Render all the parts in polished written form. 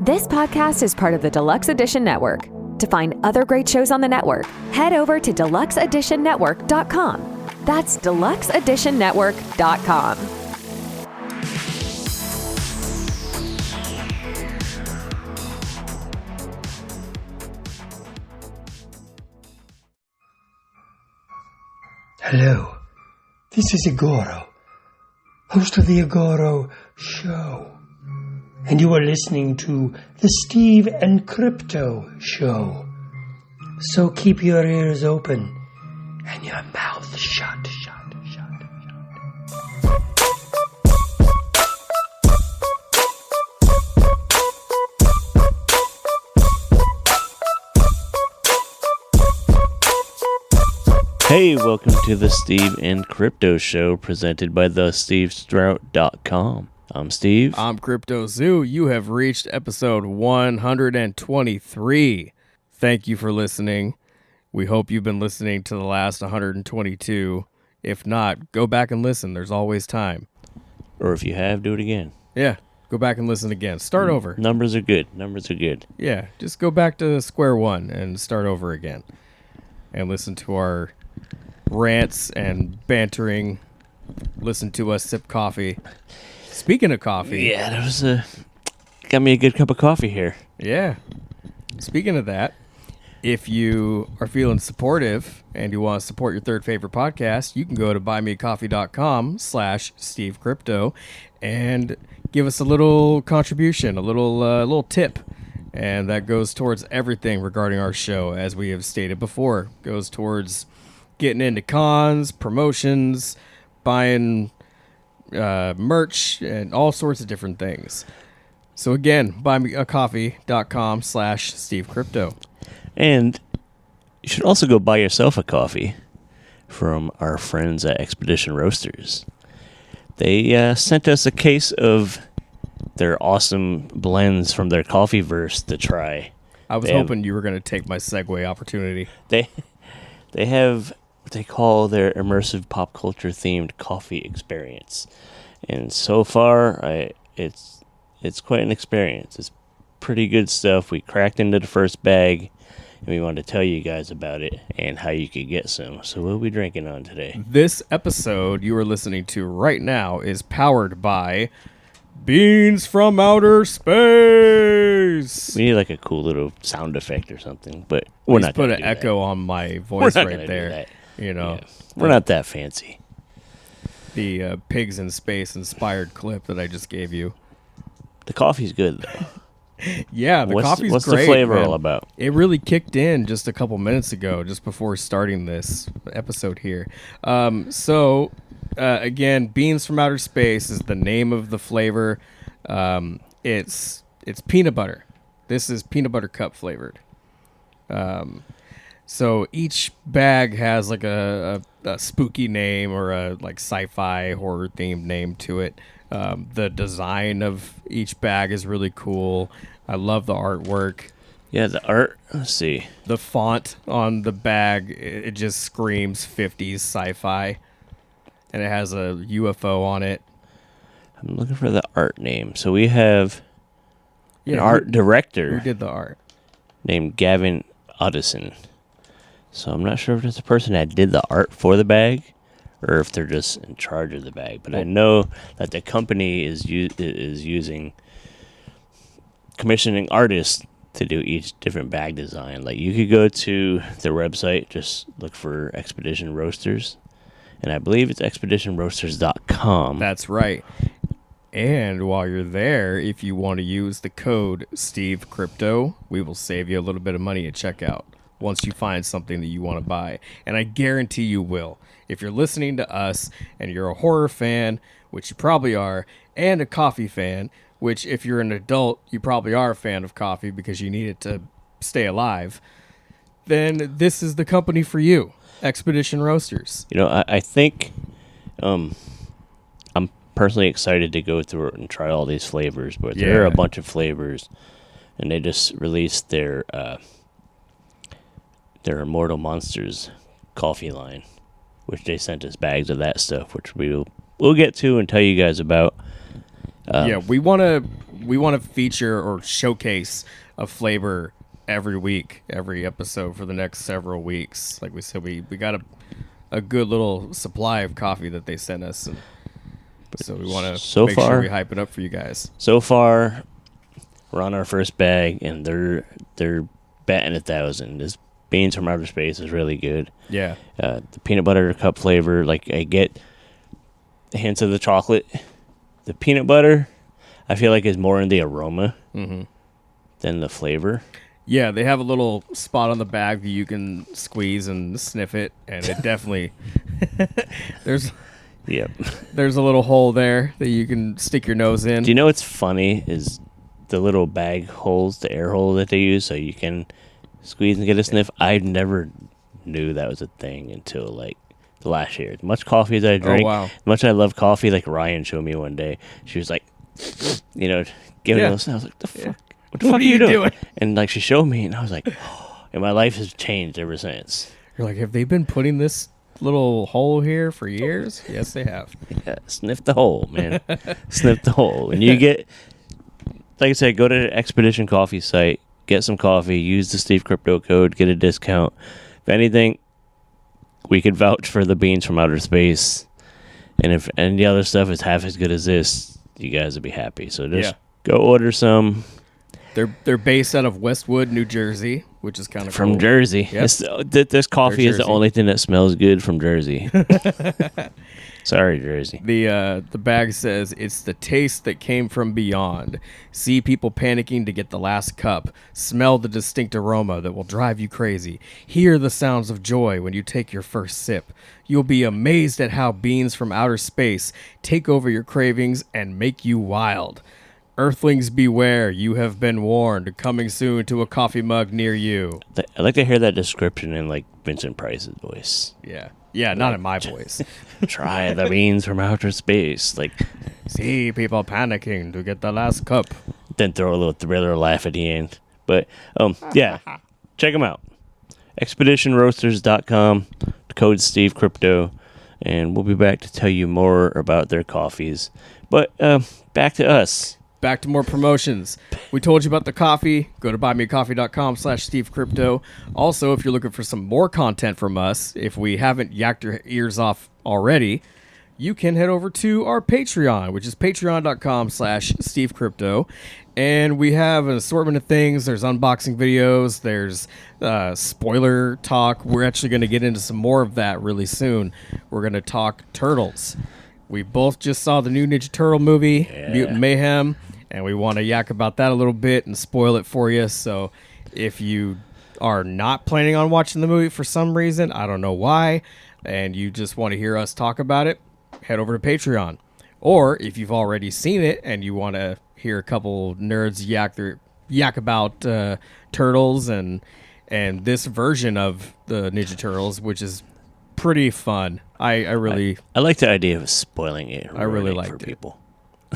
This podcast is part of the Deluxe Edition Network. To find other great shows on the network, head over to deluxeeditionnetwork.com. That's deluxeeditionnetwork.com. Hello, this is Igoro, host of the Igoro Show, and you are listening to the Steve and Crypto Show. So keep your ears open and your mouth shut. Hey, welcome to the Steve and Crypto Show presented by thestevestrout.com. I'm Steve. I'm Crypto Zoo. You have reached episode 123. Thank you for listening. We hope you've been listening to the last 122. If not, go back and listen. There's always time. Or if you have, do it again. Yeah, go back and listen again. Start over. Numbers are good. Yeah, just go back to square one and start over again. And listen to our rants and bantering. Listen to us sip coffee. Speaking of coffee. Yeah, that was got me a good cup of coffee here. Yeah. Speaking of that, if you are feeling supportive and you want to support your third favorite podcast, you can go to buymeacoffee.com/SteveCrypto and give us a little contribution, a little tip. And that goes towards everything regarding our show, as we have stated before. Goes towards getting into cons, promotions, buying merch, and all sorts of different things. So again, buymeacoffee.com/SteveCrypto. And you should also go buy yourself a coffee from our friends at Expedition Roasters. They sent us a case of their awesome blends from their coffee verse to try. I was hoping you were going to take my segue opportunity. They have what they call their immersive pop culture themed coffee experience, and so far, it's quite an experience. It's pretty good stuff. We cracked into the first bag, and we wanted to tell you guys about it and how you could get some. So what are we drinking on today? This episode you are listening to right now is powered by Beans from Outer Space. We need like a cool little sound effect or something, but we're not put gonna an do echo that. on my voice We're not right gonna there. do that. You know, Yeah. We're not that fancy. the Pigs in Space inspired clip that I just gave you. The coffee's good though. Yeah, the coffee's what's great. the flavor man. all about? It really kicked in just a couple minutes ago, just before starting this episode here. Again, Beans from Outer Space is the name of the flavor. It's peanut butter. This is peanut butter cup flavored. So each bag has like a spooky name or a like sci-fi horror themed name to it. The design of each bag is really cool. I love the artwork. Yeah, the art. Let's see. The font on the bag, it just screams 50s sci-fi. And it has a UFO on it. I'm looking for the art name. So we have an art director. Who did the art? Named Gavin Addison. So I'm not sure if it's the person that did the art for the bag or if they're just in charge of the bag. But I know that the company is using commissioning artists to do each different bag design. Like you could go to their website, just look for Expedition Roasters. And I believe it's expeditionroasters.com. That's right. And while you're there, if you want to use the code SteveCrypto, we will save you a little bit of money at checkout once you find something that you want to buy. And I guarantee you will. If you're listening to us and you're a horror fan, which you probably are, and a coffee fan, which if you're an adult, you probably are a fan of coffee because you need it to stay alive, then this is the company for you. Expedition Roasters. You know, I think I'm personally excited to go through it and try all these flavors, but there are a bunch of flavors, and they just released their Immortal Monsters coffee line, which they sent us bags of that stuff, which we'll get to and tell you guys about. We want to we want to feature or showcase a flavor every week, every episode for the next several weeks. Like we said, we got a good little supply of coffee that they sent us, and so we want to make sure we hype it up for you guys. So far, we're on our first bag, and they're batting 1,000. This Beans from Outer Space is really good. Yeah. The peanut butter cup flavor, like I get hints of the chocolate. The peanut butter, I feel like is more in the aroma than the flavor. Yeah, they have a little spot on the bag that you can squeeze and sniff it, and it definitely there's a little hole there that you can stick your nose in. Do you know what's funny is the little bag holes, the air hole that they use, so you can squeeze and get a sniff. I never knew that was a thing until like the last year. As much coffee as I drink, as much as I love coffee, like Ryan showed me one day. She was like, giving us. I was like, the fuck? What the fuck are you doing? And like she showed me, and I was like, oh, and my life has changed ever since. You're like, have they been putting this little hole here for years? Yes, they have. Yeah, sniff the hole, man. Sniff the hole. And you get, like I said, go to the Expedition Coffee site, get some coffee, use the Steve Crypto code, get a discount. If anything, we could vouch for the Beans from Outer Space. And if any other stuff is half as good as this, you guys will be happy. So just go order some. They're based out of Westwood, New Jersey, which is kind of from cool. Jersey. Yep. This coffee is the only thing that smells good from Jersey. Sorry, Jersey. The bag says it's the taste that came from beyond. See people panicking to get the last cup. Smell the distinct aroma that will drive you crazy. Hear the sounds of joy when you take your first sip. You'll be amazed at how beans from outer space take over your cravings and make you wild. Earthlings beware, you have been warned. Coming soon to a coffee mug near you. I like to hear that description in like Vincent Price's voice. Yeah, not in my voice. Try the beans from outer space. Like, see people panicking to get the last cup. Then throw a little thriller laugh at the end. But yeah, check them out. ExpeditionRoasters.com. The code Steve Crypto, and we'll be back to tell you more about their coffees. But back to us. Back to more promotions. We told you about the coffee. Go to buymeacoffee.com/SteveCrypto. Also, if you're looking for some more content from us, if we haven't yacked your ears off already, you can head over to our Patreon, which is patreon.com/SteveCrypto. And we have an assortment of things. There's unboxing videos. There's spoiler talk. We're actually going to get into some more of that really soon. We're going to talk Turtles. We both just saw the new Ninja Turtle movie, Mutant Mayhem, and we want to yak about that a little bit and spoil it for you. So if you are not planning on watching the movie for some reason, I don't know why, and you just want to hear us talk about it, head over to Patreon. Or if you've already seen it and you want to hear a couple nerds yak about Turtles and this version of the Ninja Turtles, which is pretty fun. I like the idea of spoiling it. I really like for it. people.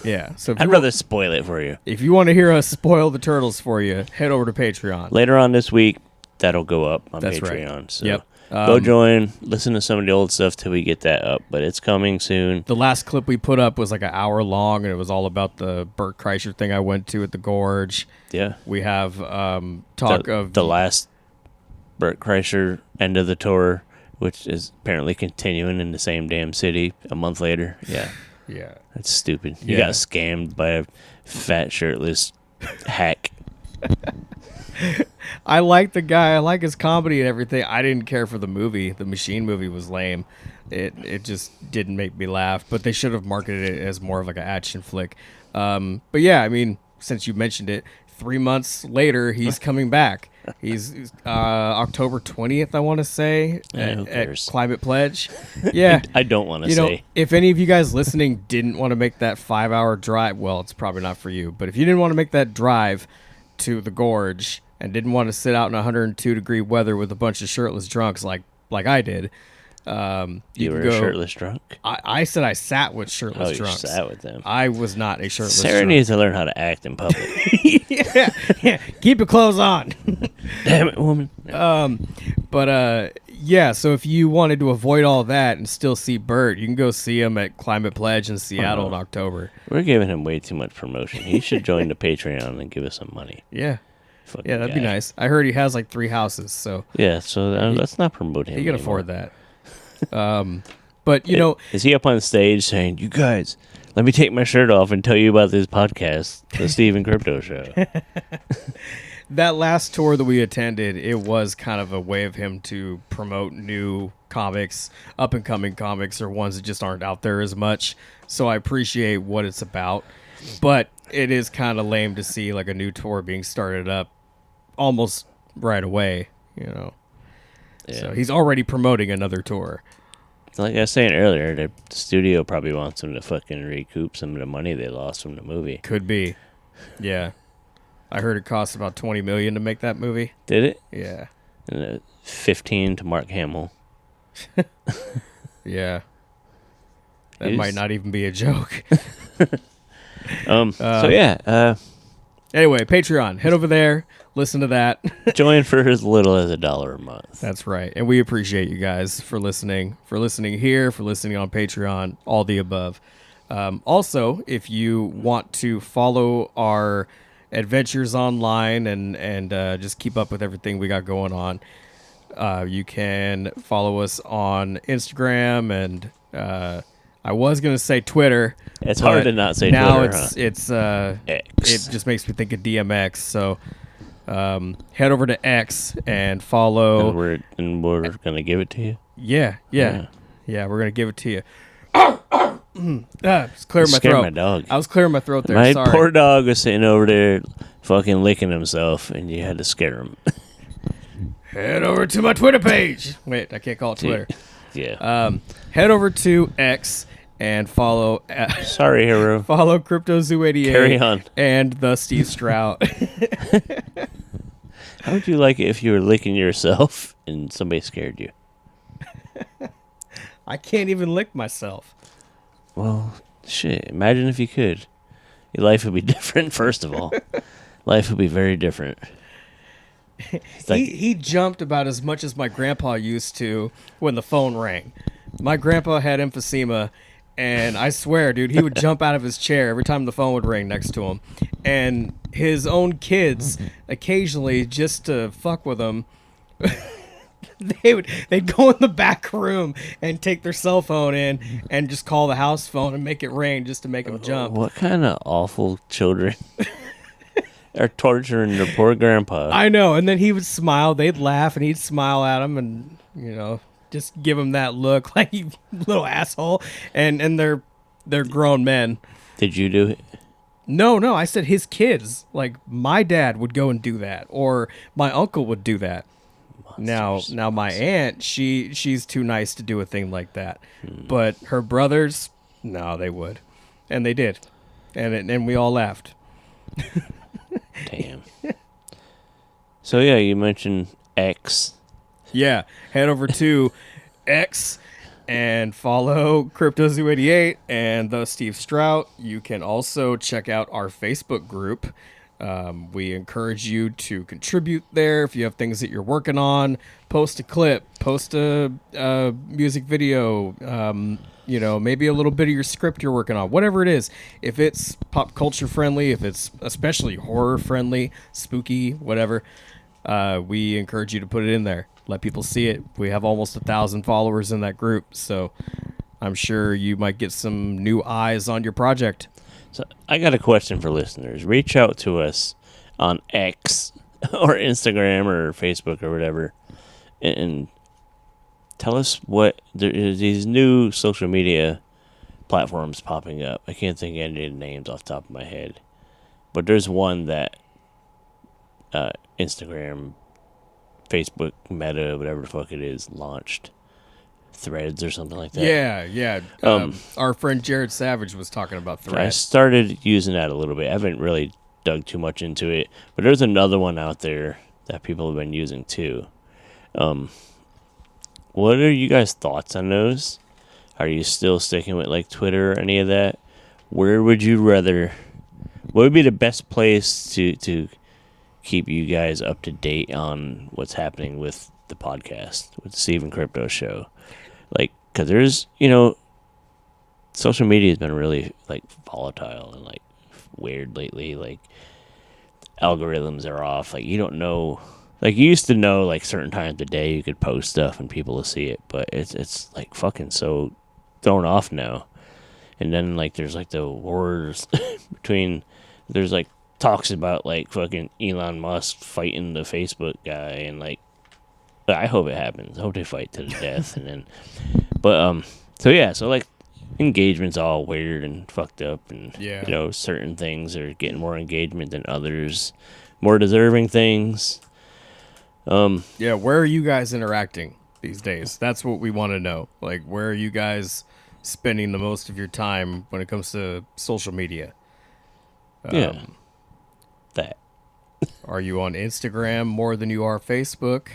Yeah, so I'd rather spoil it for you. If you want to hear us spoil the Turtles for you, head over to Patreon. Later on this week, that'll go up on That's Patreon. Right. So yep. Go join, listen to some of the old stuff till we get that up, but it's coming soon. The last clip we put up was like an hour long, and it was all about the Burt Kreischer thing I went to at the Gorge. Yeah. We have talk of the last Burt Kreischer end of the tour, which is apparently continuing in the same damn city a month later. Yeah. Yeah. That's stupid. You got scammed by a fat, shirtless hack. I like the guy. I like his comedy and everything. I didn't care for the movie. The Machine movie was lame. It just didn't make me laugh. But they should have marketed it as more of like an action flick. But yeah, I mean, since you mentioned it, 3 months later, he's coming back. He's October 20th, I want to say, at Climate Pledge. Yeah. I don't want to say. If any of you guys listening didn't want to make that 5-hour drive, well, it's probably not for you. But if you didn't want to make that drive to the Gorge and didn't want to sit out in 102-degree weather with a bunch of shirtless drunks like I did, you were a shirtless drunk? I said I sat with shirtless drunks. You sat with them. I was not a shirtless Sarah drunk. needs to learn how to act in public. yeah. Keep your clothes on. Damn it, woman. Yeah, so if you wanted to avoid all that and still see Bert, you can go see him at Climate Pledge in Seattle in October. We're giving him way too much promotion. He should join the Patreon and give us some money. Yeah. Fucking Yeah, that'd guy. be nice. I heard he has like 3 houses, so Yeah, so let's not promote him. he can anymore. afford that. But, you know, Is he up on stage saying, "You guys, let me take my shirt off and tell you about this podcast, the Steve and Crypto Show"? that last tour that we attended, it was kind of a way of him to promote new comics, up-and-coming comics, or ones that just aren't out there as much. So I appreciate what it's about. But it is kind of lame to see like a new tour being started up almost right away, you know. Yeah. So he's already promoting another tour. Like I was saying earlier, the studio probably wants him to fucking recoup some of the money they lost from the movie. Could be. Yeah. I heard it cost about $20 million to make that movie. Did it? Yeah. And 15 to Mark Hamill. Yeah. That He's- might not even be a joke. So yeah, Anyway, Patreon. Head over there. Listen to that. join for as little as $1 a month. That's right. And we appreciate you guys for listening here, for listening on Patreon, all the above. Also, if you want to follow our adventures online and just keep up with everything we got going on, you can follow us on Instagram and I was going to say Twitter. It's hard but to not say now Twitter, huh? it's X. it just makes me think of DMX. So head over to X and follow. And we're gonna give it to you. Yeah. We're gonna give it to you. Just clearing my Scared throat. my dog. I was clearing my throat there. My Sorry. poor dog was sitting over there, fucking licking himself, and you had to scare him. Head over to my Twitter page. Wait, I can't call it Twitter. Yeah. Head over to X and follow Sorry, hero. follow CryptoZoo88. Carry on. And the Steve Strout. How would you like it if you were licking yourself and somebody scared you? I can't even lick myself. Well, shit. Imagine if you could. Your life would be different, first of all. Life would be very different. It's like, He jumped about as much as my grandpa used to when the phone rang. My grandpa had emphysema, and I swear, dude, he would jump out of his chair every time the phone would ring next to him. And his own kids, occasionally, just to fuck with him, they'd go in the back room and take their cell phone in and just call the house phone and make it ring just to make him jump. what kind of awful children are torturing their poor grandpa? I know, and then he would smile, they'd laugh, and he'd smile at him, and, you know, just give him that look like, you little asshole. And they're grown men. Did you do it? No, I said his kids. Like, my dad would go and do that, or my uncle would do that. Now my aunt, she's too nice to do a thing like that. But her brothers, no, they would. And they did. And we all laughed. Damn. So yeah, you mentioned X. Yeah, head over to X and follow CryptoZoo88 and the Steve Strout. You can also check out our Facebook group. We encourage you to contribute there if you have things that you're working on. Post a clip, post a music video, maybe a little bit of your script you're working on, whatever it is. If it's pop culture friendly, if it's especially horror friendly, spooky, whatever, we encourage you to put it in there. Let people see it. We have almost 1,000 followers in that group, so I'm sure you might get some new eyes on your project. So I got a question for listeners. Reach out to us on X or Instagram or Facebook or whatever, and tell us what there is these new social media platforms popping up. I can't think of any of the names off the top of my head, but there's one that Instagram, Facebook, Meta, whatever the fuck it is, launched. Threads or something like that. Yeah. Our friend Jared Savage was talking about I Threads. started using that a little bit. I haven't really dug too much into it, but there's another one out there that people have been using too. What are you guys' thoughts on those? Are you still sticking with like Twitter or any of that? Where would you rather? What would be the best place to keep you guys up to date on what's happening with the podcast, with the Steve and Crypto Show. Like, because there's, social media has been really, like, volatile and, like, weird lately. Like, algorithms are off. Like, you don't know. Like, you used to know, like, certain times of the day you could post stuff and people will see it. But it's like, fucking so thrown off now. And then, like, there's, like, the wars between... There's, like, talks about, like, fucking Elon Musk fighting the Facebook guy. And, like, I hope it happens. I hope they fight to the death. And then... But, so, like, engagement's all weird and fucked up. And, certain things are getting more engagement than others. More deserving things. Where are you guys interacting these days? That's what we want to know. Like, where are you guys spending the most of your time when it comes to social media? That. Are you on Instagram more than you are Facebook?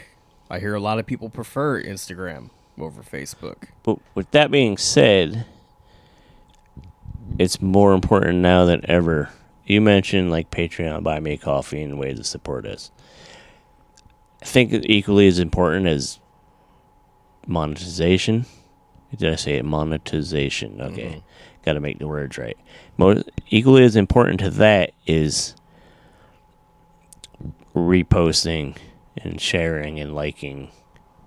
I hear a lot of people prefer Instagram over Facebook. But with that being said, it's more important now than ever. You mentioned, like, Patreon, Buy Me a Coffee, and ways to support us. I think equally as important as monetization. Did I say it? Monetization. Okay. Mm-hmm. Got to make the words right. Equally as important to that is reposting and sharing and liking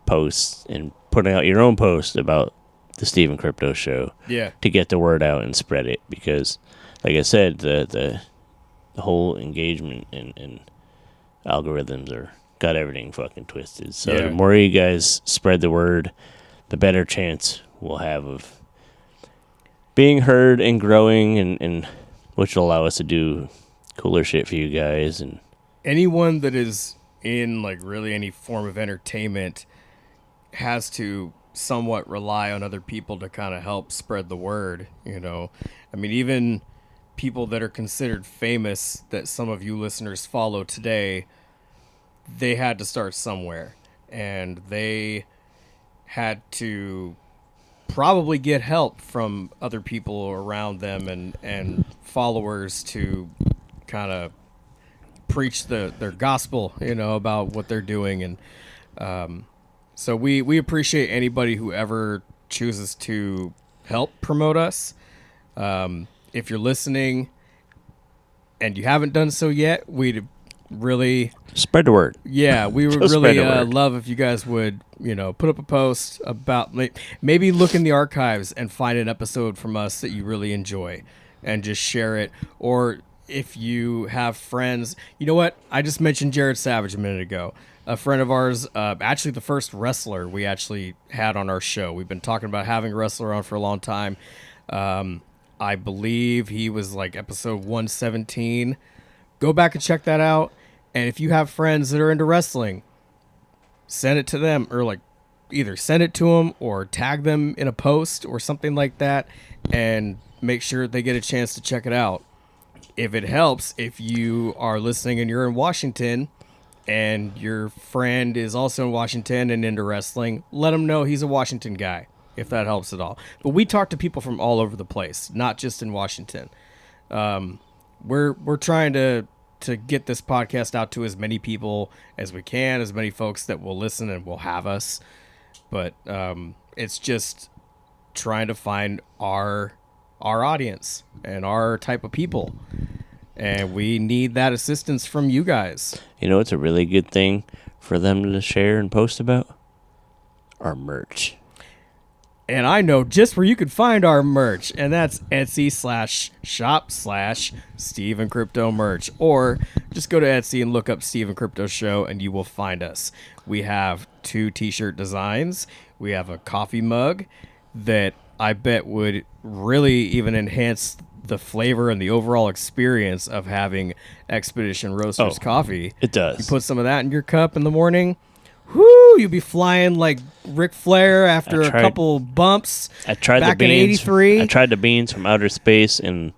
posts and putting out your own post about the Steve and Crypto Show. Yeah. To get the word out and spread it, because, like I said, the whole engagement and algorithms are got everything fucking twisted. So the more you guys spread the word, the better chance we'll have of being heard and growing, and which will allow us to do cooler shit for you guys. And anyone that is in, like, really any form of entertainment has to somewhat rely on other people to kind of help spread the word, I mean, even people that are considered famous that some of you listeners follow today, they had to start somewhere, and they had to probably get help from other people around them and followers to kind of preach their gospel, about what they're doing. And so we appreciate anybody who ever chooses to help promote us. If you're listening and you haven't done so yet, we'd really spread the word. Yeah, we would really love if you guys would, put up a post about, maybe look in the archives and find an episode from us that you really enjoy and just share it. Or if you have friends, you know what? I just mentioned Jared Savage a minute ago. A friend of ours, actually the first wrestler we actually had on our show. We've been talking about having a wrestler on for a long time. I believe he was like episode 117. Go back and check that out. And if you have friends that are into wrestling, send it to them, or like either send it to them or tag them in a post or something like that, and make sure they get a chance to check it out. If it helps, if you are listening and you're in Washington and your friend is also in Washington and into wrestling, let him know he's a Washington guy, if that helps at all. But we talk to people from all over the place, not just in Washington. We're trying to get this podcast out to as many people as we can, as many folks that will listen and will have us. But it's just trying to find our audience and our type of people. And we need that assistance from you guys. It's a really good thing for them to share and post about? Our merch. And I know just where you can find our merch, and that's Etsy/shop/Steve and Crypto merch. Or just go to Etsy and look up Steve and Crypto Show, and you will find us. We have 2 t-shirt designs. We have a coffee mug that I bet would really even enhance the flavor and the overall experience of having Expedition Roasters coffee. It does. You put some of that in your cup in the morning. Whoo! You'll be flying like Ric Flair after a couple bumps. I tried back the beans. In '83. I tried the beans from outer space in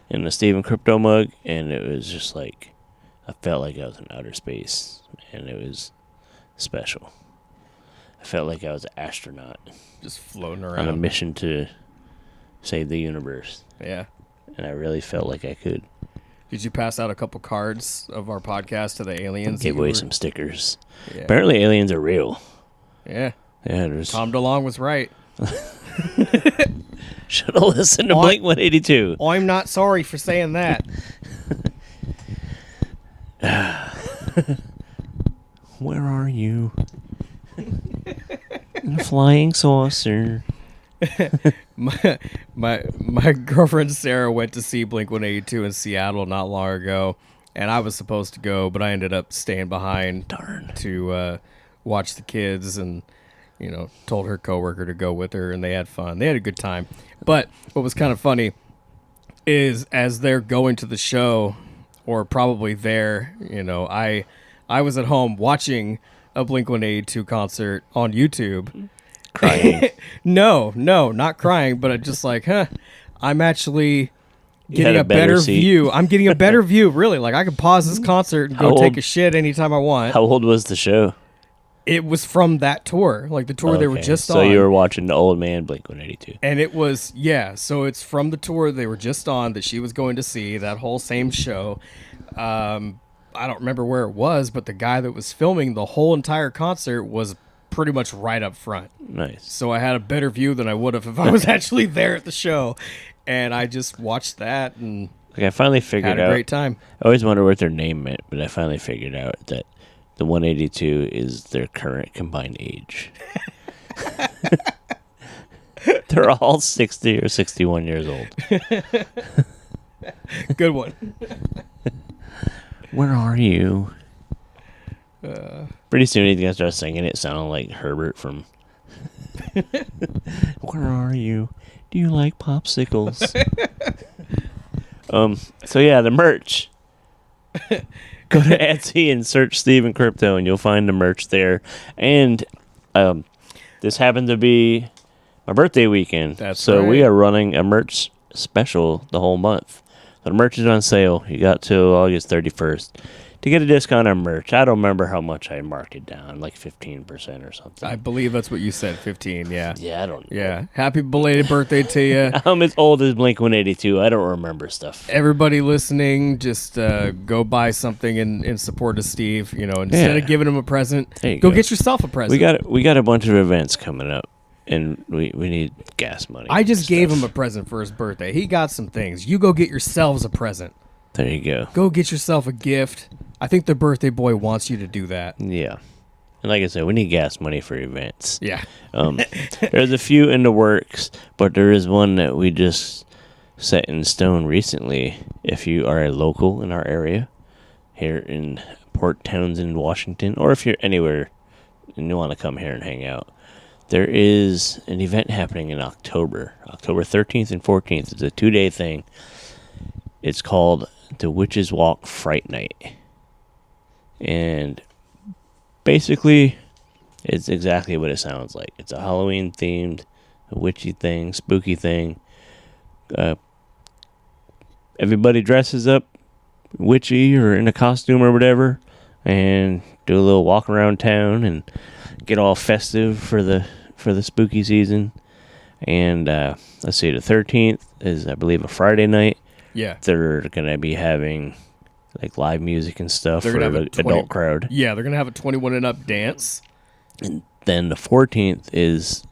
the Stephen Crypto mug, and it was just like I felt like I was in outer space, and it was special. I felt like I was an astronaut, just floating around on a mission to save the universe. Yeah, and I really felt like I could. Did you pass out a couple cards of our podcast to the aliens? Gave away some stickers. Yeah. Apparently aliens are real. Yeah. Yeah, there's Tom DeLonge was right. should have listened to Blink 182. I'm not sorry for saying that. Where are you? In a flying saucer. My girlfriend Sarah went to see Blink 182 in Seattle not long ago, and I was supposed to go, but I ended up staying behind to watch the kids, and told her coworker to go with her, and they had fun. They had a good time. But what was kind of funny is as they're going to the show, or probably there, I was at home watching a Blink 182 concert on YouTube. Crying. No, not crying, but I'm just like, I'm actually You getting had a better seat. view. I'm getting a better view, really. Like, I could pause this concert and go take a shit anytime I want. How old was the show? It was from that tour, like the tour they were just on. So you were watching the old man Blink 182. And it was, so it's from the tour they were just on that she was going to see, that whole same show. I don't remember where it was, but the guy that was filming the whole entire concert was pretty much right up front. Nice. So I had a better view than I would have if I was actually there at the show. And I just watched that and I finally figured had out. a great time. I always wondered what their name meant, but I finally figured out that the 182 is their current combined age. They're all 60 or 61 years old. Good one. Where are you? Pretty soon he's going to start singing it sounding like Herbert from... Where are you? Do you like popsicles? So yeah, the merch. Go to Etsy and search Steven Crypto, and you'll find the merch there. And this happened to be my birthday weekend. That's so right. we are running a merch special the whole month. So the merch is on sale. You got till August 31st to get a discount on merch. I don't remember how much I marked it down, like 15% or something. I believe that's what you said, 15, yeah. Yeah, I don't know. Yeah. Happy belated birthday to you. I'm as old as Blink 182. I don't remember stuff. Everybody listening, just go buy something in support of Steve. Instead of giving him a present, There you go go. get yourself a present. We got a bunch of events coming up, and we need gas money. I just and gave stuff. him a present for his birthday. He got some things. You go get yourselves a present. There you go. Go get yourself a gift. I think the birthday boy wants you to do that. Yeah. And like I said, we need gas money for events. Yeah. There's a few in the works, but there is one that we just set in stone recently. If you are a local in our area, here in Port Townsend, Washington, or if you're anywhere and you want to come here and hang out, there is an event happening in October 13th and 14th. It's a 2-day thing. It's called the Witches Walk Fright Night. And basically, it's exactly what it sounds like. It's a Halloween themed, witchy thing, spooky thing. Everybody dresses up witchy or in a costume or whatever, and do a little walk around town and get all festive for the spooky season. And let's see, the 13th is, I believe, a Friday night. Yeah. They're gonna be having like live music and stuff They're for gonna the have a adult crowd. Yeah, they're going to have a 21 and up dance. And then the 14th is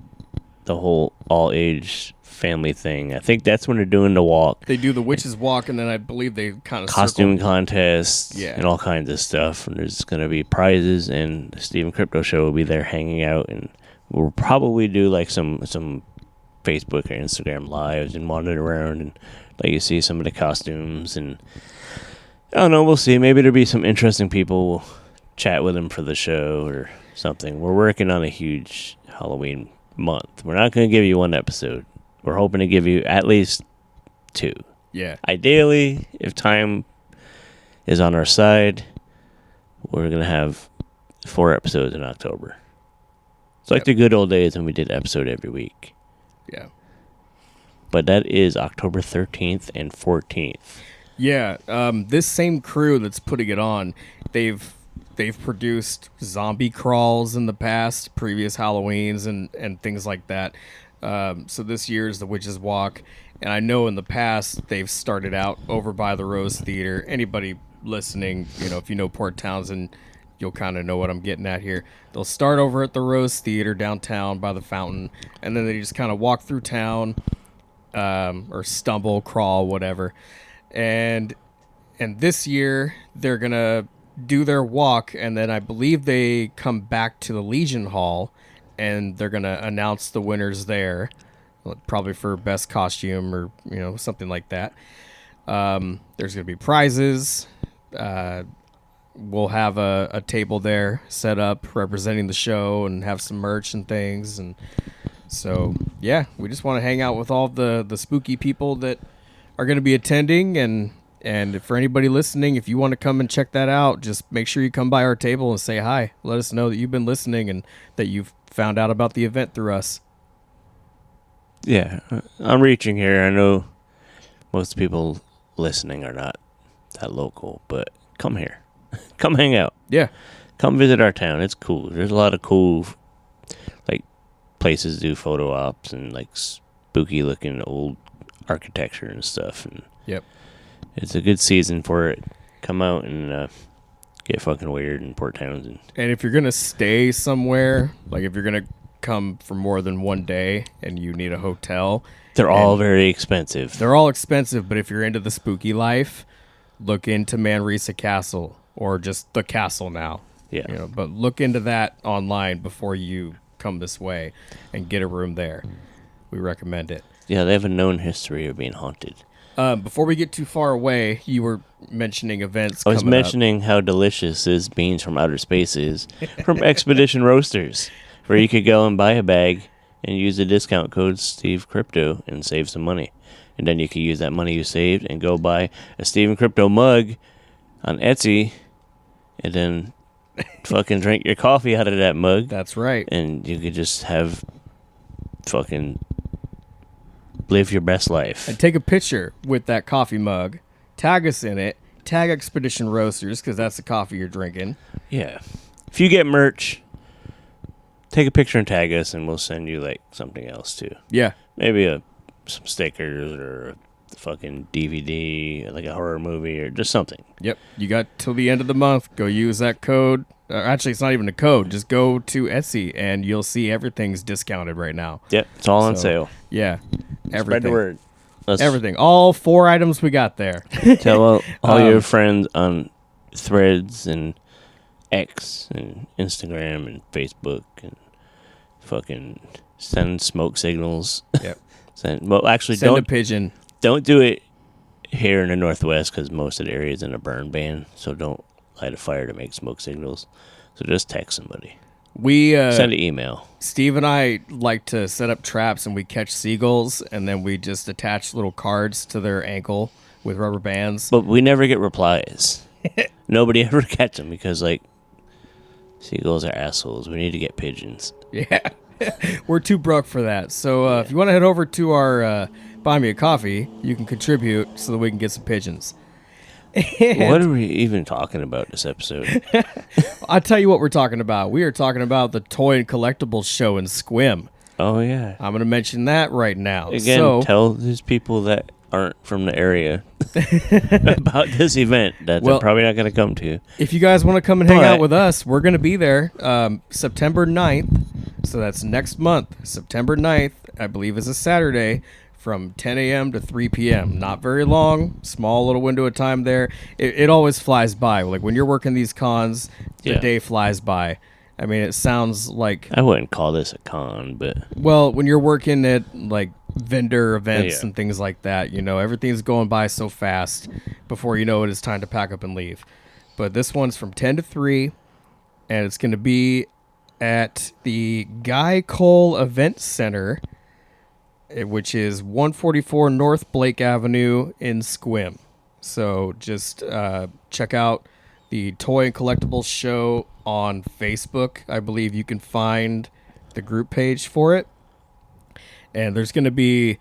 the whole all-age family thing. I think that's when they're doing the walk. They do the witches walk, and then I believe they kind of Costume contests Yeah. and all kinds of stuff. And there's going to be prizes, and the Steven Crypto Show will be there hanging out. And we'll probably do like some Facebook or Instagram lives and wander around and let you see some of the costumes. And I don't know, we'll see. Maybe there'll be some interesting people. We'll chat with them for the show or something. We're working on a huge Halloween month. We're not going to give you one episode. We're hoping to give you at least 2. Yeah. Ideally, if time is on our side, we're going to have 4 episodes in October. It's like the good old days when we did an episode every week. Yeah. But that is October 13th and 14th. Yeah, this same crew that's putting it on, they've produced zombie crawls in the past, previous Halloweens and things like that. So this year's the Witches Walk, and I know in the past they've started out over by the Rose Theater. Anybody listening, if you know Port Townsend, you'll kind of know what I'm getting at here. They'll start over at the Rose Theater downtown by the fountain, and then they just kind of walk through town, or stumble, crawl, whatever. And this year they're gonna do their walk, and then I believe they come back to the Legion Hall, and they're gonna announce the winners there, probably for best costume or something like that. There's gonna be prizes. We'll have a table there set up representing the show and have some merch and things. And so, yeah, we just want to hang out with all the spooky people that are going to be attending. And for anybody listening, if you want to come and check that out, just make sure you come by our table and say hi. Let us know that you've been listening and that you've found out about the event through us. Yeah, I'm reaching here. I know most people listening are not that local, but come here. Come hang out. Yeah. Come visit our town. It's cool. There's a lot of cool, like, places to do photo ops and, like, spooky looking old architecture and stuff. And yep. It's a good season for it. Come out and get fucking weird in Port Townsend. And if you're going to stay somewhere, like if you're going to come for more than one day and you need a hotel. They're all very expensive. They're all expensive, but if you're into the spooky life, look into Manresa Castle or just the castle now. Yeah. But look into that online before you come this way and get a room there. We recommend it. Yeah, they have a known history of being haunted. Before we get too far away, you were mentioning events I was coming up. mentioning how delicious this beans from outer space is from Expedition Roasters, where you could go and buy a bag and use the discount code SteveCrypto and save some money. And then you could use that money you saved and go buy a Steven Crypto mug on Etsy and then fucking drink your coffee out of that mug. That's right. And you could just have fucking live your best life. And take a picture with that coffee mug, tag us in it, tag Expedition Roasters, because that's the coffee you're drinking. Yeah. If you get merch, take a picture and tag us, and we'll send you, like, something else, too. Yeah. Maybe some stickers or a fucking DVD, like a horror movie, or just something. Yep. You got till the end of the month. Go use that code. Actually, it's not even a code. Just go to Etsy, and you'll see everything's discounted right now. Yep. It's all on sale. Yeah. Everything. Spread the word. Everything. All 4 items we got there. Tell all your friends on Threads and X and Instagram and Facebook and fucking send smoke signals. Yep. Send a pigeon. Don't do it here in the Northwest because most of the area is in a burn ban. So don't light a fire to make smoke signals. So just text somebody. We send an email. Steve and I like to set up traps, and we catch seagulls, and then we just attach little cards to their ankle with rubber bands. But we never get replies. Nobody ever catch them because, like, seagulls are assholes. We need to get pigeons. Yeah. We're too broke for that. So if you want to head over to our Buy Me a Coffee, you can contribute so that we can get some pigeons. What are we even talking about this episode? I'll tell you what we're talking about. We are talking about the Toy and Collectibles show in Squim. Oh, yeah. I'm going to mention that right now. Again, tell these people that aren't from the area about this event that they're probably not going to come to. If you guys want to come and hang out with us, we're going to be there September 9th. So that's next month. September 9th, I believe, is a Saturday from 10 a.m. to 3 p.m. Not very long, small little window of time there. It always flies by. Like when you're working these cons, the day flies by. I mean, it sounds like... I wouldn't call this a con, but... Well, when you're working at, like, vendor events and things like that, everything's going by so fast before you know it, it's time to pack up and leave. But this one's from 10 to 3, and it's going to be at the Guy Cole Event Center, which is 144 North Blake Avenue in Squim. So just check out the Toy and Collectibles show on Facebook. I believe you can find the group page for it. And there's going to be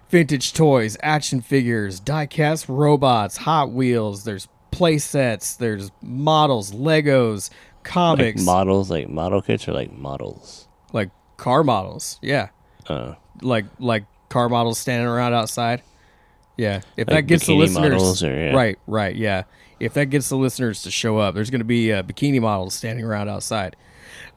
vintage toys, action figures, die-cast robots, Hot Wheels. There's play sets. There's models, Legos, comics. Like models, like model kits or like models? Like car models, yeah. Like car models standing around outside. Yeah. If Like that gets the bikini listeners, models or, yeah. right, yeah. If that gets the listeners to show up, there's going to be bikini models standing around outside,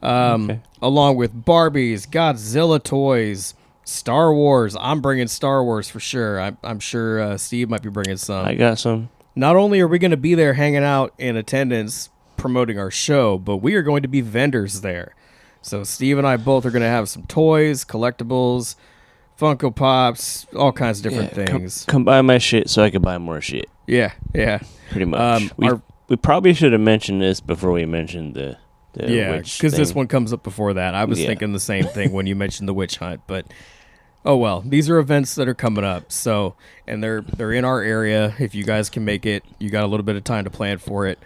Okay. along with Barbies, Godzilla toys, Star Wars. I'm bringing Star Wars for sure. I'm sure Steve might be bringing some. I got some. Not only are we going to be there hanging out in attendance, promoting our show, but we are going to be vendors there. So Steve and I both are going to have some toys, collectibles, Funko Pops, all kinds of different things. Come buy my shit so I can buy more shit. Yeah. Pretty much. We probably should have mentioned this before we mentioned the witch because this thing. one comes up before that. I was thinking the same thing when you mentioned the witch hunt, but oh well. These are events that are coming up, so and they're in our area. If you guys can make it, you got a little bit of time to plan for it.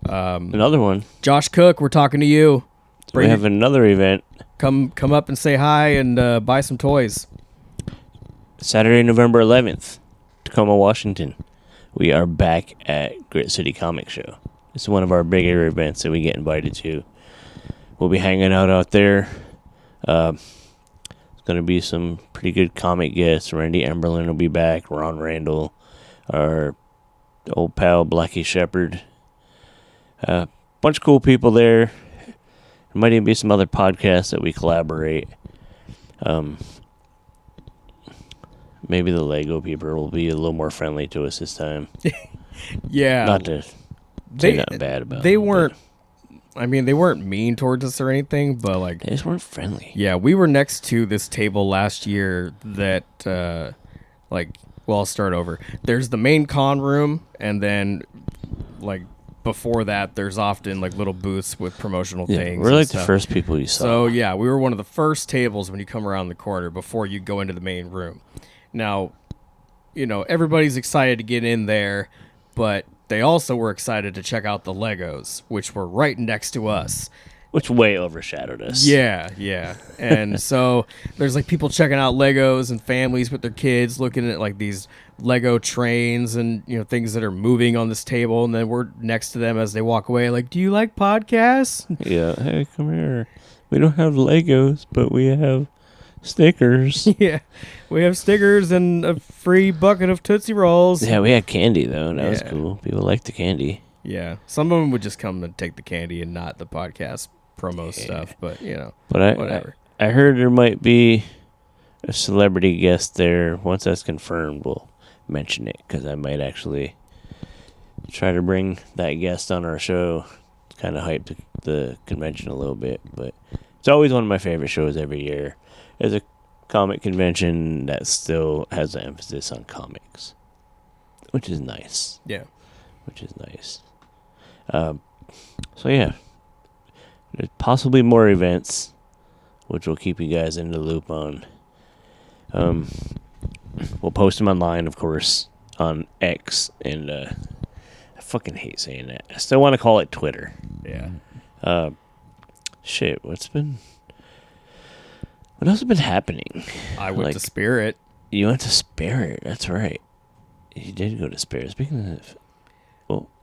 Another one. Josh Cook, we're talking to you. We have another event. Come up and say hi and buy some toys. Saturday, November 11th, Tacoma, Washington. We are back at Grit City Comic Show. It's one of our bigger events that we get invited to. We'll be hanging out there. It's going to be some pretty good comic guests. Randy Emberlin will be back. Ron Randall. Our old pal, Blackie Shepherd. Bunch of cool people there. There might even be some other podcasts that we collaborate. Maybe the Lego people will be a little more friendly to us this time. Yeah. Not to say nothing bad about They them, weren't, but I mean, they weren't mean towards us or anything, but like, they just weren't friendly. yeah, we were next to this table last year that, well, I'll start over. There's the main con room, and then, like, before that, there's often, like, little booths with promotional things. We're and like stuff. the first people you saw. So, yeah, we were one of the first tables when you come around the corner before you go into the main room. Now, you know, everybody's excited to get in there, but they also were excited to check out the Legos, which were right next to us. Which way overshadowed us. Yeah. And so there's like people checking out Legos and families with their kids looking at like these Lego trains and, you know, things that are moving on this table. And then we're next to them as they walk away like, do you like podcasts? Yeah. Hey, come here. We don't have Legos, but we have stickers. Yeah. We have stickers and a free bucket of Tootsie Rolls. Yeah, we had candy, though. That was cool. People liked the candy. Yeah. Some of them would just come and take the candy and not the podcast promo stuff, but, you know, But whatever. I heard there might be a celebrity guest there. Once that's confirmed, we'll mention it, because I might actually try to bring that guest on our show. Kind of hype the convention a little bit, but it's always one of my favorite shows every year. There's a comic convention that still has an emphasis on comics, which is nice. Yeah. Which is nice. So yeah, there's possibly more events, which we'll keep you guys in the loop on. We'll post them online, of course, on X, and I fucking hate saying that. I still want to call it Twitter. Yeah. Shit, what else has been happening? I went to Spirit. You went to Spirit, that's right. You did go to Spirit. Speaking of,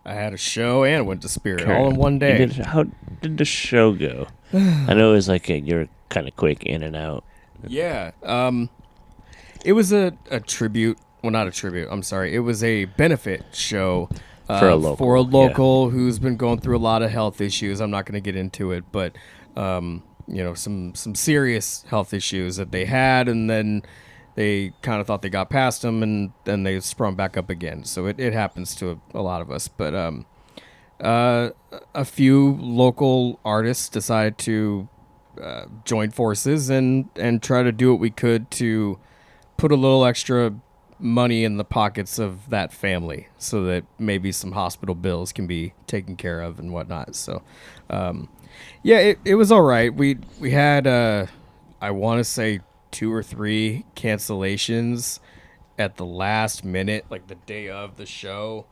I had a show and went to Spirit all in one day. How did the show go? I know it was like you're kind of quick in and out. Yeah. It was a tribute. Well, not a tribute. I'm sorry. It was a benefit show For a local, who's been going through a lot of health issues. I'm not going to get into it, but you know, some serious health issues that they had, and then they kind of thought they got past them, and then they sprung back up again. So it happens to a lot of us. But a few local artists decided to join forces and try to do what we could to put a little extra money in the pockets of that family so that maybe some hospital bills can be taken care of and whatnot. So, yeah, it was all right. We had, I want to say 2 or 3 cancellations at the last minute, like the day of the show.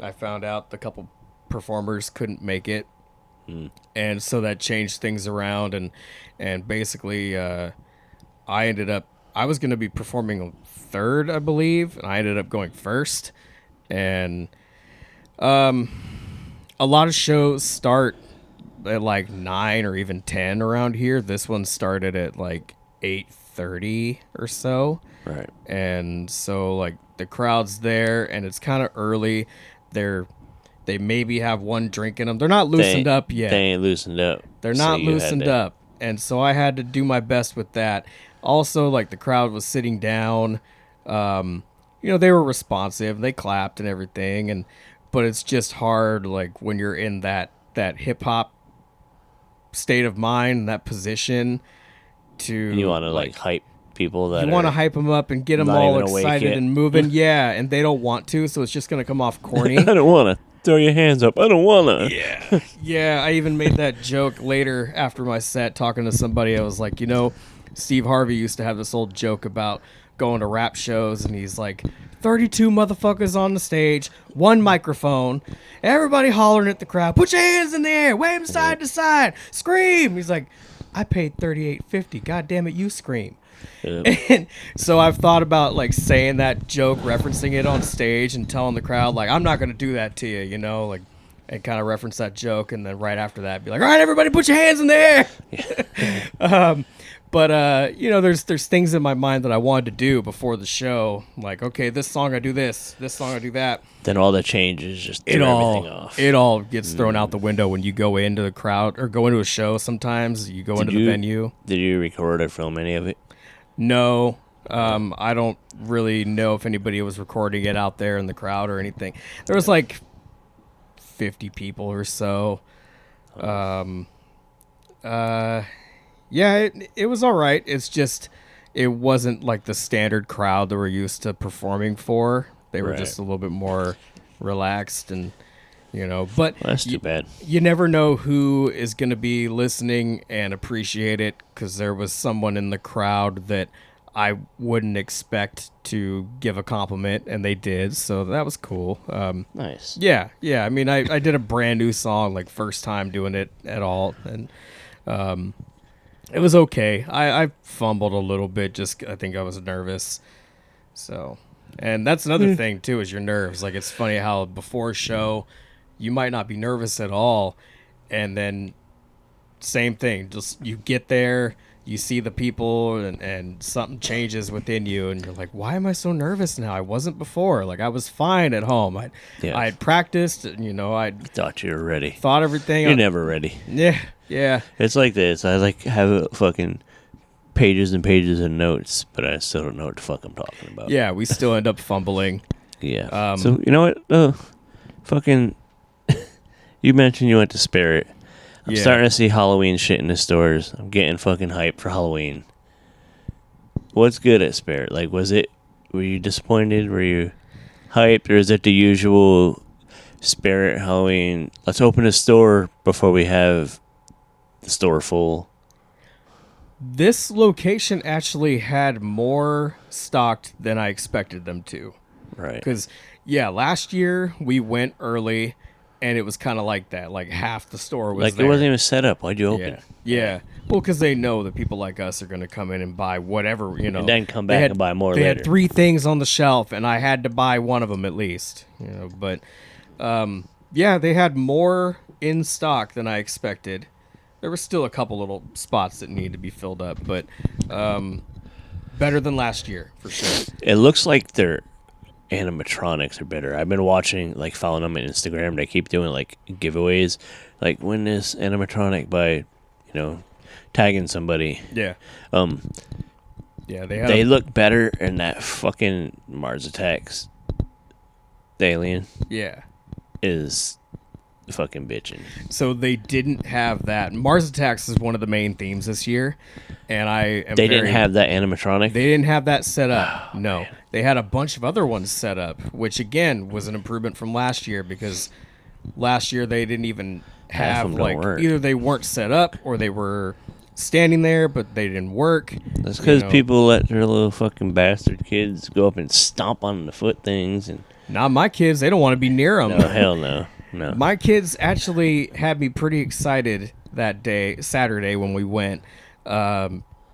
I found out the couple performers couldn't make it. And so that changed things around, and basically I was going to be performing third, I believe, and I ended up going first. And a lot of shows start at like 9 or even 10 around here. This one started at like 8:30 or so. Right. And so like the crowd's there and it's kind of early. They maybe have one drink in them. They're not loosened up yet. They ain't loosened up. They're not So you had loosened to- up. And so I had to do my best with that. Also, like, the crowd was sitting down. They were responsive. They clapped and everything. But it's just hard, like, when you're in that hip-hop state of mind, that position, to... You want to, like, hype people that you want to hype them up and get them not all even awake excited yet. and moving. Yeah, and they don't want to, so it's just going to come off corny. I don't want to. Throw your hands up. I don't want to. Yeah, I even made that joke later after my set talking to somebody. I was like, Steve Harvey used to have this old joke about going to rap shows, and he's like, 32 motherfuckers on the stage, one microphone, everybody hollering at the crowd, put your hands in the air, wave them side to side, scream. He's like, I paid $38.50. God damn it, you scream. And so I've thought about, like, saying that joke, referencing it on stage and telling the crowd, like, I'm not going to do that to you, like, and kind of reference that joke. And then right after that, be like, all right, everybody put your hands in the air. There's things in my mind that I wanted to do before the show. Like, okay, this song I do this song I do that. Then all the changes just threw everything off. It all gets thrown out the window when you go into the crowd or go into a show. Sometimes you go into the venue. Did you record or film any of it? No, I don't really know if anybody was recording it out there in the crowd or anything. There was like 50 people or so. It was all right. It's just, it wasn't like the standard crowd that we're used to performing for. They were just a little bit more relaxed and, but Well, that's too bad. you never know who is going to be listening and appreciate it, because there was someone in the crowd that I wouldn't expect to give a compliment, and they did, so that was cool. Nice. Yeah. I mean, I did a brand new song, like, first time doing it at all, and it was okay. I fumbled a little bit, just I think I was nervous. So, and that's another thing, too, is your nerves. Like, it's funny how before a show, you might not be nervous at all, and then same thing. Just you get there, you see the people, and something changes within you, and you're like, why am I so nervous now? I wasn't before. Like, I was fine at home. I had practiced, and, I Thought you were ready. thought everything. You're never ready. Yeah. It's like this. I like have fucking pages and pages of notes, but I still don't know what the fuck I'm talking about. Yeah, we still end up fumbling. Yeah. So you know what? Fucking. You mentioned you went to Spirit. I'm starting to see Halloween shit in the stores. I'm getting fucking hyped for Halloween. What's good at Spirit? Like, were you disappointed? Were you hyped? Or is it the usual Spirit Halloween? Let's open a store before we have the store full. This location actually had more stocked than I expected them to. Right. Because, last year we went early, and it was kind of like that. Like, half the store was Like, there. it wasn't even set up. Why'd you open? Yeah. Well, because they know that people like us are going to come in and buy whatever, And then come back and buy more They later. had 3 things on the shelf, and I had to buy one of them at least. But, they had more in stock than I expected. There were still a couple little spots that needed to be filled up, but better than last year, for sure. It looks like their animatronics are better. I've been watching, like, following them on Instagram. They keep doing, like, giveaways. Like, win this animatronic by, tagging somebody. Yeah. They look better in that fucking Mars Attacks. The alien Yeah. is fucking bitching. So they didn't have that. Mars Attacks is one of the main themes this year, and They didn't have that animatronic? They didn't have that set up. No. They had a bunch of other ones set up, which again was an improvement from last year, because last year they didn't even Half of have, them don't like, work. either they weren't set up or they were standing there but they didn't work. That's because people let their little fucking bastard kids go up and stomp on the foot things. And Not my kids. They don't want to be near them. no, hell no. No. My kids actually had me pretty excited that day, Saturday, when we went,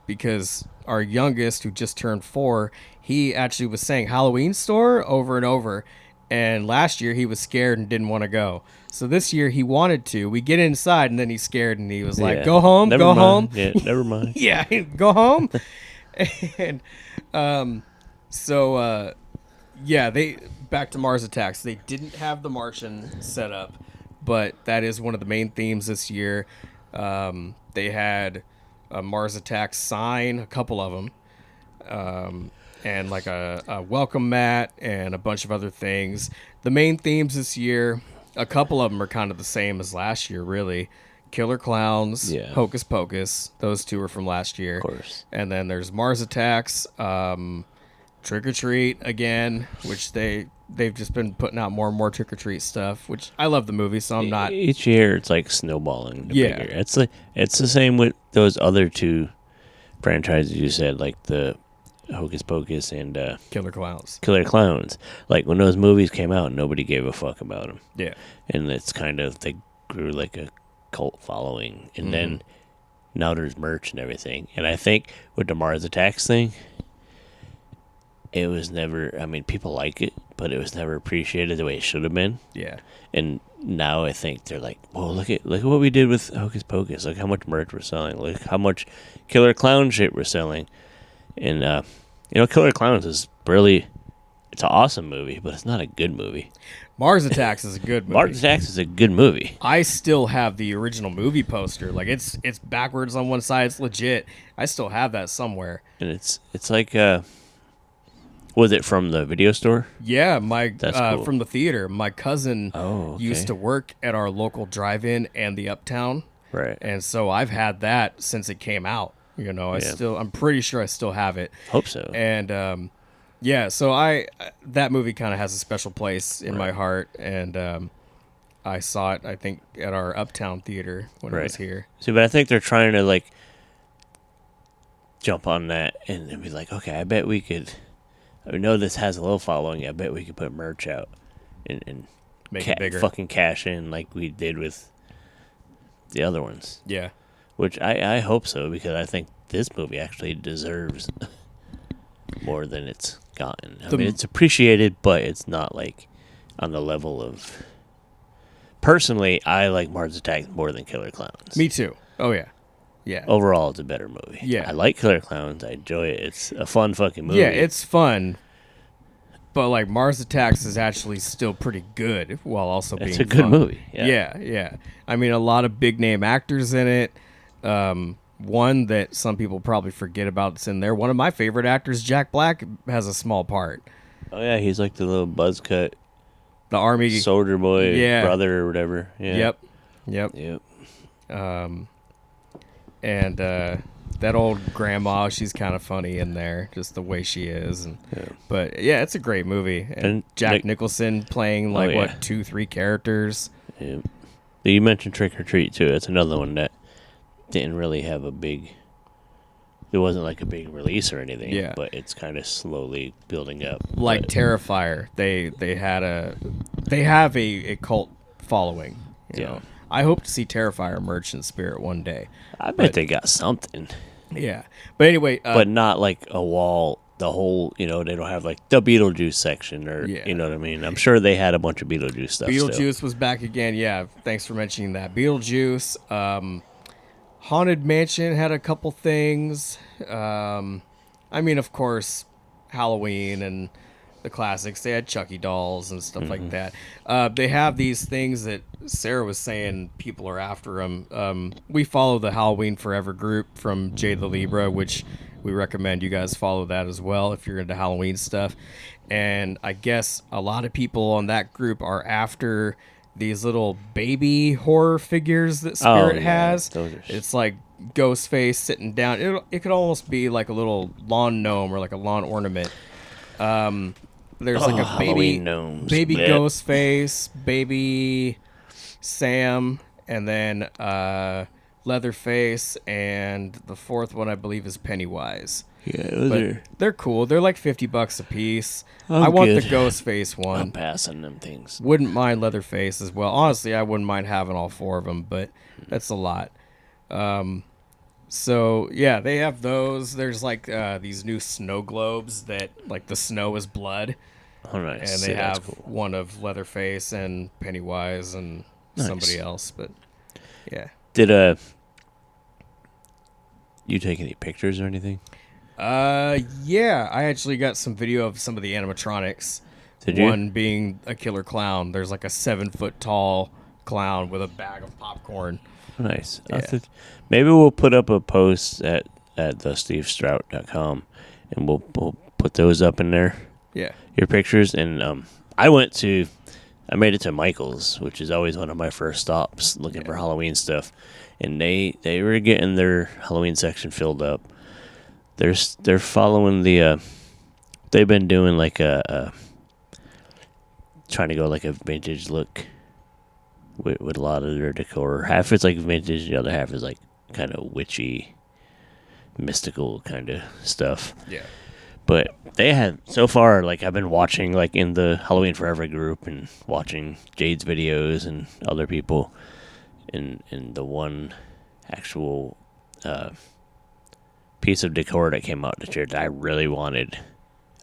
because our youngest, who just turned 4, he actually was saying Halloween store over and over, and last year he was scared and didn't want to go. So this year he wanted to. We get inside, and then he's scared, and he was like, go home, Never go mind. home. Yeah, never mind. Yeah, go home. And so Yeah, back to Mars Attacks. They didn't have the Martian set up, but that is one of the main themes this year. They had a Mars Attacks sign, a couple of them, and like a welcome mat and a bunch of other things. The main themes this year, a couple of them are kind of the same as last year, really. Killer Clowns, Yeah. Hocus Pocus. Those two are from last year. Of course. And then there's Mars Attacks, Trick or Treat again, which they've just been putting out more and more Trick or Treat stuff, which I love the movie, so I'm not. Each year it's like snowballing. Yeah. Bigger. It's the same with those other two franchises you said, like the Hocus Pocus and Killer Clowns. Killer Clowns. Like when those movies came out, nobody gave a fuck about them. Yeah. And it's kind of, they grew like a cult following. And Mm-hmm. then now there's merch and everything. And I think with the Mars Attacks thing, it was never, I mean, people like it, but it was never appreciated the way it should have been. Yeah. And now I think they're like, well, look at what we did with Hocus Pocus. Look how much merch we're selling. Look how much Killer Clown shit we're selling. And, Killer Clowns is really, it's an awesome movie, but it's not a good movie. Mars Attacks is a good movie. Mars Attacks is a good movie. I still have the original movie poster. Like it's backwards on one side. It's legit. I still have that somewhere. And it's like, was it from the video store? Yeah, That's cool. from the theater. My cousin Oh, okay. used to work at our local drive-in and the Uptown. Right. And so I've had that since it came out. I'm pretty sure I still have it. Hope so. And so that movie kind of has a special place in my heart, and I saw it, I think, at our Uptown theater when it was here. See, but I think they're trying to like jump on that and be like, okay, I bet we could. I know this has a little following. I bet we could put merch out and Make it bigger. fucking cash in like we did with the other ones. Yeah. Which I hope so, because I think this movie actually deserves more than it's gotten. I mean, it's appreciated, but it's not like on the level of. Personally, I like Mars Attacks more than Killer Clowns. Me too. Oh, yeah. Yeah. Overall, it's a better movie. Yeah. I like Killer Clowns. I enjoy it. It's a fun fucking movie. Yeah, it's fun. But like Mars Attacks is actually still pretty good while also being It's a good fun. movie. Yeah. I mean, a lot of big name actors in it. One that some people probably forget about that's in there. One of my favorite actors, Jack Black, has a small part. Oh yeah, he's like the little buzz cut The Army. soldier boy Yeah. brother or whatever. Yeah. Yep. And that old grandma, she's kind of funny in there, just the way she is. But yeah, it's a great movie. And Jack Nicholson playing like 2-3 characters. Yeah. You mentioned Trick or Treat too. It's another one that didn't really have a big. It wasn't like a big release or anything. Yeah. But it's kind of slowly building up. Like But, Terrifier, they have a cult following. You know? I hope to see Terrifier merch in spirit one day. I bet they got something. Yeah, but anyway, But not like a wall. The whole, they don't have like the Beetlejuice section or, Yeah. you know what I mean? I'm sure they had a bunch of Beetlejuice stuff. Beetlejuice was back again. Yeah, thanks for mentioning that. Beetlejuice, Haunted Mansion had a couple things. I mean, of course, Halloween and the classics. They had Chucky dolls and stuff like that. They have these things that Sarah was saying people are after them. We follow the Halloween Forever group from Jay the Libra, which we recommend you guys follow that as well if you're into Halloween stuff. And I guess a lot of people on that group are after these little baby horror figures that Spirit has. Those are... It's like Ghostface sitting down. It could almost be like a little lawn gnome or like a lawn ornament. There's like a baby gnomes. baby Blech. Ghostface, baby Sam, and then Leatherface, and the fourth one I believe is Pennywise. Yeah, those But are... they're cool. They're like $50 a piece. Oh, I want good. the Ghostface one. I'm passing them things. Wouldn't mind Leatherface as well. Honestly, I wouldn't mind having all four of them, but that's a lot. So yeah, they have those. There's like these new snow globes that like the snow is blood, Oh, nice. and they Yeah, that's have cool. one of Leatherface and Pennywise and Nice. somebody else. But yeah, Did you take any pictures or anything? yeah, I actually got some video of some of the animatronics. Did you? One being a killer clown. There's like a 7-foot tall clown with a bag of popcorn. Nice. Yeah. Maybe we'll put up a post at thestevestrout.com, and we'll put those up in there. Yeah. Your pictures. And I made it to Michael's, which is always one of my first stops looking for Halloween stuff. And they were getting their Halloween section filled up. They're following the they've been doing like a trying to go like a vintage look with a lot of their decor. Half it's like vintage, the other half is like kind of witchy, mystical kind of stuff. Yeah. But they had, so far, like, I've been watching, like, in the Halloween Forever group and watching Jade's videos and other people. And the one actual piece of decor that came out this year that I really wanted,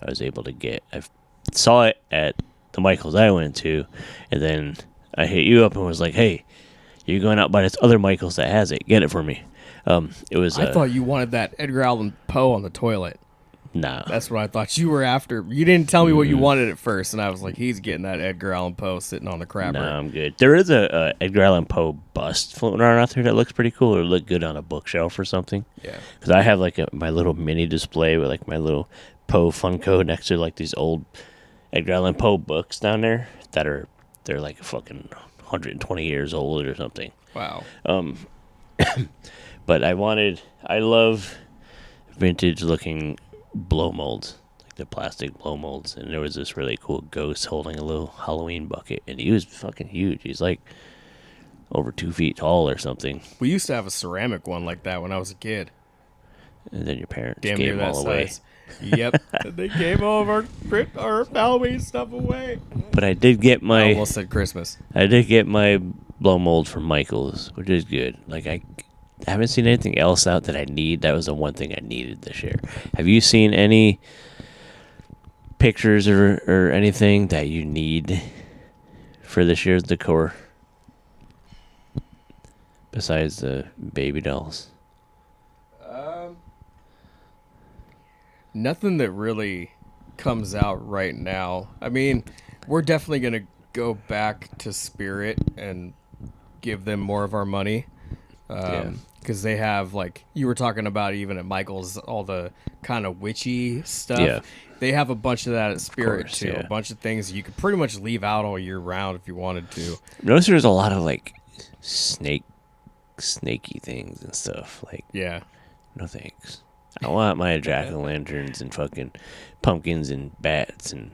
I was able to get. I saw it at the Michael's I went to, and then I hit you up and was like, hey, you're going out by this other Michael's that has it. Get it for me. It was. I thought you wanted that Edgar Allan Poe on the toilet. Nah. That's what I thought you were after. You didn't tell me what you wanted at first, and I was like, he's getting that Edgar Allan Poe sitting on the crapper. No, I'm good. There is a Edgar Allan Poe bust floating around out there that looks pretty cool, or look good on a bookshelf or something. Yeah. Because I have like my little mini display with like my little Poe Funko next to like these old Edgar Allan Poe books down there they're like fucking 120 years old or something. Wow. But I love vintage looking blow molds, like the plastic blow molds, and there was this really cool ghost holding a little Halloween bucket, and he was fucking huge. He's like over 2 feet tall or something. We used to have a ceramic one like that when I was a kid. And then your parents Damn gave near them that all away. size. Yep. They gave all of our Halloween stuff away. But I did get I almost said Christmas. my blow mold from Michael's, which is good. Like I haven't seen anything else out that I need. That was the one thing I needed this year. Have you seen any pictures or anything that you need for this year's decor besides the baby dolls? Nothing that really comes out right now. I mean, we're definitely going to go back to Spirit and give them more of our money. Because they have, like, you were talking about even at Michael's, all the kind of witchy stuff. Yeah. They have a bunch of that at Spirit, course, too. yeah. A bunch of things you could pretty much leave out all year round if you wanted to. Notice there's a lot of, like, snaky things and stuff. Like, Yeah. no thanks. I want my jack-o'-lanterns and fucking pumpkins and bats and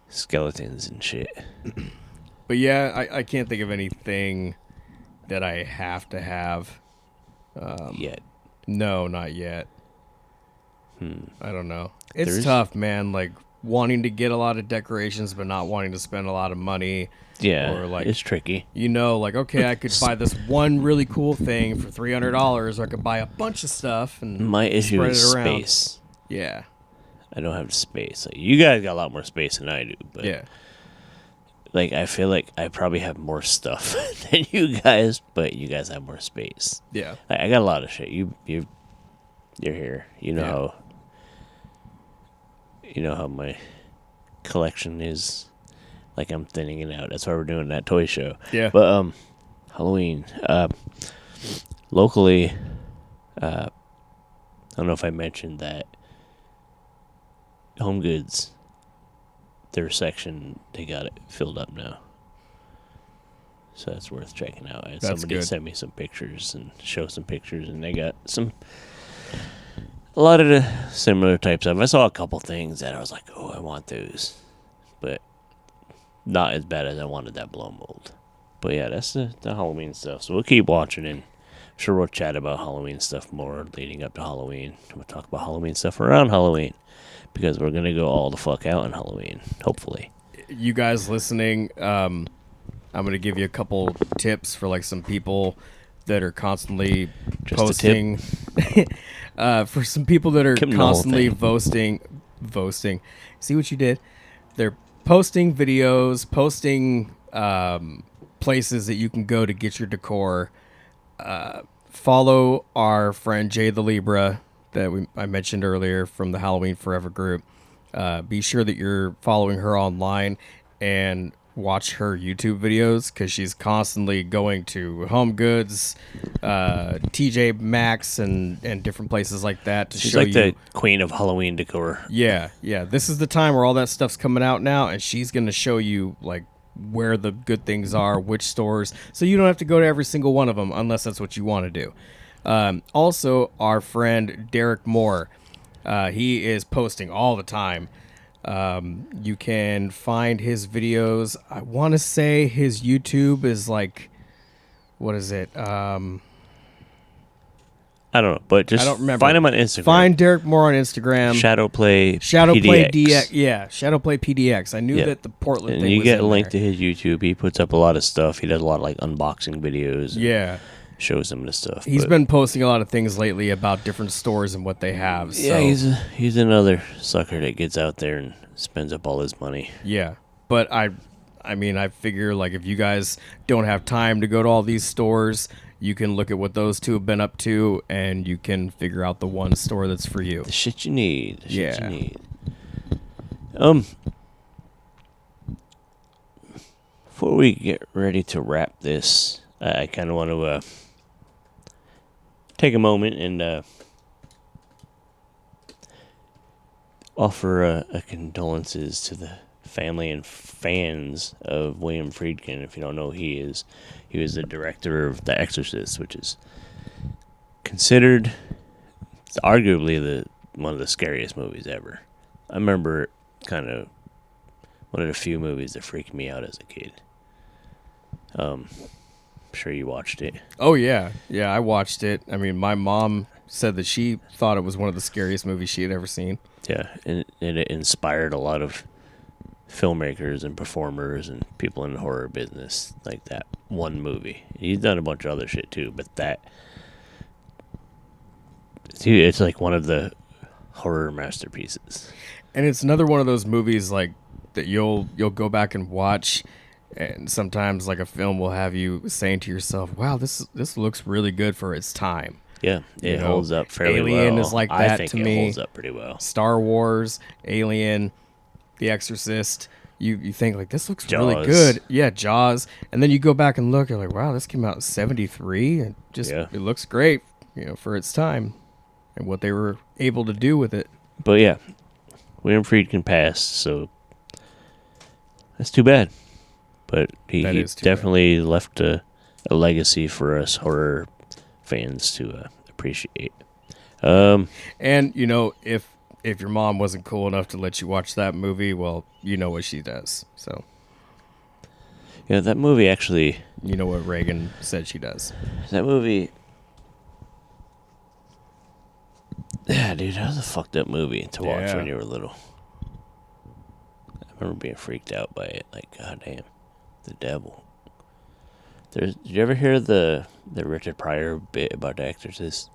skeletons and shit. But yeah, I can't think of anything that I have to have. Yet. No, not yet. I don't know. It's There's- tough, man. Like wanting to get a lot of decorations, but not wanting to spend a lot of money. Yeah, Or, like, it's tricky. Like, okay, I could buy this one really cool thing for $300, or I could buy a bunch of stuff and My issue spread is it around. space. Yeah, I don't have space. Like, you guys got a lot more space than I do, but yeah. like I feel like I probably have more stuff than you guys, but you guys have more space. Yeah. Like, I got a lot of shit. You're here. You know Yeah. how. You know how my collection is. Like, I'm thinning it out. That's why we're doing that toy show. Yeah. But Halloween. Locally, I don't know if I mentioned that Home Goods, their section, they got it filled up now. So that's worth checking out. I had That's somebody good. send me some pictures and show some pictures, and they got a lot of the similar types of. I saw a couple things that I was like, oh, I want those. But not as bad as I wanted that blow mold. But yeah, that's the Halloween stuff. So we'll keep watching, and I'm sure we'll chat about Halloween stuff more leading up to Halloween. We'll talk about Halloween stuff around Halloween, because we're going to go all the fuck out on Halloween, hopefully. You guys listening, I'm going to give you a couple tips for like some people that are constantly Just a posting. For some people that are Give 'em the whole constantly thing. posting. See what you did? They're posting videos, posting places that you can go to get your decor. Follow our friend Jay the Libra that I mentioned earlier from the Halloween Forever group. Be sure that you're following her online and watch her YouTube videos because she's constantly going to Home Goods, TJ Maxx, and different places like that to She's show like you. the queen of Halloween decor. Yeah. This is the time where all that stuff's coming out now, and she's going to show you like where the good things are, which stores, so you don't have to go to every single one of them unless that's what you want to do. Also, our friend Derek Moore, he is posting all the time. You can find his videos. I want to say his YouTube is like, what is it? I don't know, but just I don't remember. find him on Instagram. Find Derek Moore on Instagram. Shadowplay Shadowplay PDX. DX. Yeah, Shadowplay PDX. I knew that the Portland and thing you was get in a link there. to his YouTube. He puts up a lot of stuff. He does a lot of like unboxing videos. Yeah. Shows some of the stuff. He's but- been posting a lot of things lately about different stores and what they have. Yeah, So. he's another sucker that gets out there and spends up all his money. Yeah, but I mean, I figure like if you guys don't have time to go to all these stores, you can look at what those two have been up to, and you can figure out the one store that's for you. The shit you need. The shit Yeah. you need. Before we get ready to wrap this, I kind of want to take a moment and offer a condolences to the family and fans of William Friedkin. If you don't know who he is, he was the director of The Exorcist, which is considered arguably one of the scariest movies ever. I remember kind of one of the few movies that freaked me out as a kid. I'm sure you watched it. Oh yeah, I watched it. I mean, my mom said that she thought it was one of the scariest movies she had ever seen. Yeah, and it inspired a lot of filmmakers and performers and people in the horror business, like that one movie. He's done a bunch of other shit too, but that, dude, it's like one of the horror masterpieces. And it's another one of those movies like that you'll go back and watch, and sometimes like a film will have you saying to yourself, "Wow, this looks really good for its time." Yeah, You it know, holds up fairly well. Alien is like that I think to it me. holds up pretty well. Star Wars, Alien, The Exorcist. You think like this looks really Jaws. good. Yeah, Jaws. And then you go back and look, you're like, wow, this came out in 73 and just Yeah. it looks great, for its time and what they were able to do with it. But yeah, William Friedkin passed, so that's too bad. But he is too definitely left a legacy for us horror fans to appreciate. And if your mom wasn't cool enough to let you watch that movie, well, you know what she does. So Yeah, that movie actually. you know what Reagan said she does. That movie. Yeah, dude, that was a fucked up movie to watch Yeah. when you were little. I remember being freaked out by it. Like, goddamn, the devil. Did you ever hear the Richard Pryor bit about The Exorcist?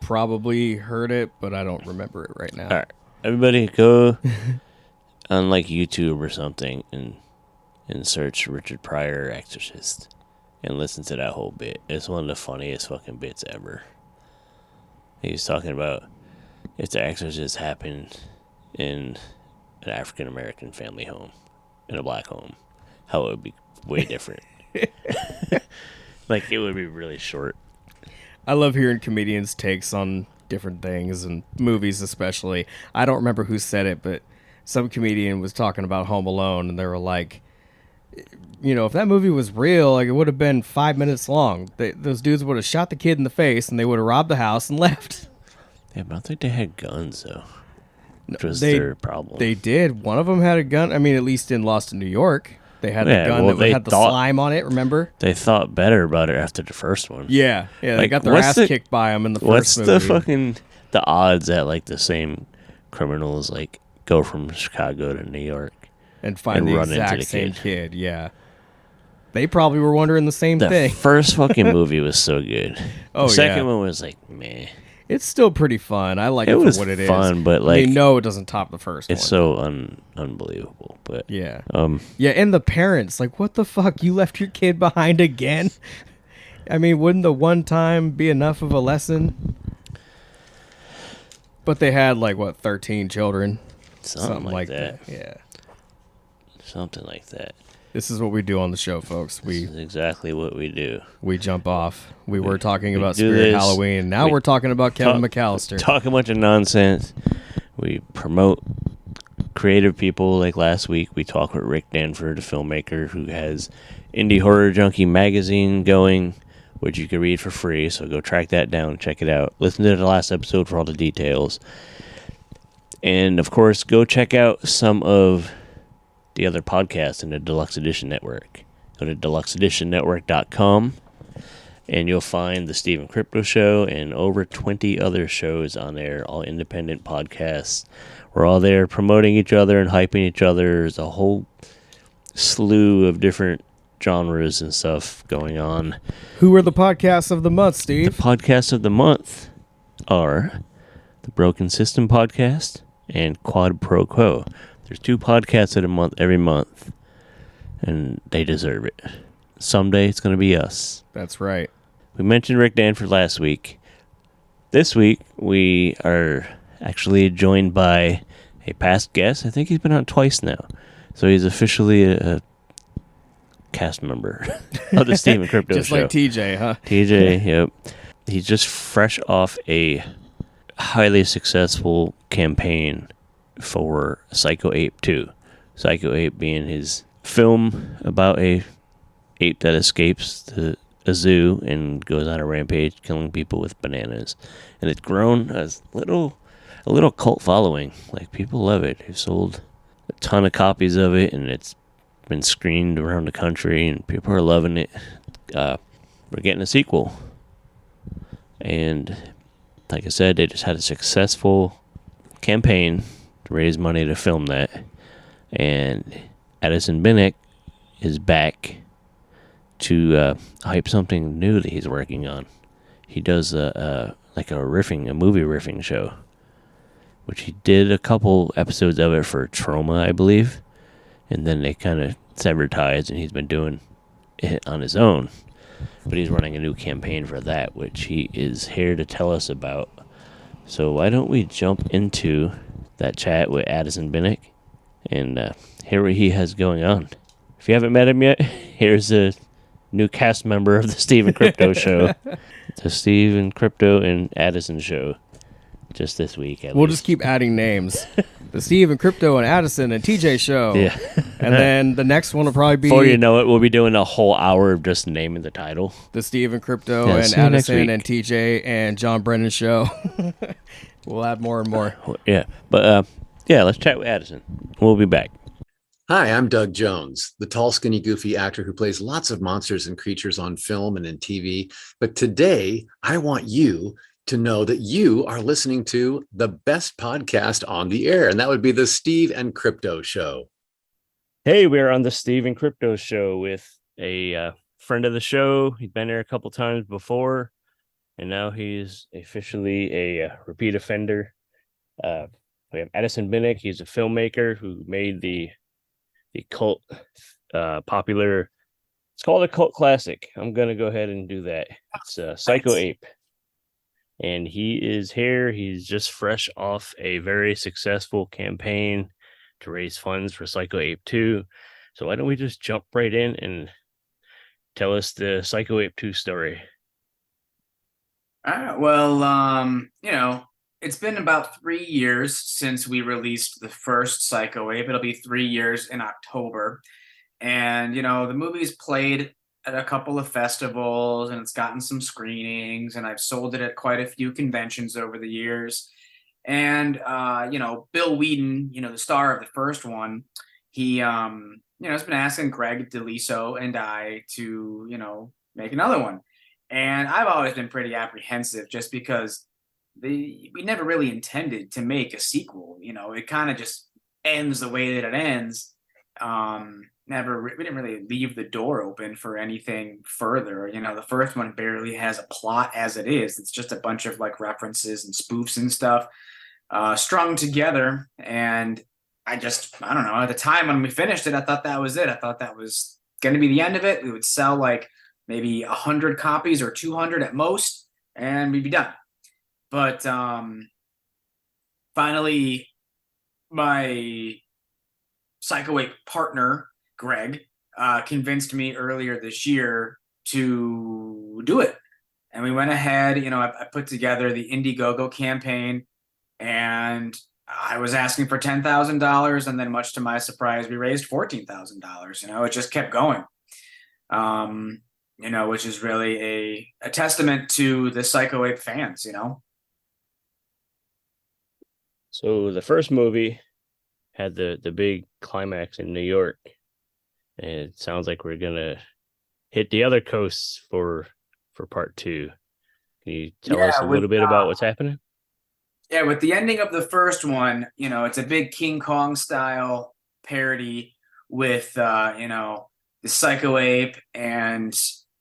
Probably heard it, but I don't remember it right now. All right, everybody go on like YouTube or something and search Richard Pryor Exorcist and listen to that whole bit. It's one of the funniest fucking bits ever. He's talking about if the Exorcist happened in an African American family home, in a black home, how it would be way different. Like, it would be really short. I love hearing comedians' takes on different things and movies especially. I don't remember who said it, but some comedian was talking about Home Alone, and they were like, if that movie was real, like it would have been 5 minutes long. Those dudes would have shot the kid in the face, and they would have robbed the house and left. Yeah, but I don't think they had guns, though. Which was They- their problem. They did. One of them had a gun. I mean, at least in Lost in New York, they had Yeah, the gun well, that they had the thought- slime on it, remember? They thought better about it after the first one. Yeah, they Like, got their what's ass the- kicked by them in the What's first the movie. the odds that like the same criminals like go from Chicago to New York And find and the run into exact the same kid? kid, yeah. They probably were wondering the same The thing. first fucking movie was so good. Oh, The second yeah. one was like, meh. It's still pretty fun. I like It it was for what it is. fun, but, they like, know it doesn't top the first It's one. so unbelievable. But Yeah. um, Yeah, and the parents, like, what the fuck? You left your kid behind again? I mean, wouldn't the one time be enough of a lesson? But they had 13 children? Something like that. Yeah. Something like that. This is what we do on the show, folks. This is exactly what we do. We jump off. We were talking about do Spirit this. Halloween. Now we're talking about Kevin McAllister. Talk a bunch of nonsense. We promote creative people. Like last week, we talked with Rick Danford, a filmmaker who has Indie Horror Junkie magazine going, which you can read for free. So go track that down, check it out. Listen to the last episode for all the details. And, of course, go check out some of the other podcasts in the Deluxe Edition Network. Go to deluxeeditionnetwork.com, and you'll find the Steve Crypto Show and over 20 other shows on there, all independent podcasts. We're all there promoting each other and hyping each other. There's a whole slew of different genres and stuff going on. Who are the podcasts of the month, Steve? The podcasts of the month are the Broken System Podcast and Quad Pro Quo. There's 2 podcasts a month every month, and they deserve it. Someday it's going to be us. That's right. We mentioned Rick Danford last week. This week we are actually joined by a past guest. I think he's been on twice now. So he's officially a cast member of the Steve Crypto Just Show. like TJ, huh? TJ, yep. He's just fresh off a highly successful campaign for Psycho Ape 2. Psycho Ape being his film about a ape that escapes a zoo and goes on a rampage killing people with bananas. And it's grown a little cult following. Like, people love it. They've sold a ton of copies of it, and it's been screened around the country, and people are loving it. We're getting a sequel. And like I said, they just had a successful campaign to raise money to film that. And Addison Binek is back to hype something new that he's working on. He does a movie riffing show, which he did a couple episodes of it for Trauma, I believe. And then they kind of severed ties, and he's been doing it on his own. But he's running a new campaign for that, which he is here to tell us about. So why don't we jump into that chat with Addison Binek and hear what he has going on. If you haven't met him yet, here's a new cast member of the Steve and Crypto Show. The Steve and Crypto and Addison Show. Just this week, We'll just keep adding names. The Steve and Crypto and Addison and TJ Show. Yeah. And then the next one will probably be... Before you know it, we'll be doing a whole hour of just naming the title. The Steve and Crypto Yeah, and see you next Addison week. and TJ and John Brennan Show. We'll add more and more. Yeah. But, let's chat with Addison. We'll be back. Hi, I'm Doug Jones, the tall, skinny, goofy actor who plays lots of monsters and creatures on film and in TV. But today, I want you to know that you are listening to the best podcast on the air, and that would be the Steve and Crypto Show. Hey, we're on the Steve and Crypto Show with a friend of the show. He's been there a couple times before, and now he's officially a repeat offender. We have Addison Binek. He's a filmmaker who made the cult popular. It's called a cult classic. I'm going to go ahead and do that. It's Psycho Ape. And he is here. He's just fresh off a very successful campaign to raise funds for Psycho Ape 2. So why don't we just jump right in and tell us the Psycho Ape 2 story? All right. Well, it's been about 3 years since we released the first Psycho Ape. It'll be 3 years in October. And, the movie's played at a couple of festivals, and it's gotten some screenings, and I've sold it at quite a few conventions over the years. And, Bill Whedon, the star of the first one, he, has been asking Greg DeLiso and I to, make another one. And I've always been pretty apprehensive just because we never really intended to make a sequel. It kind of just ends the way that it ends. We didn't really leave the door open for anything further. The first one barely has a plot as it is. It's just a bunch of references and spoofs and stuff strung together. And I don't know, at the time when we finished it, I thought that was it. I thought that was going to be the end of it. We would sell maybe 100 copies or 200 at most, and we'd be done. But finally, my Psycho 8 partner, Greg, convinced me earlier this year to do it. And we went ahead, I put together the Indiegogo campaign, and I was asking for $10,000. And then, much to my surprise, we raised $14,000. It just kept going, which is really a testament to the Psycho 8 fans, So the first movie had the big climax in New York. And it sounds like we're gonna hit the other coasts for part two. Can you tell us a little bit about what's happening? Yeah, with the ending of the first one, it's a big King Kong style parody with the Psycho Ape and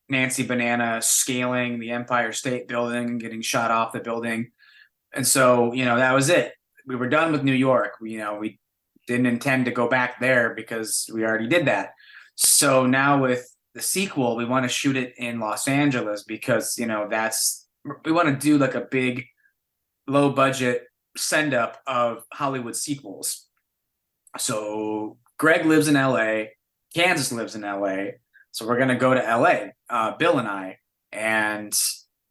Nancy Banana scaling the Empire State Building and getting shot off the building. And so, that was it. We were done with New York. We didn't intend to go back there because we already did that. So now with the sequel, we want to shoot it in Los Angeles because, we want to do like a big low budget send up of Hollywood sequels. So Greg lives in LA, Kansas lives in LA. So we're going to go to LA, Bill and I, and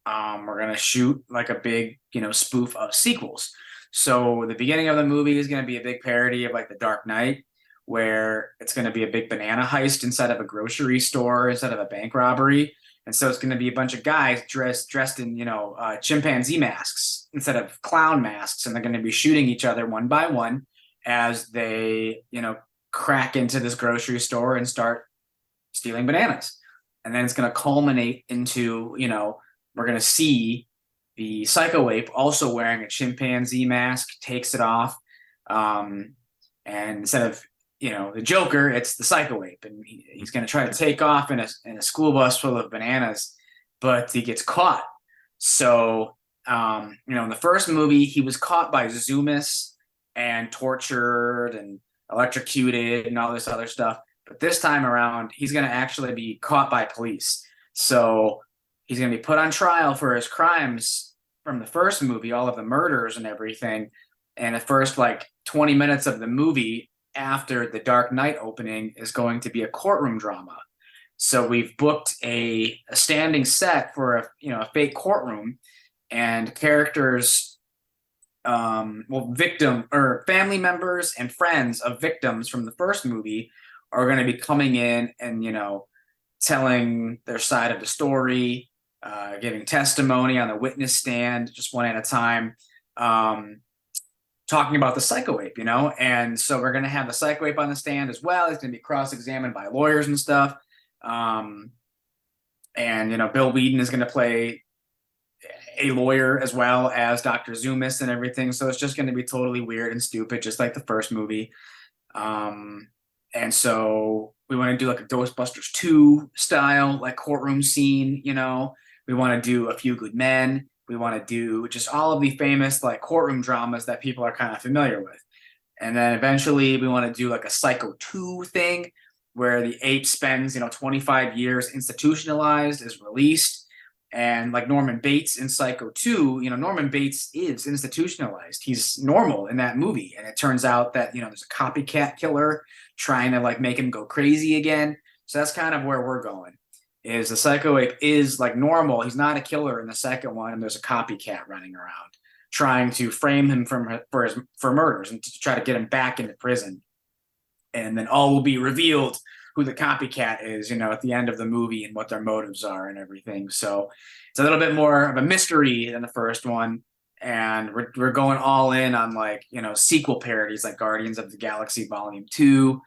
we're going to shoot like a big, spoof of sequels. So the beginning of the movie is going to be a big parody of like The Dark Knight, where it's going to be a big banana heist inside of a grocery store, instead of a bank robbery. And so it's going to be a bunch of guys dressed in, chimpanzee masks instead of clown masks. And they're going to be shooting each other one by one as they, crack into this grocery store and start stealing bananas. And then it's going to culminate into, we're going to see the Psycho Ape also wearing a chimpanzee mask, takes it off. And instead of, the Joker, it's the Psycho Ape. And he's going to try to take off in a school bus full of bananas, but he gets caught. So, in the first movie, he was caught by Zoomis and tortured and electrocuted and all this other stuff. But this time around, he's going to actually be caught by police. So he's going to be put on trial for his crimes from the first movie, all of the murders and everything. And the first 20 minutes of the movie after the Dark Knight opening is going to be a courtroom drama. So we've booked a standing set for a fake courtroom, and characters, victim or family members and friends of victims from the first movie are going to be coming in and, telling their side of the story, giving testimony on the witness stand, just one at a time, talking about the Psycho Ape, and so we're going to have the Psycho Ape on the stand as well. He's going to be cross-examined by lawyers and stuff. And, Bill Whedon is going to play a lawyer as well as Dr. Zoomis and everything. So it's just going to be totally weird and stupid, just like the first movie. And so we want to do like a Ghostbusters 2 style, courtroom scene, we want to do A Few Good Men. We want to do just all of the famous courtroom dramas that people are kind of familiar with. And then eventually we want to do a Psycho 2 thing where the ape spends, 25 years institutionalized, is released. And like Norman Bates in Psycho 2, Norman Bates is institutionalized. He's normal in that movie. And it turns out that, there's a copycat killer trying to make him go crazy again. So that's kind of where we're going, is the Psycho Ape is normal. He's not a killer in the second one. And there's a copycat running around trying to frame him for murders and to try to get him back into prison. And then all will be revealed who the copycat is, at the end of the movie and what their motives are and everything. So it's a little bit more of a mystery than the first one. And we're going all in on sequel parodies like Guardians of the Galaxy Volume 2.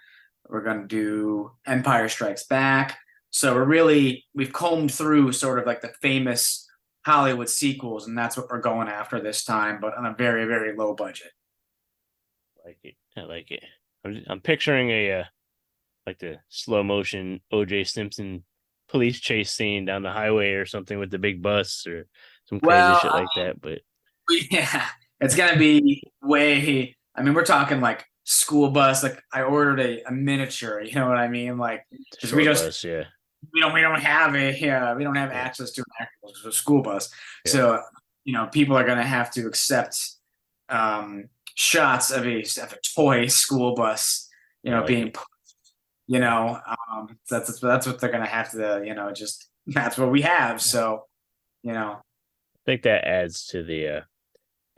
We're going to do Empire Strikes Back. So we've combed through sort of the famous Hollywood sequels, and that's what we're going after this time, but on a very, very low budget. I like it. I'm picturing the slow motion O.J. Simpson police chase scene down the highway or something with the big bus or some crazy shit like that. But yeah, it's gonna be way. I mean, we're talking school bus. I ordered a miniature. You know what I mean? Because we bus, yeah. We don't have we don't have access to an actual school bus. Yeah. So people are gonna have to accept shots of a toy school bus, like being, it. that's what they're gonna have to, just that's what we have. So, you know, I think that adds to the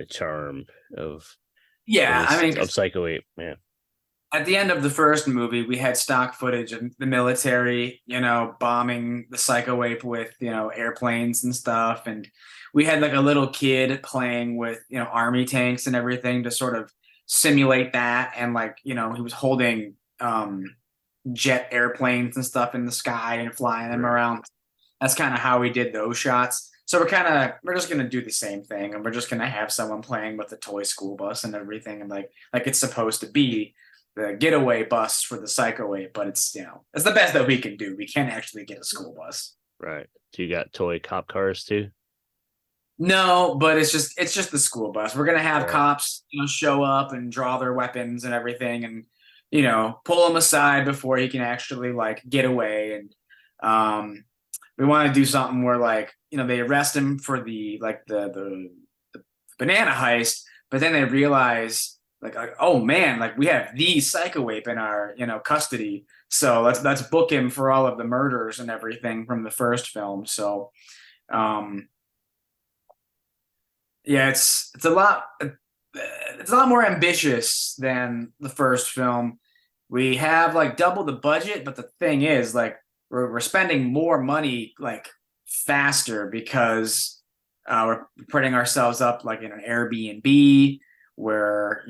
charm of yeah, I mean, of Psycho 8, man. at the end of the first movie, we had stock footage of the military, bombing the Psycho Ape with, airplanes and stuff. And we had like a little kid playing with, army tanks and everything to sort of simulate that. And like, he was holding jet airplanes and stuff in the sky and flying them Right. around. That's kind of how we did those shots. So we're just gonna do the same thing, and we're just gonna have someone playing with the toy school bus and everything, and like it's supposed to be the getaway bus for the Psycho Ape, but it's it's the best that we can do. We can't actually get a school bus. Right. So you got toy cop cars too? No, but it's just the school bus. We're gonna have Right. cops, show up and draw their weapons and everything, and pull him aside before he can actually like get away. And we want to do something where like they arrest him for the like the banana heist, but then they realize like oh man, like we have the Psycho Ape in our custody, so let's book him for all of the murders and everything from the first film. So um yeah, it's a lot more ambitious than the first film. We have like double the budget, but the thing is like we're spending more money like faster because we're putting ourselves up like in an Airbnb. We're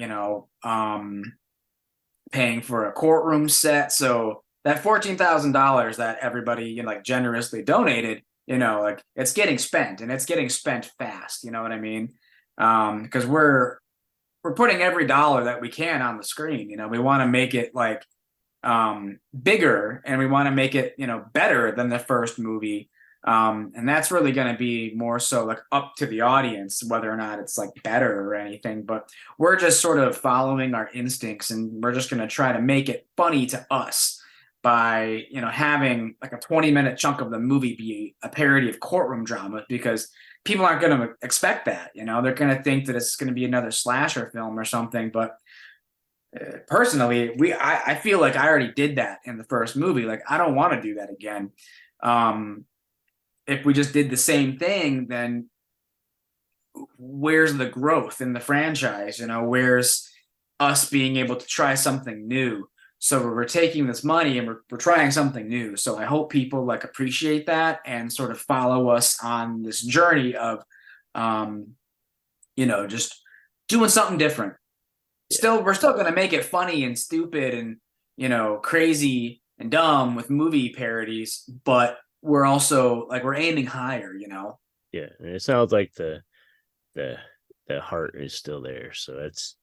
paying for a courtroom set, so that $14,000 that everybody like generously donated, like it's getting spent, and it's getting spent fast. You know what I mean? Because we're putting every dollar that we can on the screen. We want to make it like bigger, and we want to make it better than the first movie. And that's really going to be more so like up to the audience whether or not it's like better or anything, but we're just sort of following our instincts, and we're just going to try to make it funny to us by having like a 20-minute chunk of the movie be a parody of courtroom drama, because people aren't going to expect that. They're going to think that it's going to be another slasher film or something. But personally, I feel like I already did that in the first movie. Like I don't want to do that again. If we just did the same thing, then where's the growth in the franchise? Where's us being able to try something new? So we're taking this money and we're trying something new. So I hope people like appreciate that and sort of follow us on this journey of, just doing something different. We're still going to make it funny and stupid and, crazy and dumb with movie parodies, but we're also like, we're aiming higher. Yeah. And it sounds like the heart is still there. So that's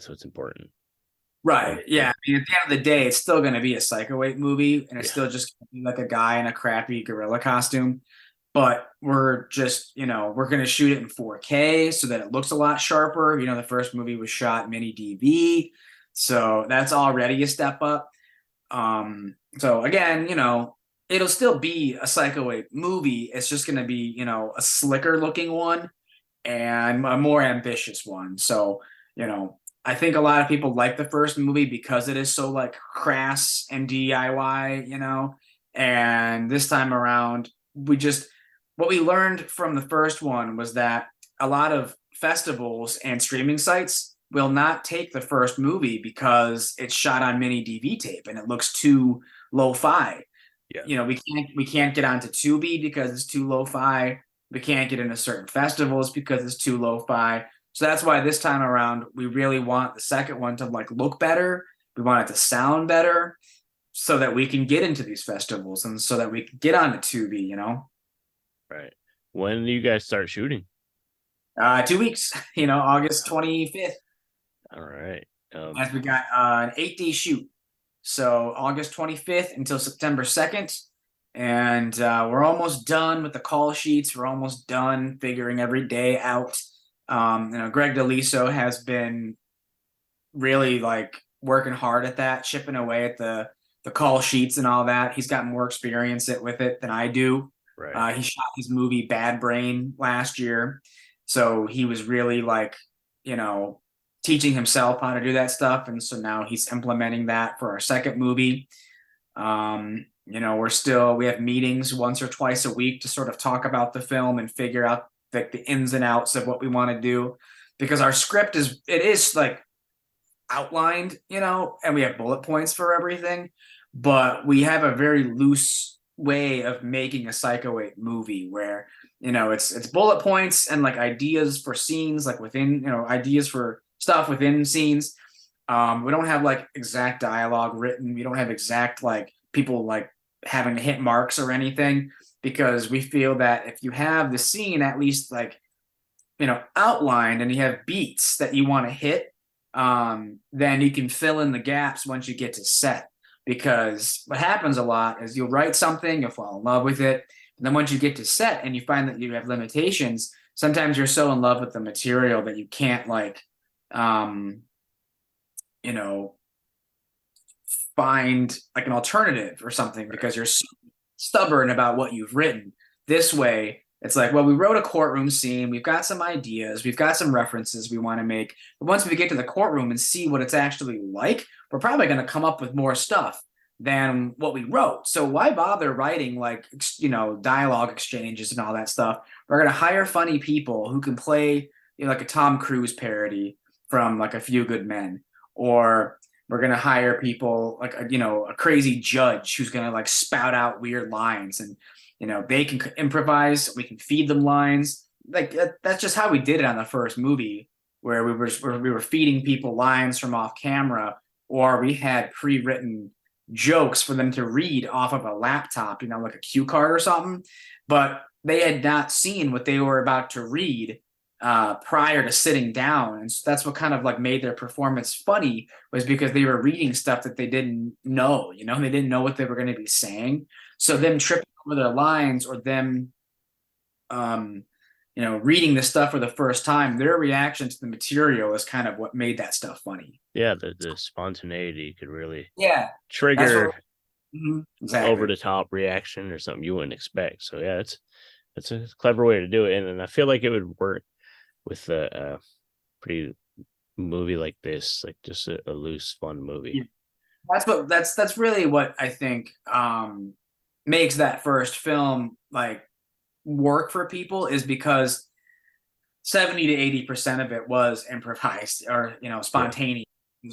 what's important. Right. Yeah. I mean, at the end of the day, it's still going to be a Psycho Ape movie, and it's still just gonna be like a guy in a crappy gorilla costume. But we're just, we're going to shoot it in 4K so that it looks a lot sharper. The first movie was shot mini DV, so that's already a step up. So again, it'll still be a Psycho Ape movie. It's just going to be, a slicker looking one and a more ambitious one. So, I think a lot of people like the first movie because it is so like crass and DIY, and this time around, what we learned from the first one was that a lot of festivals and streaming sites will not take the first movie because it's shot on mini DV tape and it looks too lo-fi. Yeah. We can't get onto Tubi because it's too lo-fi. We can't get into certain festivals because it's too lo-fi. So that's why this time around, we really want the second one to like look better. We want it to sound better so that we can get into these festivals and so that we can get onto Tubi, Right. When do you guys start shooting? 2 weeks, August 25th. All right. As we got an 8-day shoot. So August 25th until September 2nd. And we're almost done with the call sheets. We're almost done figuring every day out. Greg DeLiso has been really like working hard at that, chipping away at the call sheets and all that. He's got more experience with it than I do. Right. He shot his movie Bad Brain last year. So he was really like, teaching himself how to do that stuff, and so now he's implementing that for our second movie. We have meetings once or twice a week to sort of talk about the film and figure out like the ins and outs of what we want to do, because our script is like outlined, and we have bullet points for everything, but we have a very loose way of making a Psycho 8 movie where, it's bullet points and like ideas for scenes, like within, ideas for stuff within scenes. We don't have like exact dialogue written. We don't have exact like people like having to hit marks or anything, because we feel that if you have the scene at least like, outlined, and you have beats that you want to hit, then you can fill in the gaps once you get to set. Because what happens a lot is you'll write something, you'll fall in love with it, and then once you get to set and you find that you have limitations, sometimes you're so in love with the material that you can't like, find like an alternative or something, because you're so stubborn about what you've written. This way, it's like, well, we wrote a courtroom scene, we've got some ideas, we've got some references we want to make, but once we get to the courtroom and see what it's actually like, we're probably going to come up with more stuff than what we wrote. So why bother writing like, dialogue exchanges and all that stuff? We're going to hire funny people who can play, like a Tom Cruise parody from like A Few Good Men, or we're going to hire people like a crazy judge who's going to like spout out weird lines, and they can improvise. We can feed them lines. Like that's just how we did it on the first movie, where we were feeding people lines from off camera, or we had pre-written jokes for them to read off of a laptop, like a cue card or something. But they had not seen what they were about to read prior to sitting down, and so that's what kind of like made their performance funny, was because they were reading stuff that they didn't know. They didn't know what they were going to be saying. So them tripping over their lines, or them reading the stuff for the first time, their reaction to the material is kind of what made that stuff funny. Yeah, the spontaneity could really Trigger exactly. over the top reaction or something you wouldn't expect. So yeah, it's a clever way to do it, and I feel like it would work with a pretty movie like this, like just a loose, fun movie. That's really what I think makes that first film like work for people, is because 70 to 80% of it was improvised or spontaneous.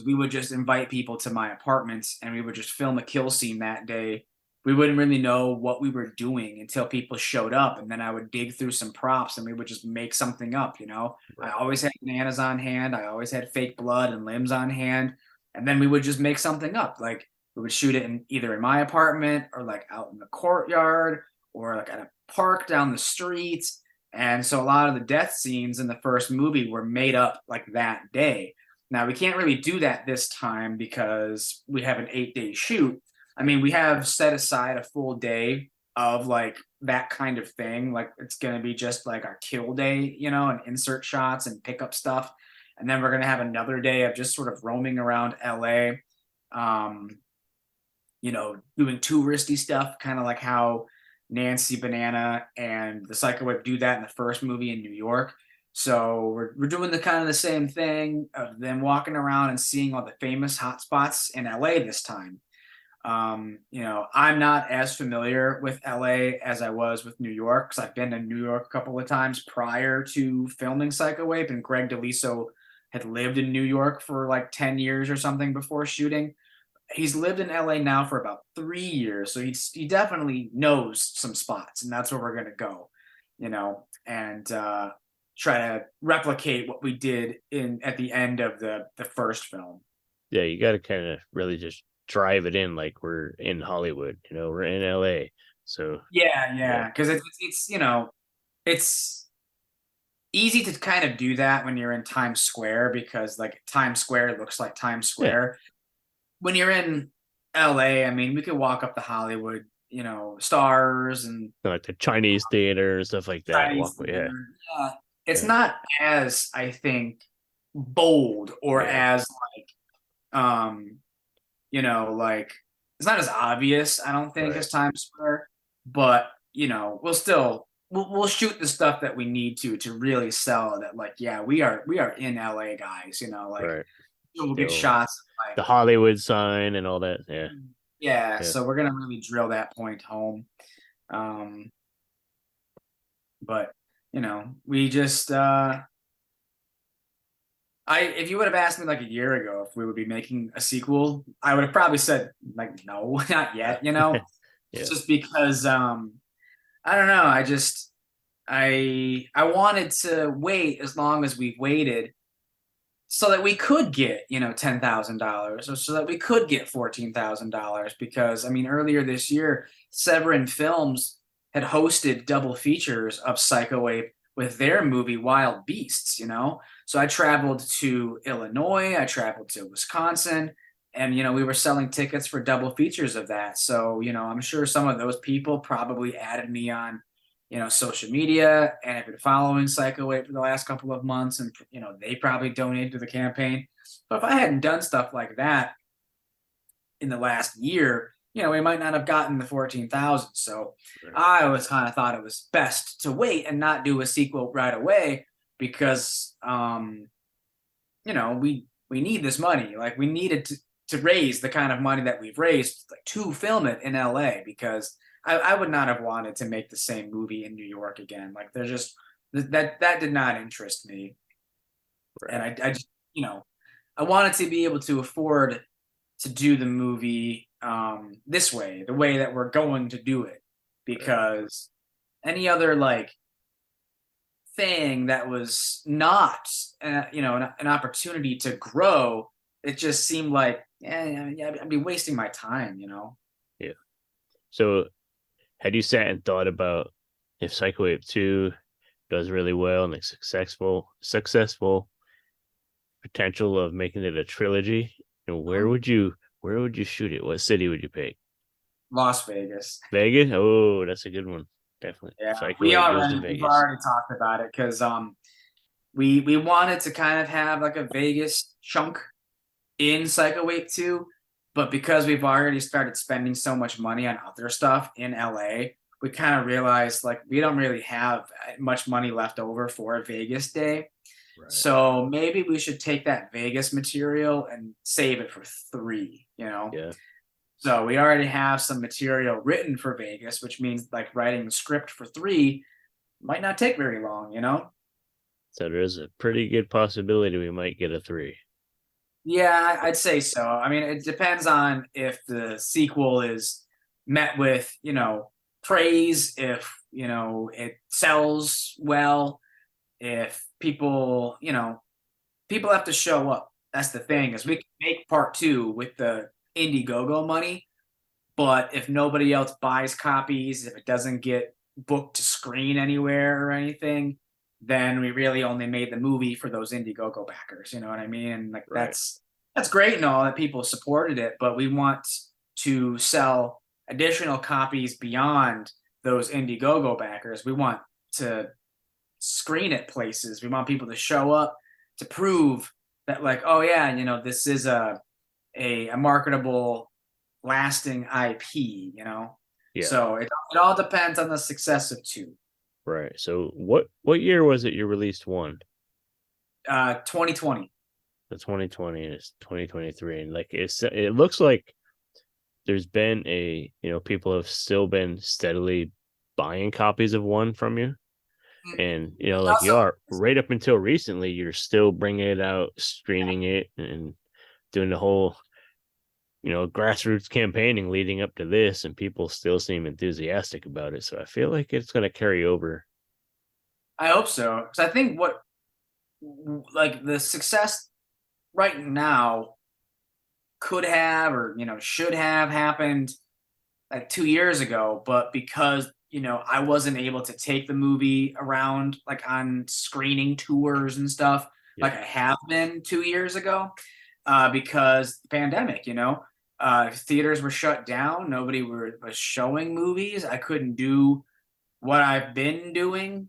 We would just invite people to my apartments and we would just film a kill scene that day. We wouldn't really know what we were doing until people showed up, and then I would dig through some props and we would just make something up. I always had bananas on hand, I always had fake blood and limbs on hand, and then we would just make something up. Like we would shoot it either in my apartment, or like out in the courtyard, or like at a park down the street. And so a lot of the death scenes in the first movie were made up like that day. Now we can't really do that this time because we have an 8-day shoot. I mean, we have set aside a full day of like that kind of thing. Like it's going to be just like our kill day, and insert shots and pick up stuff. And then we're going to have another day of just sort of roaming around LA, doing touristy stuff, kind of like how Nancy Banana and the Psycho Whip do that in the first movie in New York. So we're doing the kind of the same thing of them walking around and seeing all the famous hotspots in LA this time. I'm not as familiar with LA as I was with New York, because I've been to New York a couple of times prior to filming Psycho Ape, and Greg DeLiso had lived in New York for like 10 years or something before shooting. He's lived in LA now for about 3 years, so he definitely knows some spots, and that's where we're gonna go, and try to replicate what we did at the end of the first film. Yeah, you got to kind of really just drive it in like we're in Hollywood, we're in LA. So yeah, because it's easy to kind of do that when you're in Times Square, because like Times Square looks like Times Square. When you're in LA, I mean, we could walk up the Hollywood, stars and like the Chinese theater and stuff like that. It's not as, I think, bold or as like it's not as obvious, I don't think, as Times Square, but we'll still we'll shoot the stuff that we need to really sell that, like, yeah, we are in LA, guys, like Right. we'll get Still shots the like, Hollywood sign and all that. Yeah. yeah, Yeah. so we're gonna really drill that point home. um but we just I if you would have asked me like a year ago if we would be making a sequel, I would have probably said like no, not yet, Yeah. just because I don't know, I wanted to wait as long as we've waited so that we could get, $10,000, or so that we could get $14,000, because I mean earlier this year Severin Films had hosted double features of Psycho Ape with their movie Wild Beasts. So I traveled to Illinois, I traveled to Wisconsin, and we were selling tickets for double features of that. So, I'm sure some of those people probably added me on social media, and have been following Psycho Ape for the last couple of months, and they probably donated to the campaign. But if I hadn't done stuff like that in the last year, we might not have gotten the 14,000. So Right. I always kind of thought it was best to wait and not do a sequel right away, because we need this money. Like, we needed to raise the kind of money that we've raised, like, to film it in LA, because I would not have wanted to make the same movie in New York again. Like, there's just that did not interest me. And I just, I wanted to be able to afford to do the movie this way, the way that we're going to do it, because any other like thing that was not an opportunity to grow, it just seemed like, yeah, I'd be wasting my time. Yeah. So had you sat and thought about if Psycho Ape 2 does really well and it's successful potential of making it a trilogy, and where would you shoot it? What city would you pick? Las Vegas. Vegas? Oh, that's a good one. Definitely. Yeah, Psycho Ape goes to we've Vegas. already talked about it, because we wanted to kind of have like a Vegas chunk in Psycho Ape 2, but because we've already started spending so much money on other stuff in LA, we kind of realized like we don't really have much money left over for a Vegas day. Right. So maybe we should take that Vegas material and save it for 3. Yeah. So we already have some material written for Vegas, which means like writing the script for 3 might not take very long. So there's a pretty good possibility we might get a 3. Yeah, I'd say so. I mean, it depends on if the sequel is met with, praise, if, it sells well, if people, people have to show up. That's the thing, is we can make part 2 with the Indiegogo money, but if nobody else buys copies, if it doesn't get booked to screen anywhere or anything, then we really only made the movie for those Indiegogo backers. You know what I mean? And like, Right. that's great and all that people supported it, but we want to sell additional copies beyond those Indiegogo backers. We want to screen it places. We want people to show up to prove that, like, oh yeah, this is a marketable, lasting IP. Yeah. So it all depends on the success of 2. Right. So what year was it you released 1? 2020. The 2020 is 2023, and like it looks like there's been people have still been steadily buying copies of 1 from you, and like you are right up until recently, you're still bringing it out, streaming it, and doing the whole grassroots campaigning leading up to this, and people still seem enthusiastic about it. So I feel like it's going to carry over. I hope so, because I think what like the success right now could have, or should have happened like 2 years ago, but because I wasn't able to take the movie around like on screening tours and stuff like I have been 2 years ago, because the pandemic, theaters were shut down, nobody was showing movies. I couldn't do what I've been doing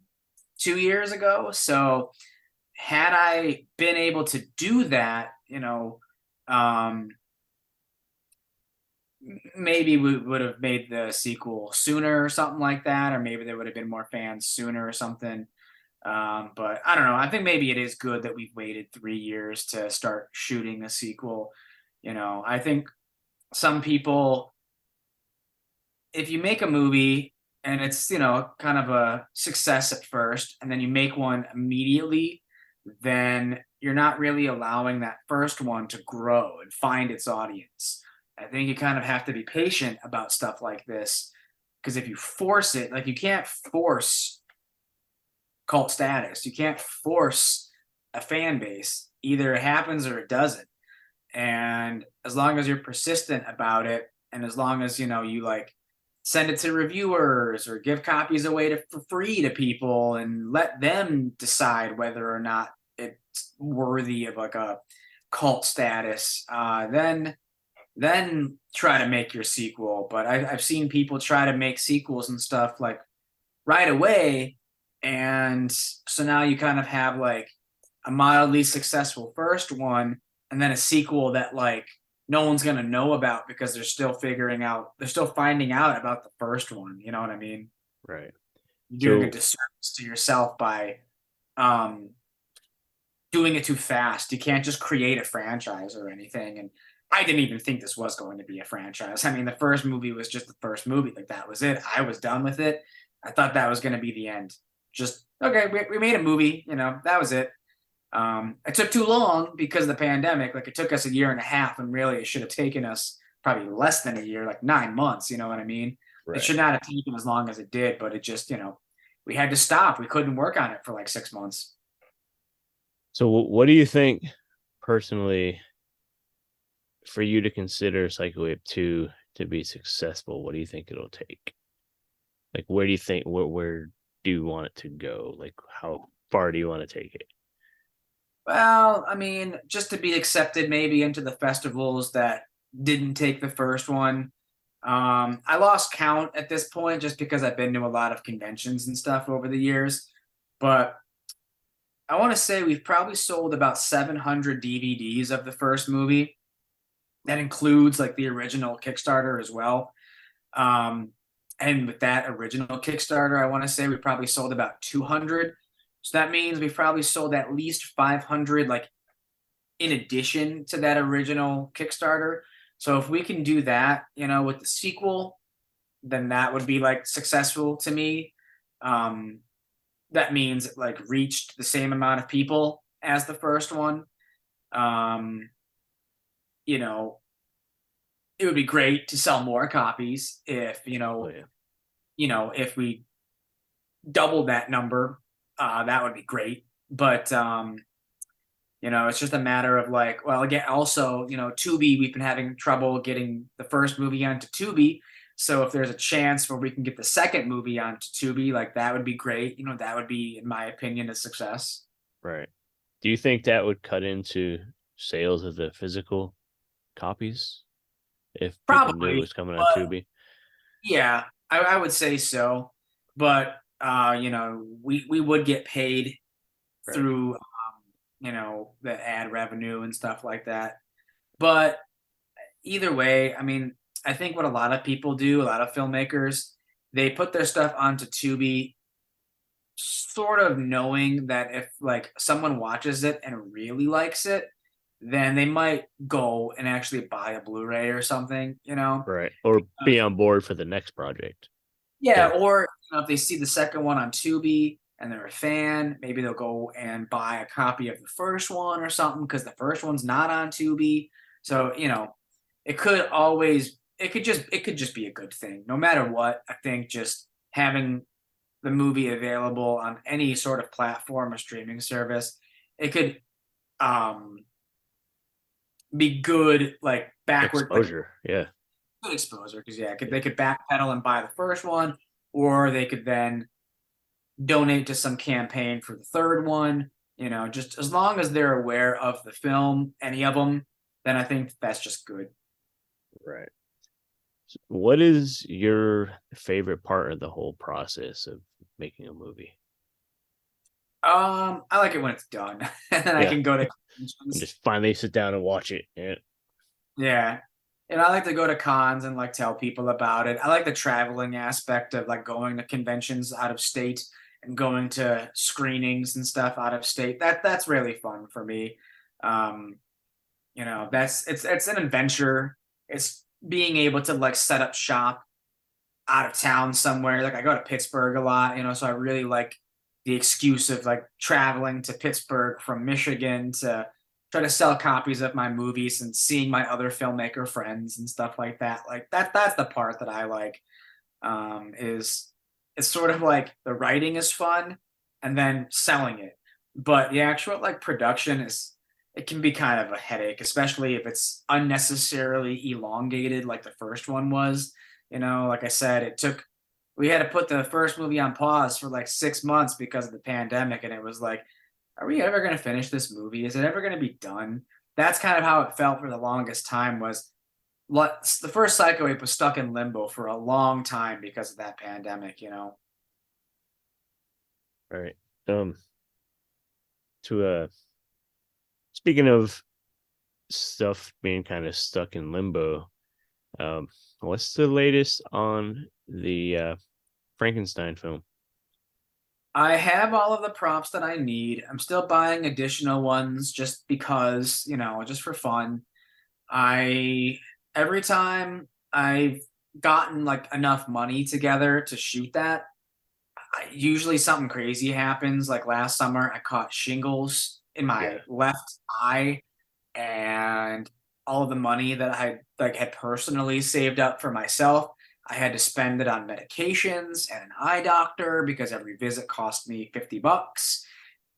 2 years ago. So had I been able to do that, maybe we would have made the sequel sooner or something like that, or maybe there would have been more fans sooner or something. But I don't know. I think maybe it is good that we've waited 3 years to start shooting a sequel. I think some people, if you make a movie and it's, kind of a success at first, and then you make one immediately, then you're not really allowing that first one to grow and find its audience. I think you kind of have to be patient about stuff like this, because if you force it, like, you can't force cult status. You can't force a fan base. Either it happens or it doesn't. And as long as you're persistent about it, and as long as you like send it to reviewers or give copies away for free to people and let them decide whether or not it's worthy of like a cult status, then try to make your sequel. But I've seen people try to make sequels and stuff like right away, and so now you kind of have like a mildly successful first one, and then a sequel that like no one's gonna know about because they're still finding out about the first one. You know what I mean? Right. You're doing a disservice to yourself by doing it too fast. You can't just create a franchise or anything. And I didn't even think this was going to be a franchise. I mean, the first movie was just the first movie. Like, that was it. I was done with it. I thought that was going to be the end. Just, okay, we made a movie, that was it. It took too long because of the pandemic. Like, it took us a year and a half, and really it should have taken us probably less than a year, like 9 months. You know what I mean? Right. It should not have taken as long as it did, but it just, we had to stop. We couldn't work on it for like 6 months. So what do you think personally, for you to consider Psycho Wave 2 to be successful? What do you think it'll take? Like, where do you think, where do you want it to go? Like, how far do you want to take it? Well, I mean, just to be accepted maybe into the festivals that didn't take the first one. I lost count at this point just because I've been to a lot of conventions and stuff over the years. But I want to say we've probably sold about 700 DVDs of the first movie. That includes like the original Kickstarter as well. And with that original Kickstarter, I want to say we probably sold about 200. So that means we've probably sold at least 500, like, in addition to that original Kickstarter. So if we can do that, with the sequel, then that would be like successful to me. That means it like reached the same amount of people as the first one. It would be great to sell more copies if, if we doubled that number, that would be great. But, it's just a matter of like, well, again, also, Tubi, we've been having trouble getting the first movie onto Tubi. So if there's a chance where we can get the second movie onto Tubi, like, that would be great. That would be, in my opinion, a success. Right. Do you think that would cut into sales of the physical copies if people knew it was coming on Tubi? Yeah, I would say so. But, we would get paid through, the ad revenue and stuff like that. But either way, I mean, I think what a lot of people do, a lot of filmmakers, they put their stuff onto Tubi sort of knowing that if like someone watches it and really likes it, then they might go and actually buy a Blu-ray or something, Right. Or be on board for the next project. Yeah, or if they see the second one on Tubi and they're a fan, maybe they'll go and buy a copy of the first one or something because the first one's not on Tubi. So, it could just be a good thing. No matter what, I think just having the movie available on any sort of platform or streaming service, it could be good, like, backward exposure. Yeah. Good exposure, because they could backpedal and buy the first one, or they could then donate to some campaign for the third one. Just as long as they're aware of the film, any of them, then I think that's just good. Right. So what is your favorite part of the whole process of making a movie? I like it when it's done, and then I can go to and just finally sit down and watch it. Yeah. Yeah. And I like to go to cons and like tell people about it. I like the traveling aspect of like going to conventions out of state and going to screenings and stuff out of state. That's really fun for me. Um, that's it's an adventure. It's being able to like set up shop out of town somewhere. Like I go to Pittsburgh a lot, so I really like the excuse of like traveling to Pittsburgh from Michigan to try to sell copies of my movies and seeing my other filmmaker friends and stuff like that. Like that's the part that I like. Is it's sort of like the writing is fun and then selling it. But the actual like production is it can be kind of a headache, especially if it's unnecessarily elongated like the first one was. Like I said, we had to put the first movie on pause for like 6 months because of the pandemic. And it was like, are we ever going to finish this movie? Is it ever going to be done? That's kind of how it felt for the longest time was the first Psycho Ape was stuck in limbo for a long time because of that pandemic. All right. To speaking of stuff being kind of stuck in limbo, what's the latest on the Frankenstein film? I have all of the props that I need. I'm still buying additional ones just because, just for fun. I every time I've gotten like enough money together to shoot that, usually something crazy happens. Like last summer, I caught shingles in my left eye, and all of the money that I like had personally saved up for myself, I had to spend it on medications and an eye doctor because every visit cost me $50.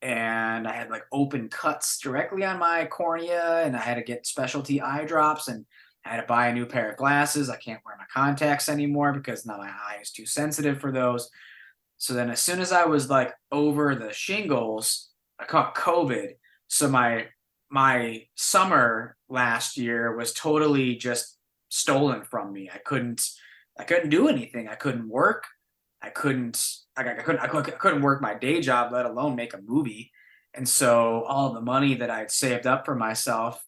And I had like open cuts directly on my cornea, and I had to get specialty eye drops, and I had to buy a new pair of glasses. I can't wear my contacts anymore because now my eye is too sensitive for those. So then as soon as I was like over the shingles, I caught COVID. So my summer last year was totally just stolen from me. I couldn't do anything. I couldn't work. I couldn't work my day job, let alone make a movie. And so all the money that I'd saved up for myself,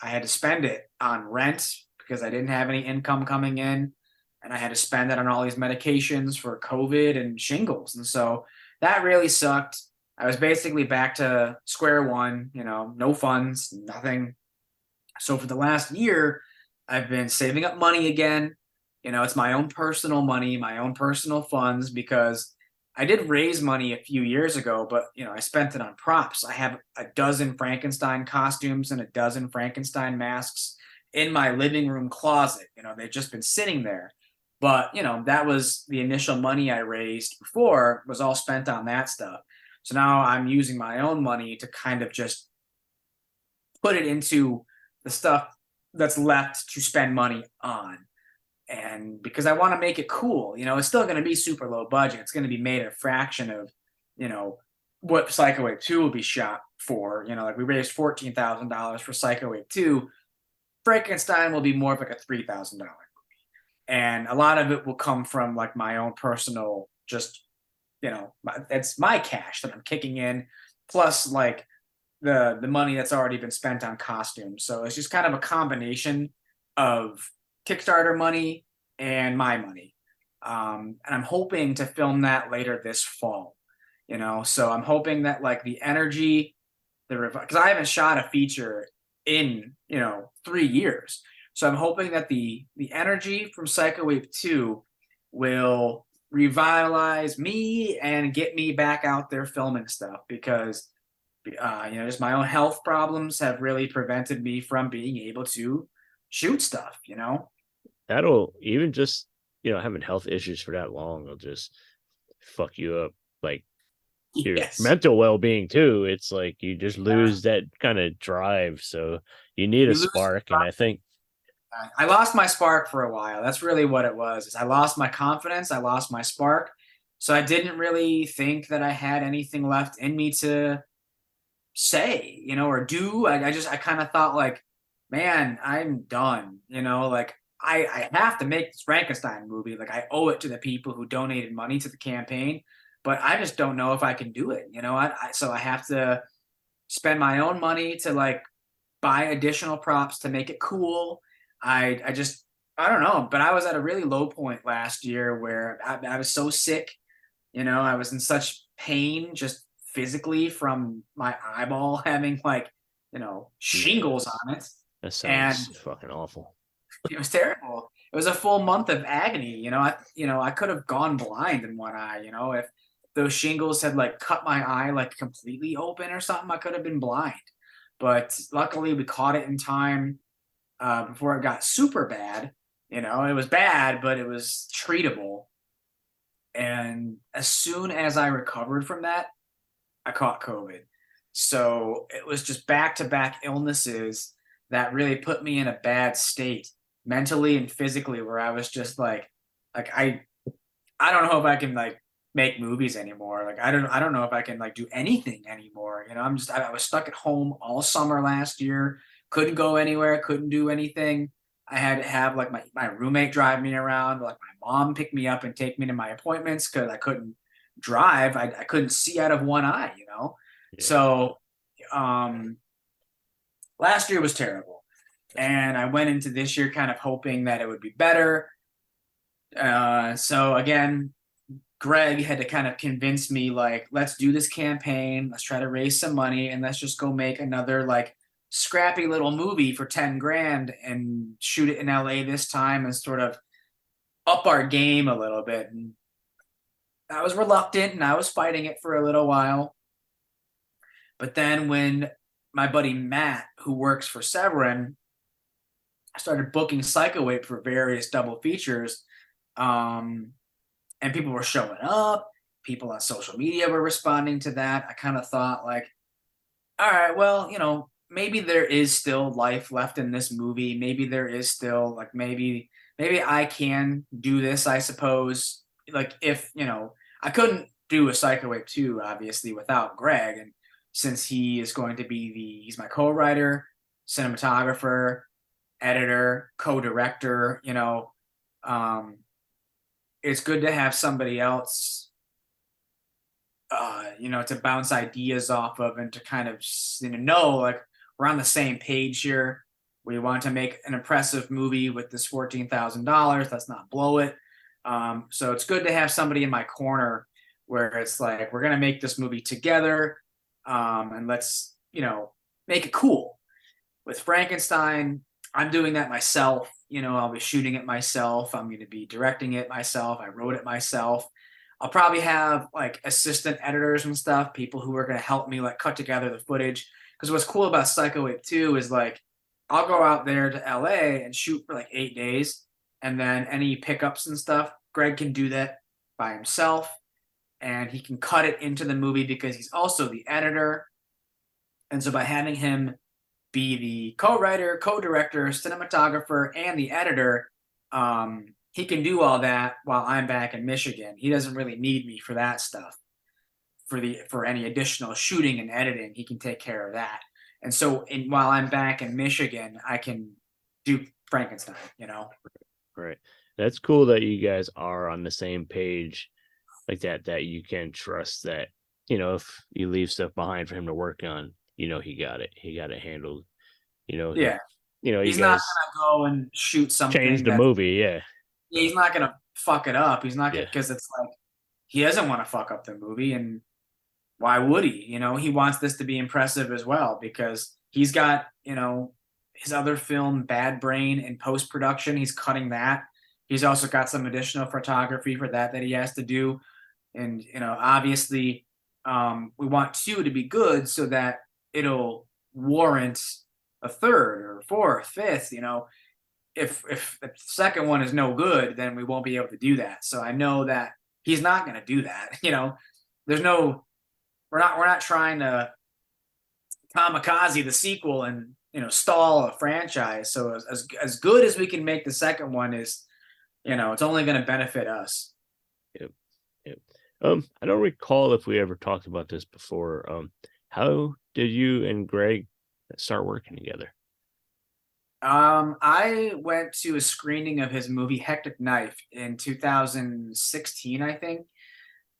I had to spend it on rent because I didn't have any income coming in. And I had to spend it on all these medications for COVID and shingles. And so that really sucked. I was basically back to square one, no funds, nothing. So for the last year, I've been saving up money again. It's my own personal money, my own personal funds, because I did raise money a few years ago, but I spent it on props. I have a dozen Frankenstein costumes and a dozen Frankenstein masks in my living room closet. They've just been sitting there. But, that was the initial money I raised before was all spent on that stuff. So now I'm using my own money to kind of just put it into the stuff that's left to spend money on. And because I want to make it cool, it's still going to be super low budget. It's going to be made a fraction of, what Psycho Ape 2 will be shot for. Like we raised $14,000 for Psycho Ape 2. Frankenstein will be more of like a $3,000 movie. And a lot of it will come from like my own personal, just, it's my cash that I'm kicking in, plus like the money that's already been spent on costumes. So it's just kind of a combination of Kickstarter money and my money. And I'm hoping to film that later this fall, so I'm hoping that like the energy, because I haven't shot a feature in, 3 years. So I'm hoping that the energy from Psycho Ape 2 will revitalize me and get me back out there filming stuff because, just my own health problems have really prevented me from being able to shoot stuff. That'll even just having health issues for that long will just fuck you up, like your mental well-being too. It's like you just lose that kind of drive, so you need a spark. And I think I lost my spark for a while. That's really what it was. Is I lost my confidence, I lost my spark. So I didn't really think that I had anything left in me to say, or do. I kind of thought like, man, I'm done. Like I have to make this Frankenstein movie. Like I owe it to the people who donated money to the campaign, but I just don't know if I can do it. So I have to spend my own money to like buy additional props to make it cool. I don't know, but I was at a really low point last year where I was so sick. I was in such pain just physically from my eyeball having like, Yeah, shingles on it. that And sounds fucking awful. it was terrible. It was a full month of agony. I could have gone blind in one eye, if those shingles had like cut my eye like completely open or something, I could have been blind. But luckily we caught it in time before it got super bad. It was bad, but it was treatable. And as soon as I recovered from that, I caught COVID. So it was just back to back illnesses that really put me in a bad state mentally and physically, where I was just like I don't know if I can like make movies anymore. Like I don't know if I can like do anything anymore. I was stuck at home all summer last year, couldn't go anywhere, couldn't do anything. I had to have like my roommate drive me around, like my mom pick me up and take me to my appointments because I couldn't drive. I couldn't see out of one eye. Yeah. So last year was terrible. And I went into this year kind of hoping that it would be better. So again, Greg had to kind of convince me, like, let's do this campaign, let's try to raise some money, and let's just go make another like scrappy little movie for 10 grand and shoot it in LA this time and sort of up our game a little bit. And I was reluctant and I was fighting it for a little while. But then when my buddy Matt, who works for Severin, started booking Psycho Ape for various double features, and people were showing up, people on social media were responding to that, I kind of thought like, all right, well, maybe there is still life left in this movie. Maybe there is still like maybe I can do this, I suppose. Like if, I couldn't do a Psycho Ape 2 obviously without Greg, and since he is going to be he's my co-writer, cinematographer, editor, co-director, it's good to have somebody else to bounce ideas off of and to kind of know like we're on the same page here. We want to make an impressive movie with this $14,000. Let's not blow it. So it's good to have somebody in my corner where it's like, we're going to make this movie together, and let's, make it cool. With Frankenstein, I'm doing that myself. I'll be shooting it myself. I'm going to be directing it myself. I wrote it myself. I'll probably have like assistant editors and stuff, people who are going to help me like cut together the footage. Because what's cool about Psycho Ape 2 is like, I'll go out there to LA and shoot for like 8 days. And then any pickups and stuff, Greg can do that by himself. And he can cut it into the movie because he's also the editor. And so by having him be the co-writer, co-director, cinematographer, and the editor, he can do all that while I'm back in Michigan. He doesn't really need me for that stuff. For any additional shooting and editing, he can take care of that. And so while I'm back in Michigan, I can do Frankenstein, Right. That's cool that you guys are on the same page like that you can trust that, if you leave stuff behind for him to work on, he got it handled. Yeah. You He's guys not gonna go and shoot something. change the movie, yeah. He's not gonna fuck it up. He's not gonna, Yeah. because it's like he doesn't want to fuck up the movie, and why would he? He wants this to be impressive as well because he's got, his other film, Bad Brain, in post-production. He's cutting that. He's also got some additional photography for that he has to do. And, obviously, we want 2 to be good so that it'll warrant a 3rd or 4th, 5th, if the second one is no good, then we won't be able to do that. So I know that he's not going to do that. We're not trying to kamikaze the sequel and stall a franchise. So as good as we can make the second one is, it's only going to benefit us. Yep. I don't recall if we ever talked about this before. How did you and Greg start working together? I went to a screening of his movie Hectic Knife in 2016, I think.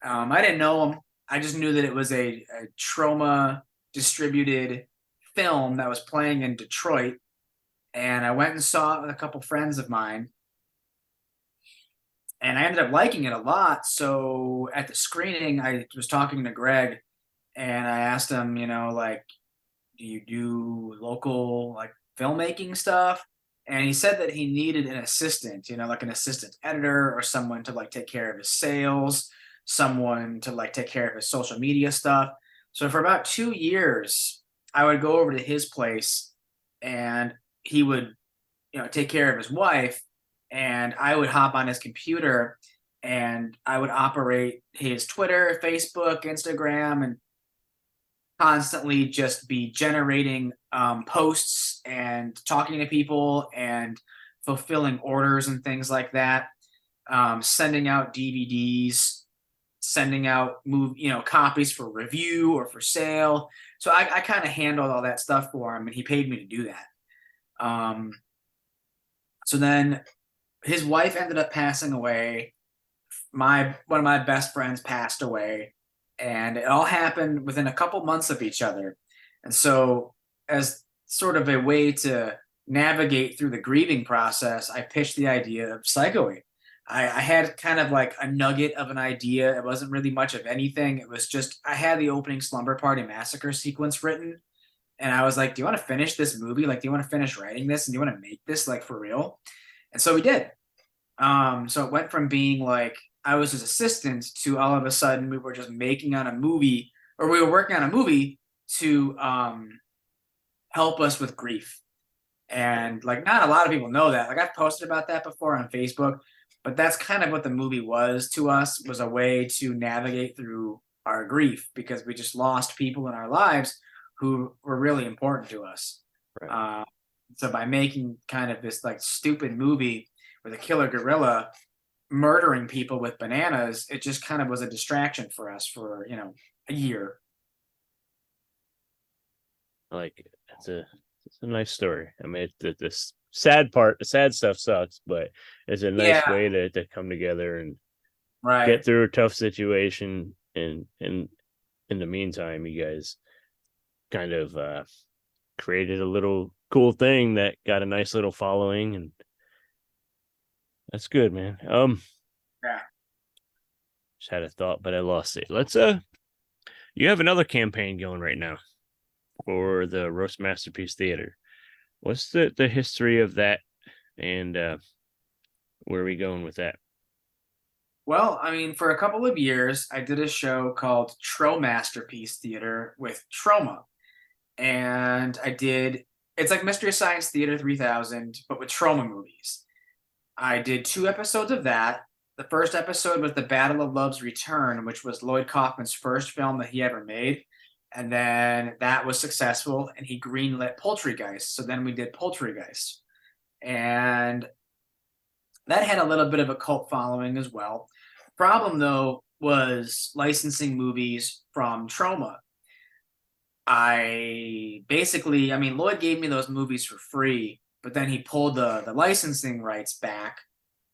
I didn't know him. I just knew that it was a trauma distributed film that was playing in Detroit. and I went and saw it with a couple friends of mine, and I ended up liking it a lot. So at the screening, I was talking to Greg, and I asked him, like, do you do local like filmmaking stuff? And he said that he needed an assistant, like an assistant editor or someone to like take care of his sales, someone to like take care of his social media stuff. So for about 2 years, I would go over to his place, and he would, take care of his wife, and I would hop on his computer and I would operate his Twitter, Facebook, Instagram, and constantly just be generating posts and talking to people and fulfilling orders and things like that, sending out DVDs, sending out copies for review or for sale. So I kind of handled all that stuff for him, and he paid me to do that. So then his wife ended up passing away. One of my best friends passed away, and it all happened within a couple months of each other. And so, as sort of a way to navigate through the grieving process, I pitched the idea of Psycho 8. I had kind of like a nugget of an idea. It wasn't really much of anything. It was just I had the opening Slumber Party Massacre sequence written, and I was like, "Do you want to finish this movie? Like, do you want to finish writing this, and do you want to make this like for real?" And so we did. So it went from being like I was his assistant to all of a sudden we were just making on a movie, or we were working on a movie to help us with grief. And like not a lot of people know that. Like I've posted about that before on Facebook, but that's kind of what the movie was to us, was a way to navigate through our grief because we just lost people in our lives who were really important to us. Right. So by making kind of this like stupid movie with a killer gorilla murdering people with bananas, it just kind of was a distraction for us for, a year. Like it's a nice story. I mean, this sad part, the sad stuff sucks, but it's a nice Yeah, way to come together and right. get through a tough situation. And in the meantime, you guys kind of created a little cool thing that got a nice little following, and that's good, man. Yeah. Just had a thought, but I lost it. Let's you have another campaign going right now for the Roast Masterpiece Theater. What's the history of that, and where are we going with that? Well, I mean, for a couple of years, I did a show called Masterpiece Theater with Troma. And it's like Mystery Science Theater 3000, but with Troma movies. I did 2 episodes of that. The first episode was The Battle of Love's Return, which was Lloyd Kaufman's first film that he ever made. And then that was successful, and he greenlit Poultrygeist. So then we did Poultrygeist. And that had a little bit of a cult following as well. Problem, though, was licensing movies from Troma. Lloyd gave me those movies for free, but then he pulled the licensing rights back,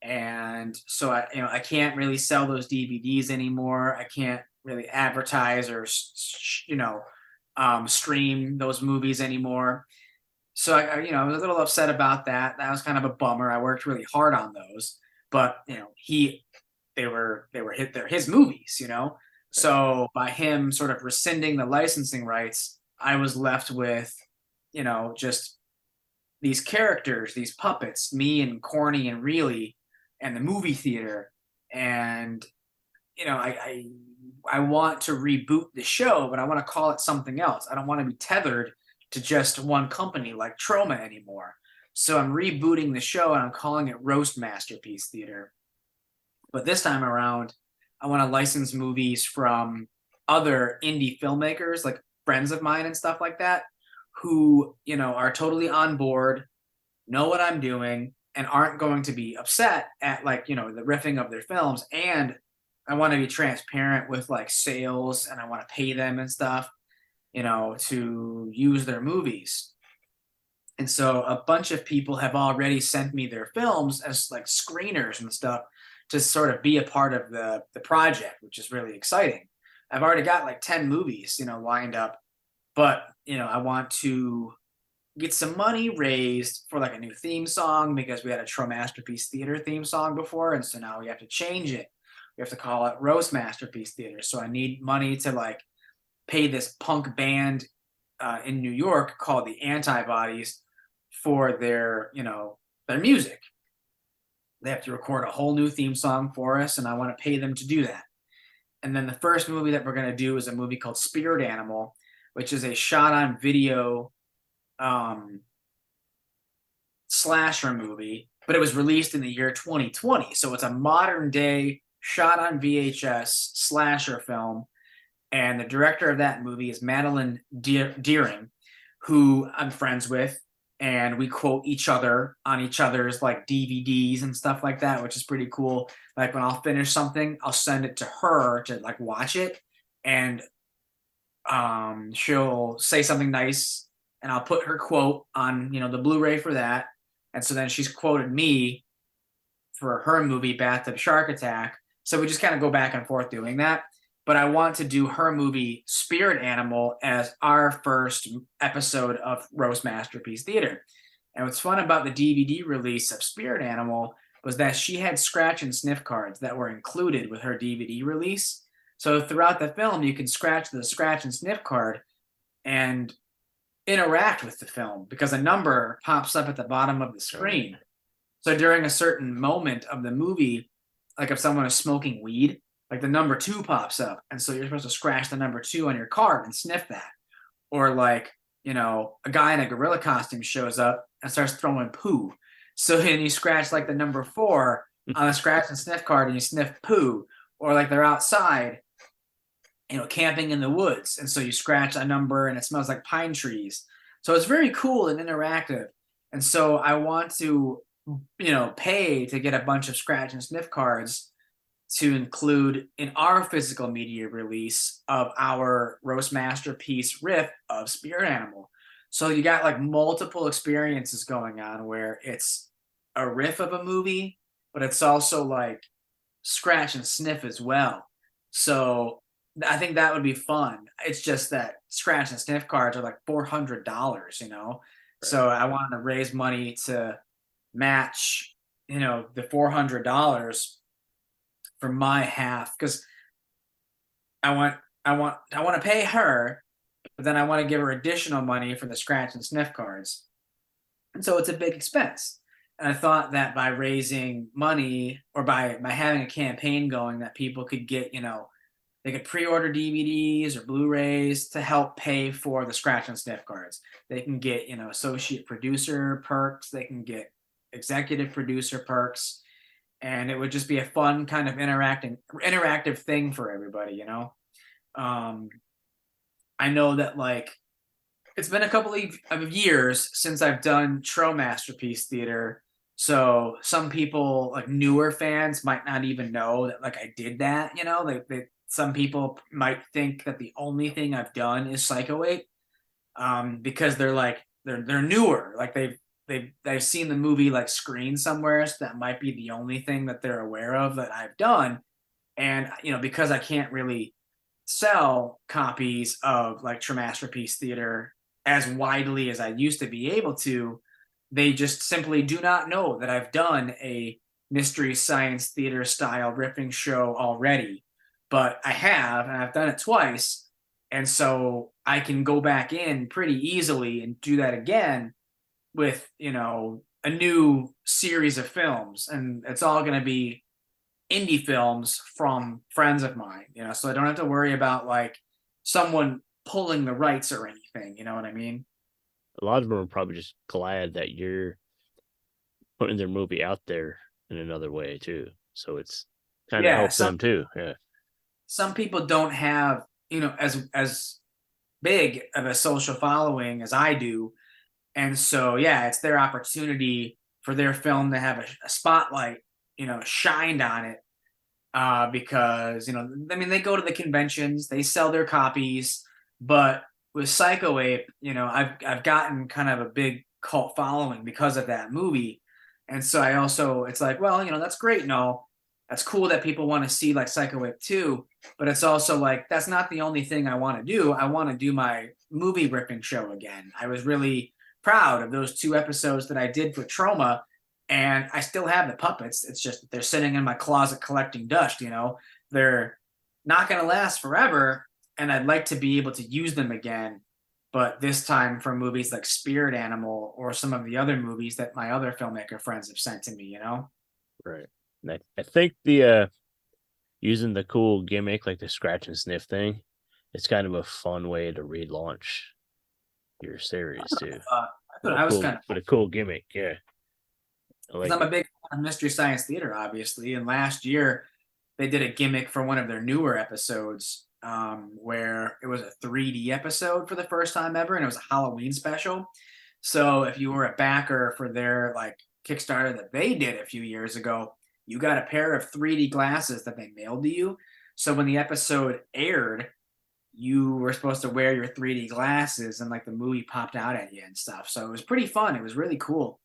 and so I can't really sell those DVDs anymore. I can't really advertise or stream those movies anymore. So I was a little upset about that. That was kind of a bummer. I worked really hard on those, but they're his movies. So by him sort of rescinding the licensing rights, I was left with, just these characters, these puppets, me and Corny and Reilly, and the movie theater. And I want to reboot the show, but I want to call it something else. I don't want to be tethered to just one company like Troma anymore. So I'm rebooting the show and I'm calling it Roast Masterpiece Theater. But this time around, I want to license movies from other indie filmmakers, like friends of mine and stuff like that, who, are totally on board, know what I'm doing, and aren't going to be upset at the riffing of their films. And I want to be transparent with like sales, and I want to pay them and stuff, to use their movies. And so a bunch of people have already sent me their films as like screeners and stuff to sort of be a part of the project, which is really exciting. I've already got like 10 movies, lined up, but I want to get some money raised for like a new theme song, because we had a Tro Masterpiece Theater theme song before, and so now we have to change it. We have to call it Roast Masterpiece Theater. So I need money to like pay this punk band in New York called the Antibodies for their, their music. They have to record a whole new theme song for us, and I want to pay them to do that. And then the first movie that we're going to do is a movie called Spirit Animal, which is a shot on video slasher movie, but it was released in the year 2020. So it's a modern day shot on VHS slasher film. And the director of that movie is Madeline Deering, who I'm friends with. And we quote each other on each other's like DVDs and stuff like that, which is pretty cool. Like when I'll finish something, I'll send it to her to like watch it, and she'll say something nice, and I'll put her quote on, the Blu-ray for that. And so then she's quoted me for her movie Bathtub Shark Attack. So we just kind of go back and forth doing that. But I want to do her movie Spirit Animal as our first episode of Roast Masterpiece Theater. And what's fun about the DVD release of Spirit Animal was that she had scratch and sniff cards that were included with her DVD release. So throughout the film, you can scratch the scratch and sniff card and interact with the film, because a number pops up at the bottom of the screen. So during a certain moment of the movie, like if someone is smoking weed, like the number 2 pops up, and so you're supposed to scratch the number 2 on your card and sniff that. Or like, a guy in a gorilla costume shows up and starts throwing poo. So then you scratch like the number 4 on a scratch and sniff card and you sniff poo. Or like they're outside, camping in the woods, and so you scratch a number and it smells like pine trees. So it's very cool and interactive. And so I want to, pay to get a bunch of scratch and sniff cards to include in our physical media release of our Roast Masterpiece riff of Spirit Animal. So you got like multiple experiences going on where it's a riff of a movie, but it's also like scratch and sniff as well. So I think that would be fun. It's just that scratch and sniff cards are like $400, Right. So I wanted to raise money to match, the $400 for my half, because I want to pay her, but then I want to give her additional money for the scratch and sniff cards. And so it's a big expense. And I thought that by raising money, or by having a campaign going, that people could get, they could pre-order DVDs or Blu-rays to help pay for the scratch and sniff cards. They can get, associate producer perks. They can get executive producer perks. And it would just be a fun kind of interactive thing for everybody, I know that like it's been a couple of years since I've done Tro Masterpiece Theater. So some people, like newer fans, might not even know that like I did that, some people might think that the only thing I've done is Psycho 8, because they're like they're newer, like they've seen the movie like screened somewhere, so that might be the only thing that they're aware of that I've done. And because I can't really sell copies of like Tro Masterpiece Theater as widely as I used to be able to, they just simply do not know that I've done a Mystery Science Theater style riffing show already. But I have, and I've done it twice, and so I can go back in pretty easily and do that again with, a new series of films. And it's all going to be indie films from friends of mine, so I don't have to worry about like someone pulling the rights or anything, you know what I mean? A lot of them are probably just glad that you're putting their movie out there in another way too. So it's kind of helps them too. Yeah. Some people don't have, as big of a social following as I do. And so, yeah, it's their opportunity for their film to have a spotlight, shined on it, because, they go to the conventions, they sell their copies, but with Psycho Ape, I've gotten kind of a big cult following because of that movie. And so it's like, well, that's great and all. That's cool that people want to see like Psycho Ape 2, but it's also like, that's not the only thing I want to do. I want to do my movie ripping show again. I was really proud of those 2 episodes that I did for Trauma, and I still have the puppets. It's just that they're sitting in my closet collecting dust, you know. They're not going to last forever, and I'd like to be able to use them again, but this time for movies like Spirit Animal or some of the other movies that my other filmmaker friends have sent to me, you know. Right. And I think the using the cool gimmick like the scratch and sniff thing, it's kind of a fun way to relaunch your series too. I thought I was kind of, With a cool gimmick, yeah. I like because I'm a it. big fan of Mystery Science Theater, obviously, and last year they did a gimmick for one of their newer episodes, where it was a 3D episode for the first time ever, and it was a Halloween special. So if you were a backer for their like Kickstarter that they did a few years ago, you got a pair of 3D glasses that they mailed to you. So when the episode aired, you were supposed to wear your 3D glasses and like the movie popped out at you and stuff. So it was pretty fun. It was really cool.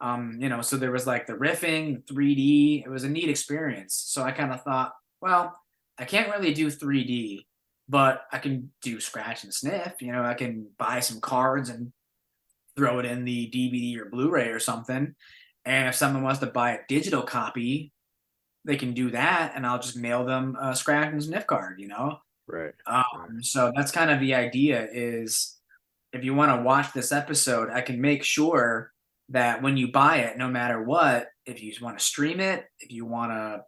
You know, so there was like the riffing, 3D. It was a neat experience. So I kind of thought, well, I can't really do 3D, but I can do scratch and sniff. You know, I can buy some cards and throw it in the DVD or Blu-ray or something. And if someone wants to buy a digital copy, they can do that, and I'll just mail them a scratch and sniff card, you know? Right. So that's kind of the idea is if you want to watch this episode, I can make sure that when you buy it, no matter what, if you want to stream it, if you want to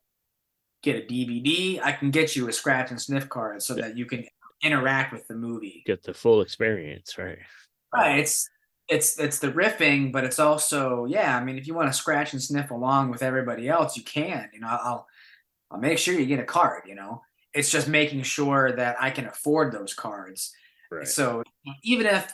get a DVD, I can get you a scratch and sniff card so that you can interact with the movie. Get the full experience, right? Right. It's the riffing, but it's also, yeah, I mean, if you want to scratch and sniff along with everybody else, you can. You know, I'll make sure you get a card, you know. It's just making sure that I can afford those cards. Right. So even if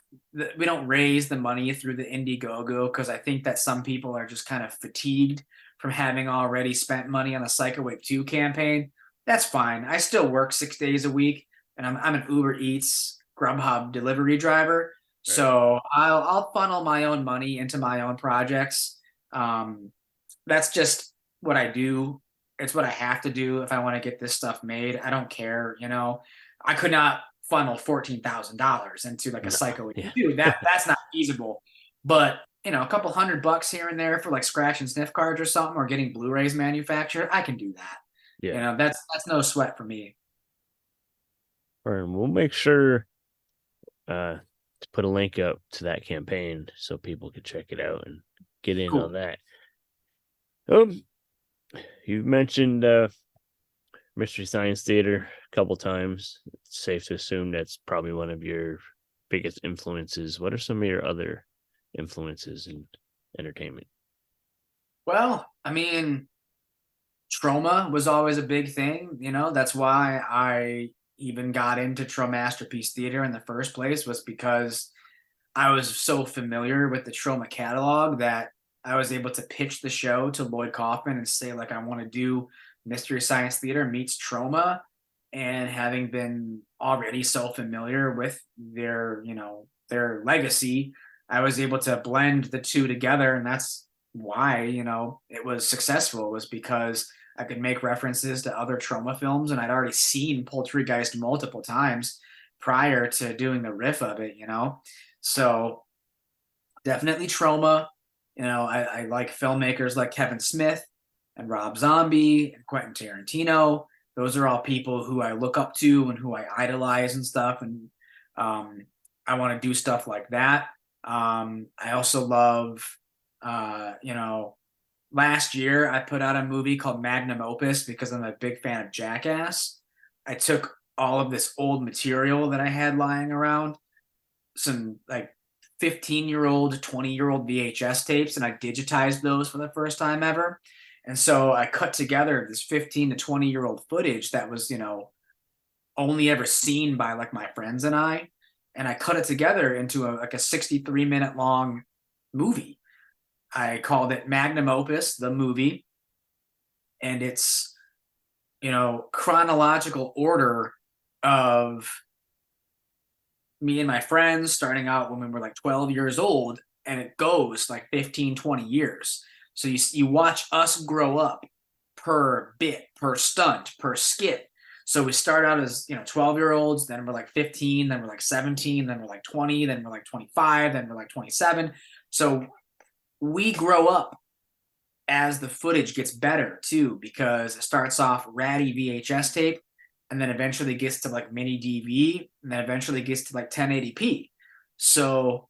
we don't raise the money through the Indiegogo, because I think that some people are just kind of fatigued from having already spent money on the Psycho Wave 2 campaign, that's fine. I still work 6 days a week, and I'm an Uber Eats, Grubhub delivery driver. Right. So I'll funnel my own money into my own projects. That's just what I do. It's what I have to do if I want to get this stuff made. I don't care, you know. I could not funnel $14,000 into like a Psycho Wave 2. That's not feasible. But you know, a couple $100 here and there for like scratch and sniff cards or something, or getting Blu-rays manufactured, I can do that. Yeah. You know, that's no sweat for me. All right, we'll make sure to put a link up to that campaign so people can check it out and get in on that. You've mentioned Mystery Science Theater a couple times. It's safe to assume that's probably one of your biggest influences. What are some of your other influences in entertainment? Well, I mean, trauma was always a big thing, you know. That's why I even got into Trauma Masterpiece Theater in the first place, was because I was so familiar with the Trauma catalog that I was able to pitch the show to Lloyd Kaufman and say, like, I want to do Mystery Science Theater meets Trauma. And having been already so familiar with their, you know, their legacy, I was able to blend the two together. And that's why, you know, it was successful, was because I could make references to other Trauma films, and I'd already seen Poltergeist multiple times prior to doing the riff of it, you know. So definitely Trauma. You know, I like filmmakers like Kevin Smith and Rob Zombie and Quentin Tarantino. Those are all people who I look up to and who I idolize and stuff. And I want to do stuff like that. I also love, you know, last year I put out a movie called Magnum Opus because I'm a big fan of Jackass. I took all of this old material that I had lying around, some like 15-year-old, 20-year-old VHS tapes, and I digitized those for the first time ever. And so I cut together this 15 to 20-year-old footage that was, you know, only ever seen by like my friends and I cut it together into a 63-minute long movie. I called it Magnum Opus, the movie, and it's, you know, chronological order of me and my friends starting out when we were like 12 years old, and it goes like 15, 20 years. So you watch us grow up per bit, per stunt, per skit. So we start out as, 12-year-olds, then we're like 15, then we're like 17, then we're like 20, then we're like 25, then we're like 27. So we grow up as the footage gets better too, because it starts off ratty VHS tape and then eventually gets to like mini DV and then eventually gets to like 1080p. So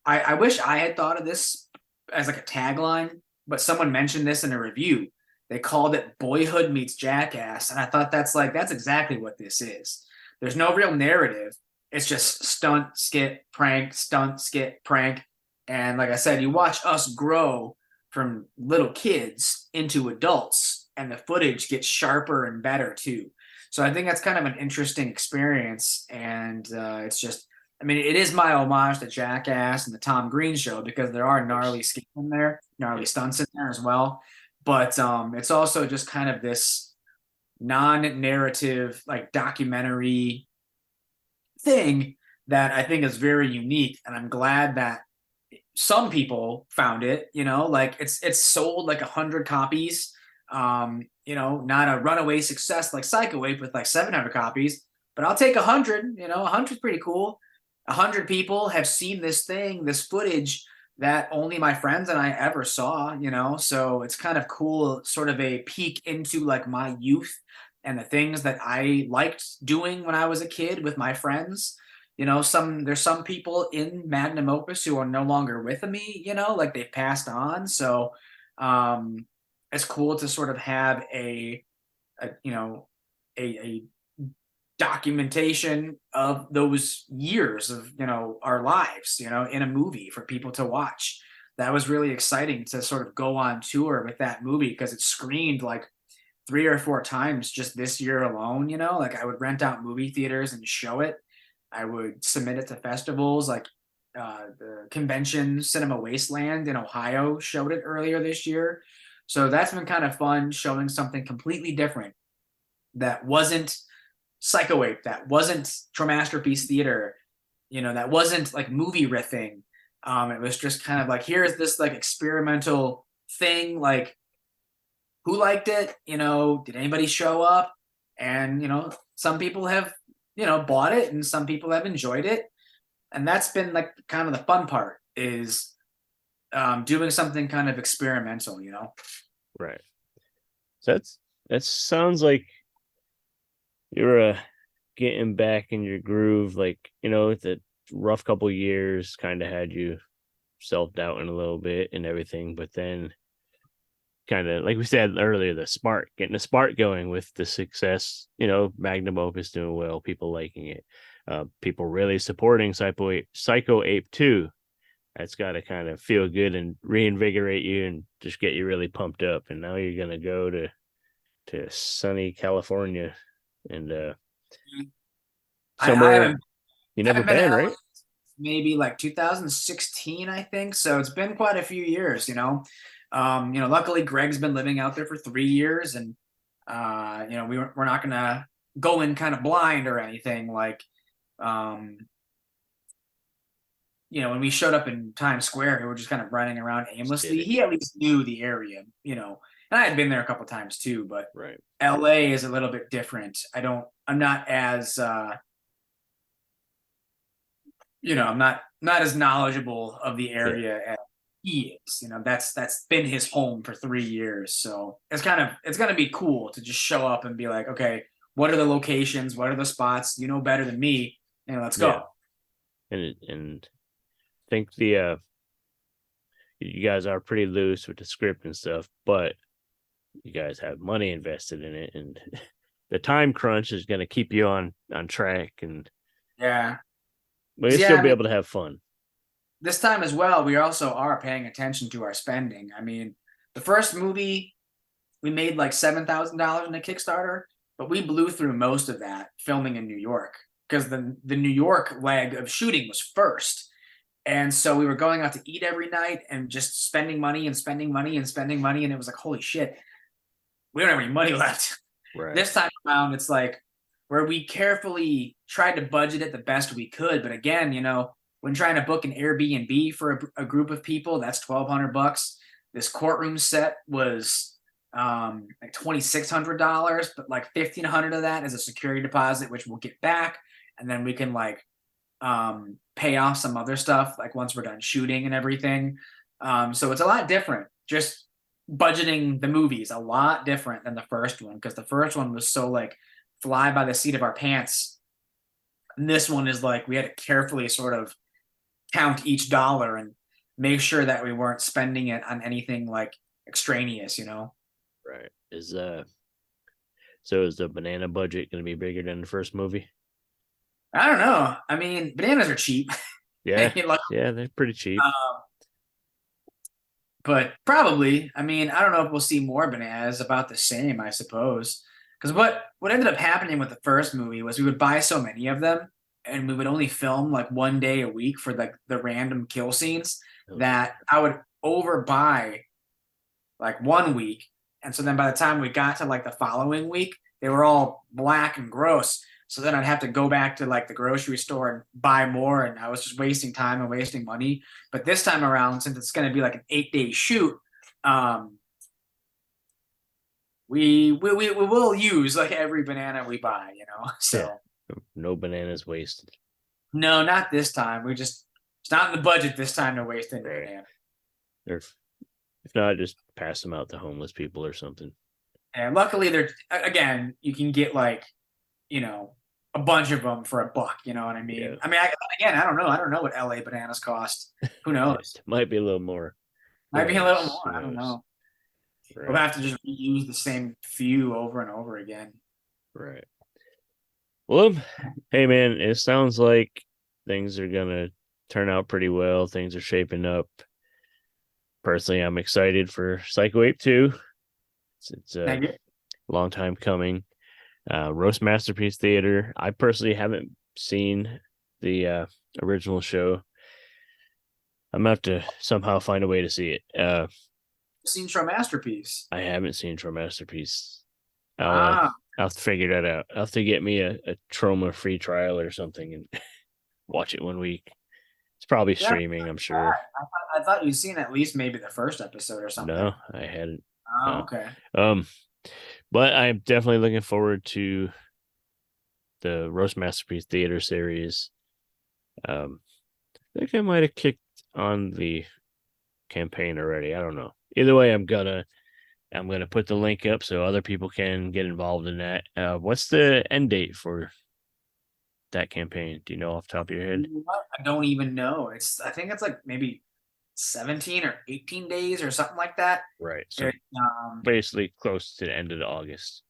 I wish I had thought of this as like a tagline, but someone mentioned this in a review. They called it Boyhood Meets Jackass. And I thought that's exactly what this is. There's no real narrative. It's just stunt, skit, prank, stunt, skit, prank. And like I said, you watch us grow from little kids into adults, and the footage gets sharper and better too. So I think that's kind of an interesting experience. And it's just, I mean, it is my homage to Jackass and the Tom Green Show, because there are gnarly skits in there, gnarly stunts in there as well. But it's also just kind of this non-narrative, like documentary thing that I think is very unique. And I'm glad that some people found it, like it's sold like 100 copies. Not a runaway success like Psycho Ape with like 700 copies, but I'll take 100. 100 is pretty cool. 100 people have seen this footage that only my friends and I ever saw, so it's kind of cool, sort of a peek into like my youth and the things that I liked doing when I was a kid with my friends. There's some people in Magnum Opus who are no longer with me, like they've passed on. So it's cool to sort of have a documentation of those years of, our lives, in a movie for people to watch. That was really exciting to sort of go on tour with that movie, because it screened like 3 or 4 times just this year alone. Like I would rent out movie theaters and show it. I would submit it to festivals, like the convention Cinema Wasteland in Ohio showed it earlier this year. So that's been kind of fun, showing something completely different that wasn't Psycho Ape, that wasn't Traumasterpiece Theater, that wasn't like movie riffing. It was just kind of like, here's this like experimental thing, like who liked it? Did anybody show up? And, some people have, bought it, and some people have enjoyed it. And that's been like kind of the fun part, is doing something kind of experimental, Right. So that sounds like you're getting back in your groove. Like, the rough couple years kind of had you self-doubting a little bit and everything, but then kind of, like we said earlier, getting the spark going with the success, Magnum Opus doing well, people liking it, people really supporting Psycho Ape 2. That's got to kind of feel good and reinvigorate you and just get you really pumped up. And now you're going to go to sunny California and somewhere you never been, right? Maybe like 2016, I think. So it's been quite a few years, luckily Greg's been living out there for 3 years, and we're not gonna go in kind of blind or anything. Like when we showed up in Times Square, we were just kind of running around aimlessly. He at least knew the area, and I had been there a couple times too, but right. LA is a little bit different. I'm not as I'm not as knowledgeable of the area as he is. That's been his home for 3 years. So it's gonna be cool to just show up and be like, okay, what are the locations? What are the spots? You know better than me. Let's go. And I think you guys are pretty loose with the script and stuff, but you guys have money invested in it, and the time crunch is going to keep you on track, and but you'll still be able to have fun. This time as well, we also are paying attention to our spending. I mean, the first movie, we made like $7,000 in a Kickstarter, but we blew through most of that filming in New York, because the New York leg of shooting was first. And so we were going out to eat every night and just spending money and spending money and spending money. And it was like, holy shit, we don't have any money left. Right. This time around, it's like where we carefully tried to budget it the best we could. But again, when trying to book an Airbnb for a group of people, that's $1,200. This courtroom set was like $2,600, but like $1,500 of that is a security deposit, which we'll get back, and then we can like pay off some other stuff like once we're done shooting and everything. So it's a lot different. Just budgeting the movies a lot different than the first one, because the first one was so like fly by the seat of our pants. And this one is like we had to carefully sort of count each dollar and make sure that we weren't spending it on anything like extraneous, you know? Right. So is the banana budget going to be bigger than the first movie? I don't know. I mean, bananas are cheap. Yeah. Like, Yeah, they're pretty cheap. but probably, I mean, I don't know if we'll see more bananas, about the same, I suppose. Because what ended up happening with the first movie was we would buy so many of them, and we would only film like one day a week for like the random kill scenes, that I would overbuy like 1 week. And so then by the time we got to like the following week, they were all black and gross. So then I'd have to go back to like the grocery store and buy more, and I was just wasting time and wasting money. But this time around, since it's going to be like an 8-day shoot, we will use like every banana we buy, you know. So no bananas wasted. no, not this time. It's not in the budget this time to waste any banana. Or if not, just pass them out to homeless people or something. And luckily, again, you can get like, you know, a bunch of them for $1. You know what I mean? Yeah. I mean, I don't know. I don't know what LA bananas cost. Who knows? Might be a little more. Might be a little more. I don't know. Right. We'll have to just reuse the same few over and over again. Right. Well, hey man, it sounds like things are gonna turn out pretty well. Things are shaping up. Personally, I'm excited for Psycho Ape 2. It's a long time coming. Roast Masterpiece Theater. I personally haven't seen the original show. I'm gonna have to somehow find a way to see it. Seen Show Masterpiece. I haven't seen Show Masterpiece. I'll have to figure that out. I'll have to get me a Troma free trial or something and watch it one week. It's probably streaming, I'm sure. I thought you'd seen at least maybe the first episode or something. No, I hadn't. Oh, okay. But I'm definitely looking forward to the Roast Masterpiece Theater series. I think I might have kicked on the campaign already. I don't know. Either way, I'm gonna put the link up so other people can get involved in that. What's the end date for that campaign? Do you know off the top of your head? I don't even know. I think it's like maybe 17 or 18 days or something like that. Right. So basically close to the end of August.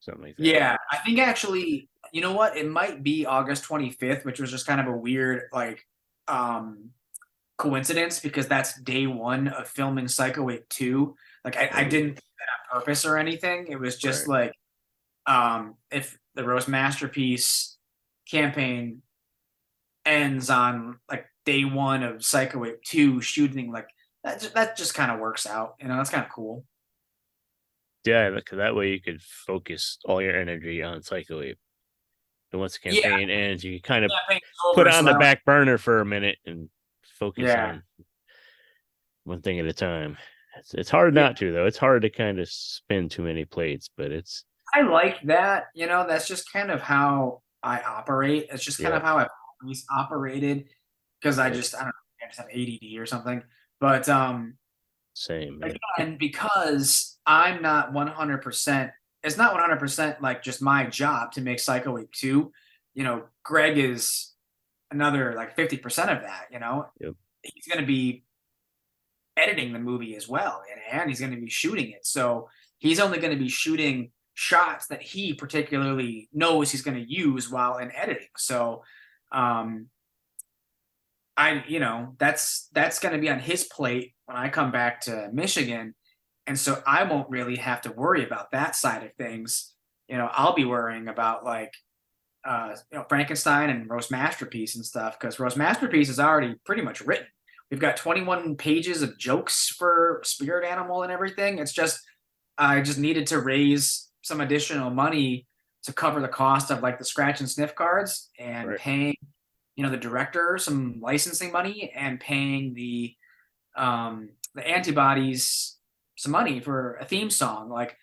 Something like that. Yeah, I think actually, you know what? It might be August 25th, which was just kind of a weird like coincidence, because that's day one of filming Psycho Ape 2. Like I didn't do that on purpose or anything. It was just like if the Roast Masterpiece campaign ends on like day one of Psycho Ape 2 shooting, like that just kind of works out, you know. That's kind of cool. Yeah, because that way you could focus all your energy on Psycho Ape. And once the campaign ends, you kind of put it on the back burner for a minute and focus on one thing at a time. It's hard not to, though. It's hard to kind of spin too many plates, but I like that. You know, that's just kind of how I operate. It's just kind of how I've always operated, because I just have ADD or something. But same. Again, because I'm not 100%. It's not 100% like just my job to make Psycho Ape 2. You know, Greg is another like 50% of that. You know, he's going to be editing the movie as well, and he's going to be shooting it. So he's only going to be shooting shots that he particularly knows he's going to use while in editing. So that's going to be on his plate when I come back to Michigan. And so I won't really have to worry about that side of things. You know, I'll be worrying about like, Frankenstein and Roast Masterpiece and stuff, because Roast Masterpiece is already pretty much written. We've got 21 pages of jokes for Spirit Animal and everything. It's just, I just needed to raise some additional money to cover the cost of like the scratch and sniff cards, and paying, the director some licensing money, and paying the antibodies some money for a theme song. Like,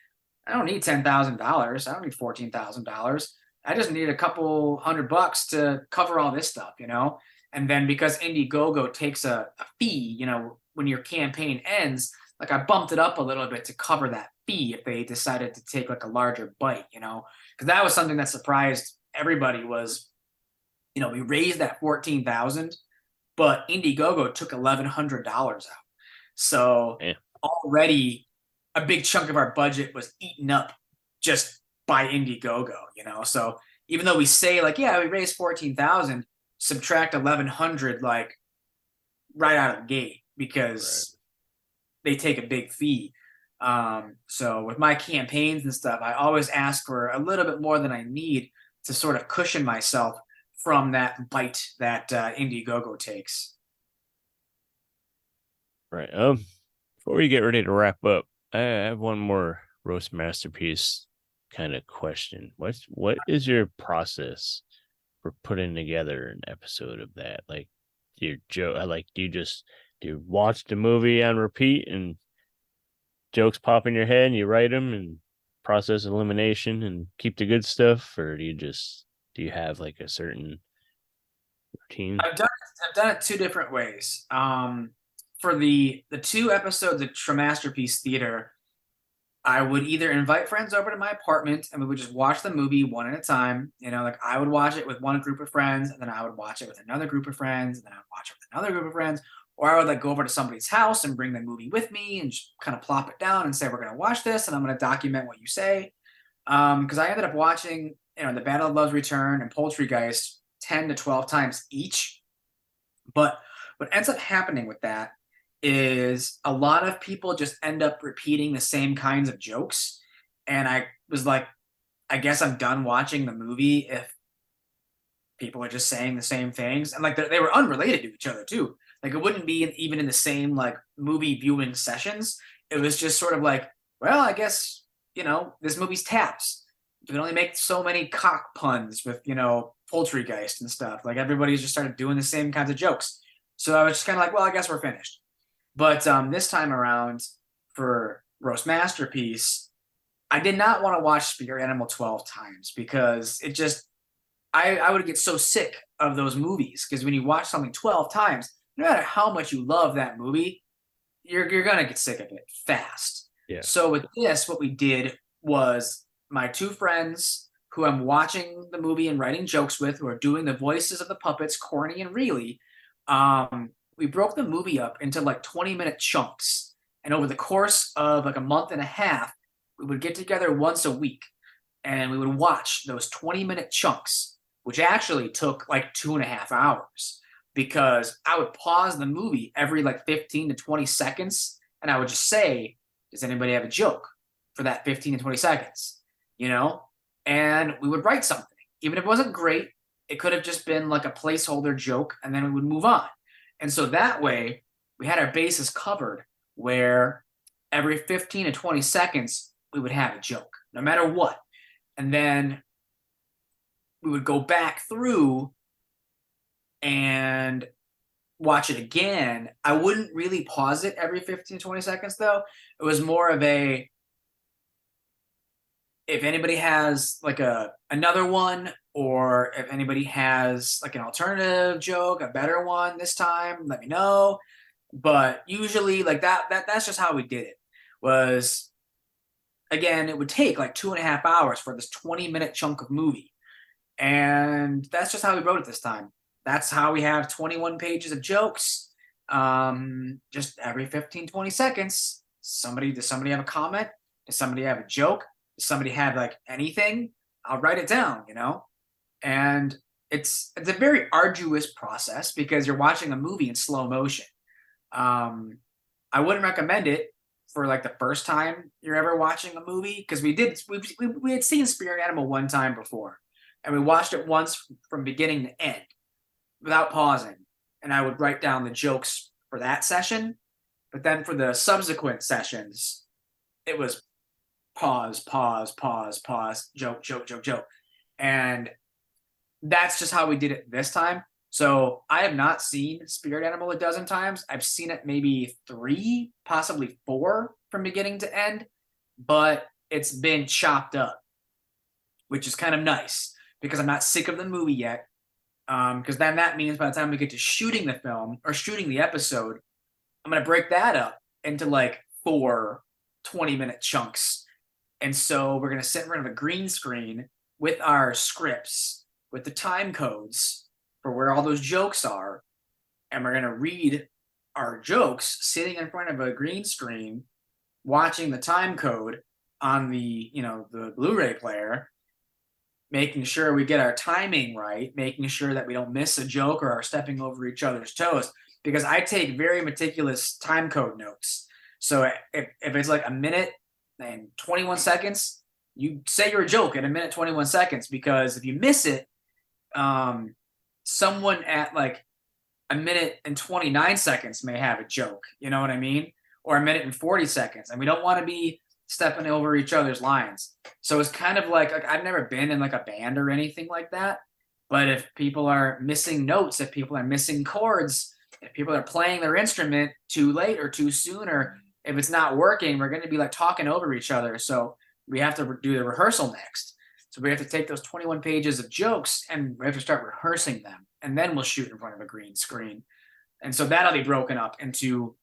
I don't need $10,000. I don't need $14,000. I just need a couple $100 to cover all this stuff, you know? And then because Indiegogo takes a fee, you know, when your campaign ends, like I bumped it up a little bit to cover that fee if they decided to take like a larger bite, you know? Because that was something that surprised everybody was, you know, we raised that 14,000, but Indiegogo took $1,100 out. So Yeah. already a big chunk of our budget was eaten up just by Indiegogo, you know? So even though we say like, yeah, we raised 14,000, subtract 1,100 like right out of the gate because they take a big fee. So with my campaigns and stuff, I always ask for a little bit more than I need to sort of cushion myself from that bite that Indiegogo takes. Right. Before we get ready to wrap up, I have one more roast masterpiece kind of question. What is your process for putting together an episode of that? Like, do you watch the movie on repeat and jokes pop in your head and you write them and process elimination and keep the good stuff, or do you have like a certain routine? I've done it two different ways. For the two episodes of Masterpiece Theater, I would either invite friends over to my apartment and we would just watch the movie one at a time. You know, like I would watch it with one group of friends, and then I would watch it with another group of friends, and then I would watch it with another group of friends. Or I would like go over to somebody's house and bring the movie with me and just kind of plop it down and say, we're going to watch this and I'm going to document what you say. Because I ended up watching, you know, The Battle of Love's Return and Poultrygeist 10 to 12 times each. But what ends up happening with that is a lot of people just end up repeating the same kinds of jokes. And I was like, I guess I'm done watching the movie if people are just saying the same things. And like they were unrelated to each other too. Like it wouldn't be even in the same like movie viewing sessions. It was just sort of like, well, I guess, you know, this movie's taps. You can only make so many cock puns with, you know, Poultrygeist and stuff. Like everybody's just started doing the same kinds of jokes. So I was just kind of like, well, I guess we're finished. But this time around for Roast Masterpiece, I did not want to watch Spirit Animal 12 times because it just, I would get so sick of those movies. Because when you watch something 12 times, no matter how much you love that movie, you're going to get sick of it fast. Yeah. So with this, what we did was my two friends who I'm watching the movie and writing jokes with, who are doing the voices of the puppets, Corny and Reilly, we broke the movie up into like 20-minute chunks. And over the course of like a month and a half, we would get together once a week and we would watch those 20-minute chunks, which actually took like 2.5 hours because I would pause the movie every like 15 to 20 seconds. And I would just say, does anybody have a joke for that 15 to 20 seconds? You know? And we would write something. Even if it wasn't great, it could have just been like a placeholder joke and then we would move on. And so that way we had our bases covered where every 15 to 20 seconds we would have a joke, no matter what. And then we would go back through and watch it again. I wouldn't really pause it every 15 to 20 seconds though. It was more of a, if anybody has like another one, or if anybody has like an alternative joke, a better one this time, let me know. But usually like that's just how we did it. Was again, it would take like 2.5 hours for this 20-minute chunk of movie. And that's just how we wrote it this time. That's how we have 21 pages of jokes. Just every 15, 20 seconds. Does somebody have a comment? Does somebody have a joke? Does somebody have like anything? I'll write it down, you know? And it's a very arduous process because you're watching a movie in slow motion. I wouldn't recommend it for like the first time you're ever watching a movie because we had seen Spirit Animal one time before and we watched it once from beginning to end without pausing, and I would write down the jokes for that session. But then for the subsequent sessions, it was pause, joke. And that's just how we did it this time. So I have not seen Spirit Animal a dozen times. I've seen it maybe 3, possibly 4 from beginning to end, but it's been chopped up, which is kind of nice because I'm not sick of the movie yet. Because then that means by the time we get to shooting the film or shooting the episode, I'm going to break that up into like 4 20-minute chunks. And so we're going to sit in front of a green screen with our scripts, with the time codes for where all those jokes are. And we're going to read our jokes sitting in front of a green screen, watching the time code on the, the Blu-ray player, making sure we get our timing right, making sure that we don't miss a joke or are stepping over each other's toes. Because I take very meticulous time code notes. So if it's like a minute and 21 seconds, you say your joke in a minute 21 seconds. Because if you miss it, someone at like a minute and 29 seconds may have a joke. You know what I mean? Or a minute and 40 seconds. And we don't want to be stepping over each other's lines. So it's kind of like I've never been in like a band or anything like that. But if people are missing notes, if people are missing chords, if people are playing their instrument too late or too soon, or if it's not working, we're going to be like talking over each other. So we have to do the rehearsal next. So we have to take those 21 pages of jokes and we have to start rehearsing them. And then we'll shoot in front of a green screen. And so that'll be broken up into,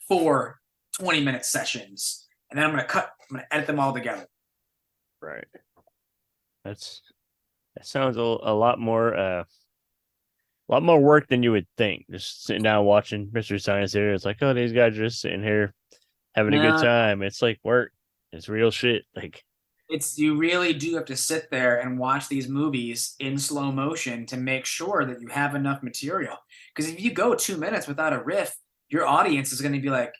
4 20-minute sessions. And then I'm going to edit them all together. Right. That sounds a lot more work than you would think. Just sitting down watching Mystery Science Theater, it's like, oh, these guys are just sitting here having a good time. It's like work. It's real shit. Like, you really do have to sit there and watch these movies in slow motion to make sure that you have enough material. Because if you go 2 minutes without a riff, your audience is going to be like,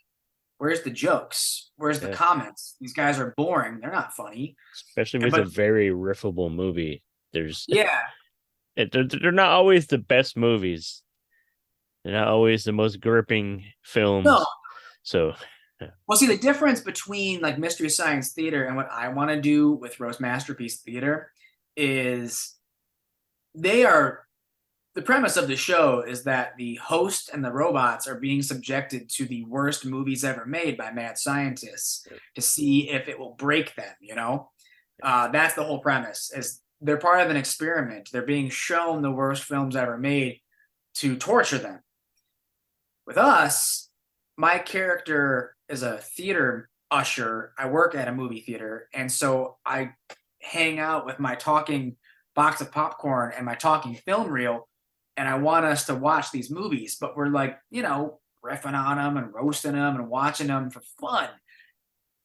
where's the jokes? Where's the comments? These guys are boring. They're not funny. Especially if it's a very riffable movie. There's they're not always the best movies. They're not always the most gripping films. No. So, well, see, the difference between like Mystery Science Theater and what I want to do with Rose Masterpiece Theater is the premise of the show is that the host and the robots are being subjected to the worst movies ever made by mad scientists to see if it will break them, That's the whole premise, is they're part of an experiment. They're being shown the worst films ever made to torture them. With us, my character is a theater usher. I work at a movie theater, and so I hang out with my talking box of popcorn and my talking film reel, and I want us to watch these movies, but we're like, riffing on them and roasting them and watching them for fun.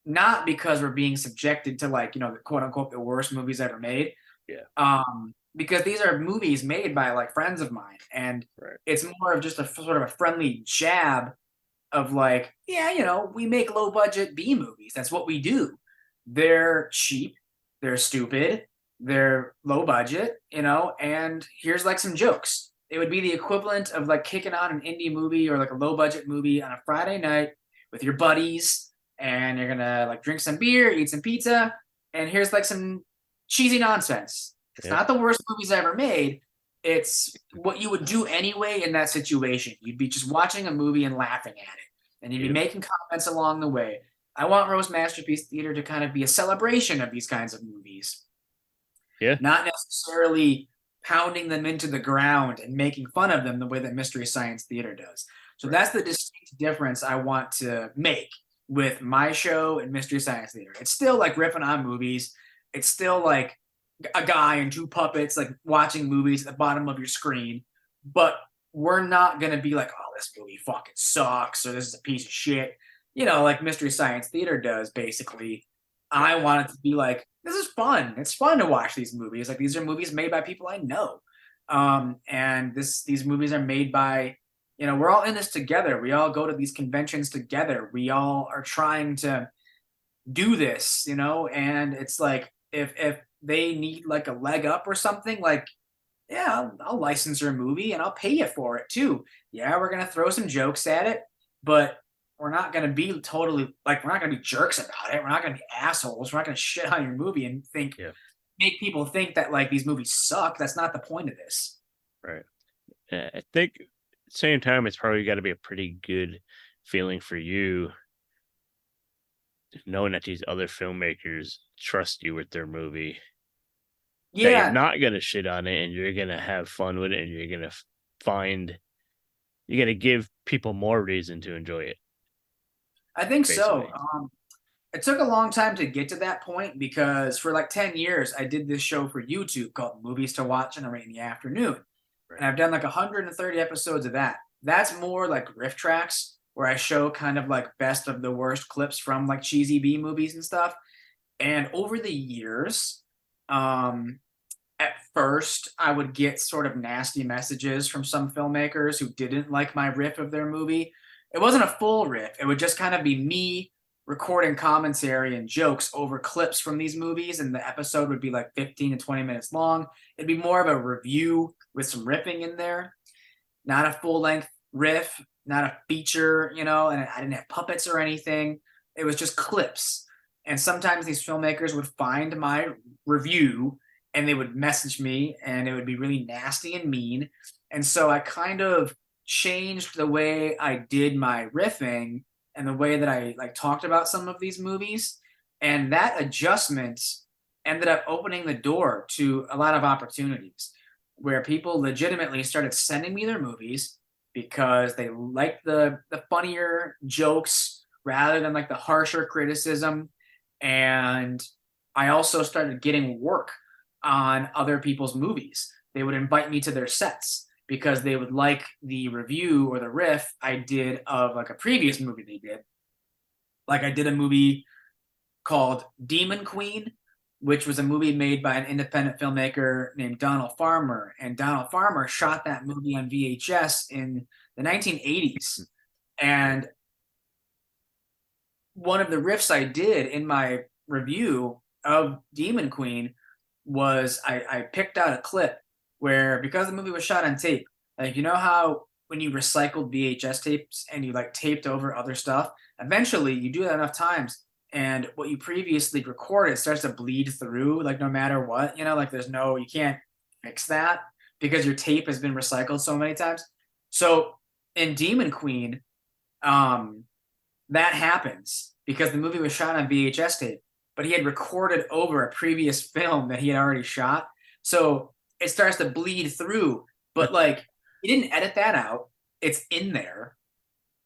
Not because we're being subjected to like, the quote unquote, the worst movies ever made. Yeah. Because these are movies made by like friends of mine, and it's more of just a sort of a friendly jab of like, we make low budget B movies. That's what we do. They're cheap, they're stupid, they're low budget, and here's like some jokes. It would be the equivalent of like kicking on an indie movie or like a low budget movie on a Friday night with your buddies, and you're gonna like drink some beer, eat some pizza, and here's like some cheesy nonsense. It's not the worst movies ever made. It's what you would do anyway in that situation. You'd be just watching a movie and laughing at it, and you'd be making comments along the way. I want Rose Masterpiece Theater to kind of be a celebration of these kinds of movies. Yeah. Not necessarily pounding them into the ground and making fun of them the way that Mystery Science Theater does. So that's the distinct difference I want to make with my show and Mystery Science Theater. It's still like riffing on movies. It's still like a guy and 2 puppets like watching movies at the bottom of your screen. But we're not going to be like, oh, this movie fucking sucks or this is a piece of shit. Like Mystery Science Theater does, basically. I want it to be like, this is fun. It's fun to watch these movies. Like, these are movies made by people I know. And these movies are made by, we're all in this together. We all go to these conventions together. We all are trying to do this, and it's like, if they need like a leg up or something, like, yeah, I'll license your movie and I'll pay you for it too. Yeah, we're going to throw some jokes at it, but we're not going to be totally like, we're not going to be jerks about it. We're not going to be assholes. We're not going to shit on your movie and make people think that like these movies suck. That's not the point of this. Right. I think at the same time, it's probably got to be a pretty good feeling for you knowing that these other filmmakers trust you with their movie, that you're Yeah, not gonna shit on it and you're gonna have fun with it and you're gonna find you're gonna give people more reason to enjoy it, I think so. basically. It took a long time to get to that point because for like 10 years, I did this show for YouTube called Movies to Watch in a Rainy Afternoon. And Right. I've done like 130 episodes of that. That's more like riff tracks where I show kind of like best of the worst clips from like cheesy B movies and stuff. And over the years, um, at first I would get sort of nasty messages from some filmmakers who didn't like my riff of their movie. It wasn't a full riff. It would just kind of be me recording commentary and jokes over clips from these movies, and the episode would be like 15 to 20 minutes long. It'd be more of a review with some riffing in there, not a full length riff, not a feature, and I didn't have puppets or anything. It was just clips. And sometimes these filmmakers would find my review and they would message me and it would be really nasty and mean. And so I kind of changed the way I did my riffing and the way that I like talked about some of these movies. And that adjustment ended up opening the door to a lot of opportunities where people legitimately started sending me their movies because they liked the funnier jokes rather than like the harsher criticism. And I also started getting work on other people's movies. They would invite me to their sets because they would like the review or the riff I did of like a previous movie they did. Like I did a movie called Demon Queen, which was a movie made by an independent filmmaker named Donald Farmer. And Donald Farmer shot that movie on VHS in the 1980s. And one of the riffs I did in my review of Demon Queen was I picked out a clip where, because the movie was shot on tape, like how when you recycled VHS tapes and you like taped over other stuff, eventually you do that enough times and what you previously recorded starts to bleed through, like no matter what, like you can't fix that because your tape has been recycled so many times. So in Demon Queen, that happens because the movie was shot on VHS tape, but he had recorded over a previous film that he had already shot. So it starts to bleed through, but like he didn't edit that out. It's in there.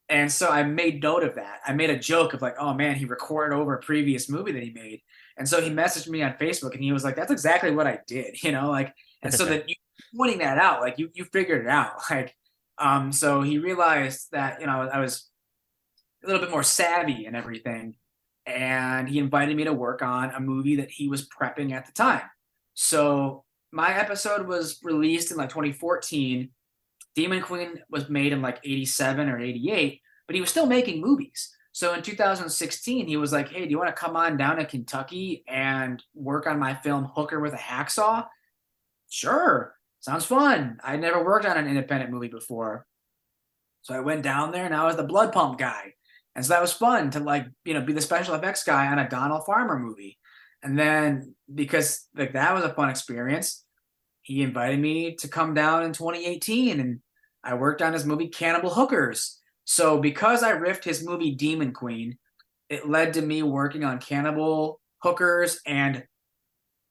And so I made note of that. I made a joke of like, oh man, he recorded over a previous movie that he made. And so he messaged me on Facebook and he was like, that's exactly what I did, and so that you pointing that out, like you figured it out. Like, so he realized that, I was a little bit more savvy and everything. And he invited me to work on a movie that he was prepping at the time. So my episode was released in like 2014. Demon Queen was made in like 87 or 88, but he was still making movies. So in 2016, he was like, hey, do you want to come on down to Kentucky and work on my film Hooker with a Hacksaw? Sure. Sounds fun. I'd never worked on an independent movie before. So I went down there and I was the blood pump guy. And so that was fun to like, be the special effects guy on a Donald Farmer movie. And then because like that was a fun experience, he invited me to come down in 2018 and I worked on his movie Cannibal Hookers. So because I riffed his movie Demon Queen, it led to me working on Cannibal Hookers and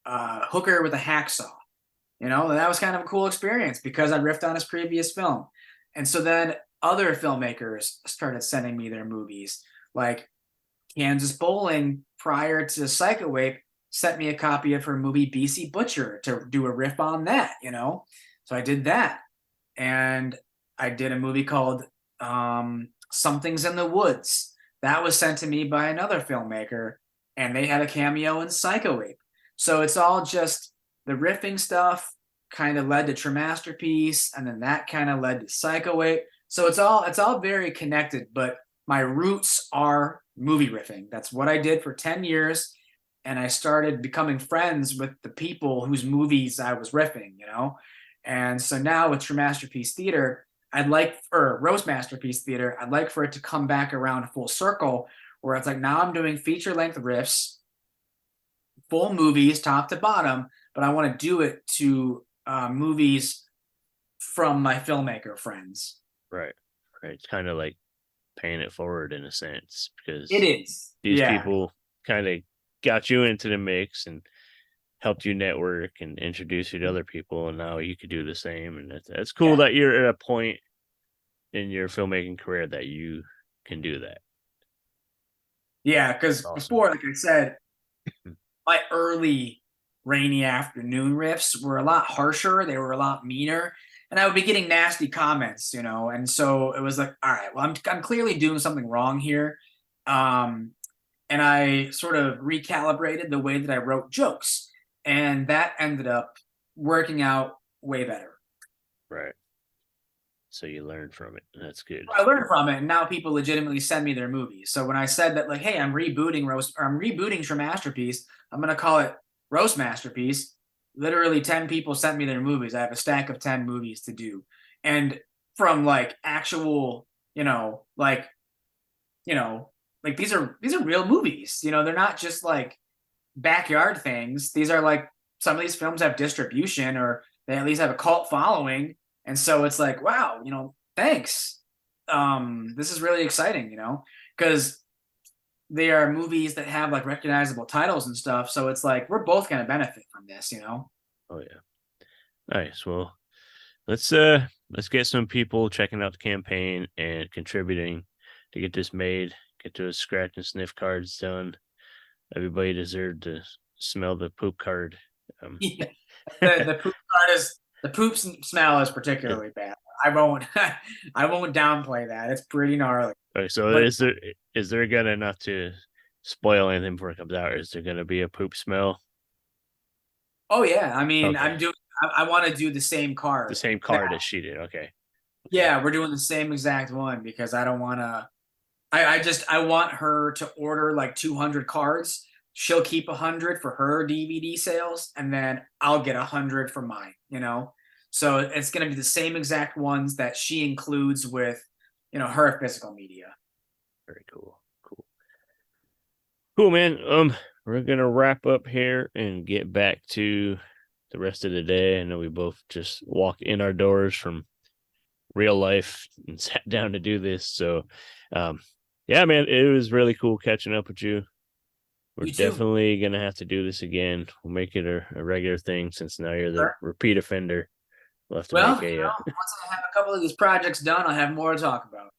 Hooker with a Hacksaw. That was kind of a cool experience because I riffed on his previous film. And so then other filmmakers started sending me their movies. Like Kansas Bowling, prior to Psycho Wave, sent me a copy of her movie BC Butcher to do a riff on that, So I did that. And I did a movie called Something's in the Woods. That was sent to me by another filmmaker, and they had a cameo in Psycho Wave. So it's all just the riffing stuff kind of led to True Masterpiece, and then that kind of led to Psycho Wave. So it's all very connected, but my roots are movie riffing. That's what I did for 10 years. And I started becoming friends with the people whose movies I was riffing, And so now with True Masterpiece Theater, Rose Masterpiece Theater, I'd like for it to come back around full circle where it's like now I'm doing feature length riffs, full movies, top to bottom, but I want to do it to movies from my filmmaker friends. Right. Right. It's kind of like paying it forward in a sense, because It is. these Yeah. people kind of got you into the mix and helped you network and introduce you to other people, and now you could do the same. And that's cool Yeah. that you're at a point in your filmmaking career that you can do that. Yeah, because Awesome. before, like I said, my early rainy afternoon riffs were a lot harsher. They were a lot meaner, and I would be getting nasty comments, and so it was like, all right, well, I'm clearly doing something wrong here, and I sort of recalibrated the way that I wrote jokes, and that ended up working out way better. Right. So you learned from it. That's good. I learned from it, and now people legitimately send me their movies. So when I said that, like, hey, I'm rebooting Shre Masterpiece, I'm gonna call it Roast Masterpiece. Literally 10 people sent me their movies. I have a stack of 10 movies to do. And from like actual, like these are real movies. They're not just like backyard things. These are like, some of these films have distribution, or they at least have a cult following. And so it's like, wow, thanks. This is really exciting, because they are movies that have like recognizable titles and stuff. So it's like, we're both going to benefit from this, Oh yeah. Nice. Well, let's get some people checking out the campaign and contributing to get this made, get those scratch and sniff cards done. Everybody deserved to smell the poop card. Yeah. The poop card the poop smell is particularly bad. I won't downplay that. It's pretty gnarly. Okay, so is there gonna, not to spoil anything before it comes out, is there gonna be a poop smell? Oh yeah, I mean, Okay. I want to do the same card. The same card as she did. Okay. Yeah, we're doing the same exact one, because I don't want to. I want her to order like 200 cards. She'll keep 100 for her DVD sales, and then I'll get 100 for mine. So it's going to be the same exact ones that she includes with, her physical media. Very cool. Cool, man. We're gonna wrap up here and get back to the rest of the day. I know we both just walked in our doors from real life and sat down to do this. So, yeah, man, it was really cool catching up with you. We're You too. definitely gonna have to do this again. We'll make it a regular thing, since now you're the Sure. repeat offender. We'll have to Well, make a once I have a couple of these projects done, I'll have more to talk about.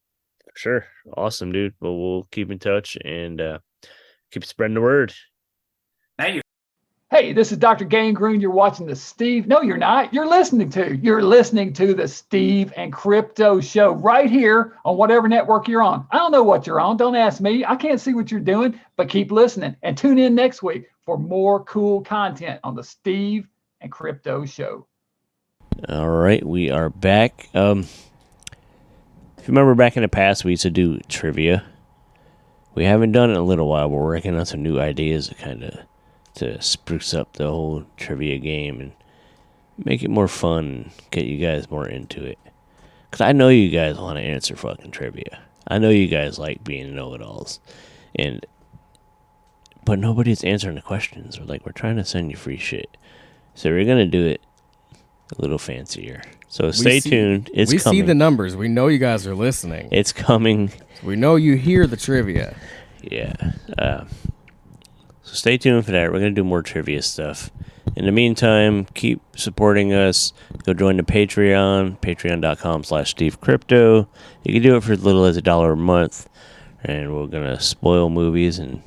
sure. Awesome, dude. Well, we'll keep in touch and keep spreading the word. Thank you. Hey, this is Dr. Gangrene. You're watching the Steve. No, you're not. You're listening to the Steve and Crypto Show right here on whatever network you're on. I don't know what you're on. Don't ask me. I can't see what you're doing, but keep listening and tune in next week for more cool content on the Steve and Crypto Show. All right, we are back. If you remember back in the past, we used to do trivia. We haven't done it in a little while. We're working on some new ideas to spruce up the whole trivia game and make it more fun and get you guys more into it. Because I know you guys want to answer fucking trivia. I know you guys like being know-it-alls. But nobody's answering the questions. We're trying to send you free shit. So we're going to do it a little fancier. So stay tuned. It's coming. We see the numbers. We know you guys are listening. It's coming. We know you hear the trivia. Yeah. So stay tuned for that. We're going to do more trivia stuff. In the meantime, keep supporting us. Go join the Patreon, patreon.com/SteveCrypto. You can do it for as little as $1 a month. And we're going to spoil movies and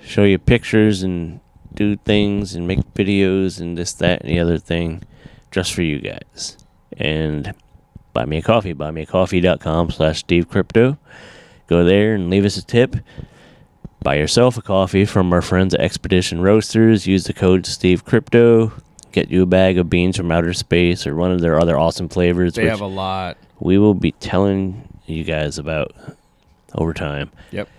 show you pictures and do things and make videos and this, that, and the other thing just for you guys. And buy me a coffee, buymeacoffee.com/SteveCrypto. Go there and leave us a tip. Buy yourself a coffee from our friends at Expedition Roasters. Use the code SteveCrypto. Get you a bag of beans from outer space or one of their other awesome flavors. They have a lot. We will be telling you guys about over time. Yep.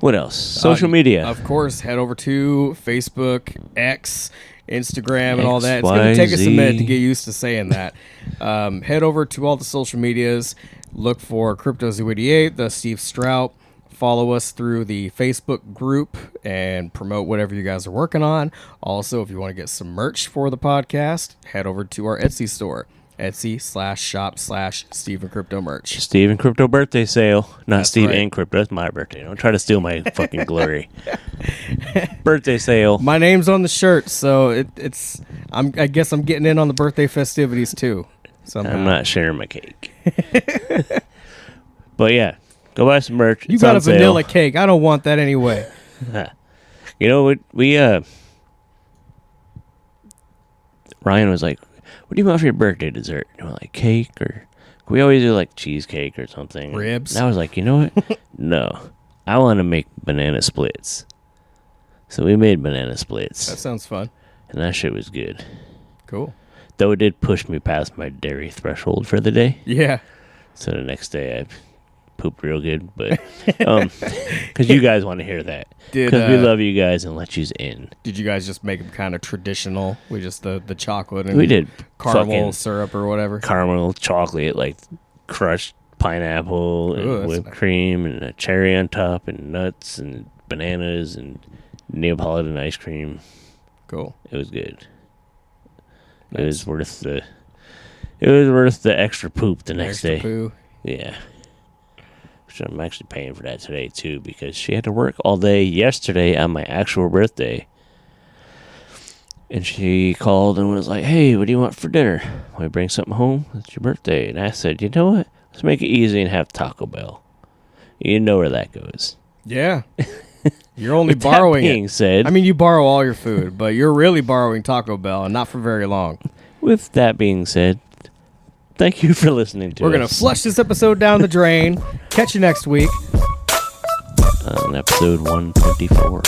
What else? Social media. Of course, head over to Facebook, X, Instagram, and all that. It's going to take us a minute to get used to saying that. Head over to all the social medias. Look for Crypto88, the Steve Strout. Follow us through the Facebook group and promote whatever you guys are working on. Also, if you want to get some merch for the podcast, head over to our Etsy store. Etsy.com/shop/Steve and Crypto merch. Steve and Crypto birthday sale. Not That's Steve right. and Crypto. That's my birthday. Don't try to steal my fucking glory. Birthday sale. My name's on the shirt, so it's. I guess I'm getting in on the birthday festivities too. Somehow. I'm not sharing my cake. But yeah, go buy some merch. You It's got on a vanilla sale. cake. I don't want that anyway. You know what? Ryan was like, "What do you want for your birthday dessert? You want like cake or?" We always do like cheesecake or something. Ribs? And I was like, you know what? No, I want to make banana splits. So we made banana splits, That sounds fun. and that shit was good. Cool. Though it did push me past my dairy threshold for the day. Yeah. So the next day I pooped real good, but because you guys want to hear that, because we love you guys and let yous in. Did you guys just make them kind of traditional with just the chocolate and We did caramel fucking syrup or whatever? caramel chocolate, like crushed pineapple and Ooh, that's whipped nice. cream and a cherry on top and nuts and bananas and Neapolitan ice cream. Cool. It was good. Nice. It was worth the extra poop the next Extra day. poo. Yeah. Which I'm actually paying for that today too, because she had to work all day yesterday on my actual birthday. And she called and was like, "Hey, what do you want for dinner? Want to bring something home? It's your birthday." And I said, "You know what? Let's make it easy and have Taco Bell." You know where that goes. Yeah. You're only With borrowing that being it. said, I mean, you borrow all your food, but you're really borrowing Taco Bell, and not for very long. with that being said, thank you for listening to We're us. going to flush this episode down the drain. Catch you next week. on episode 124.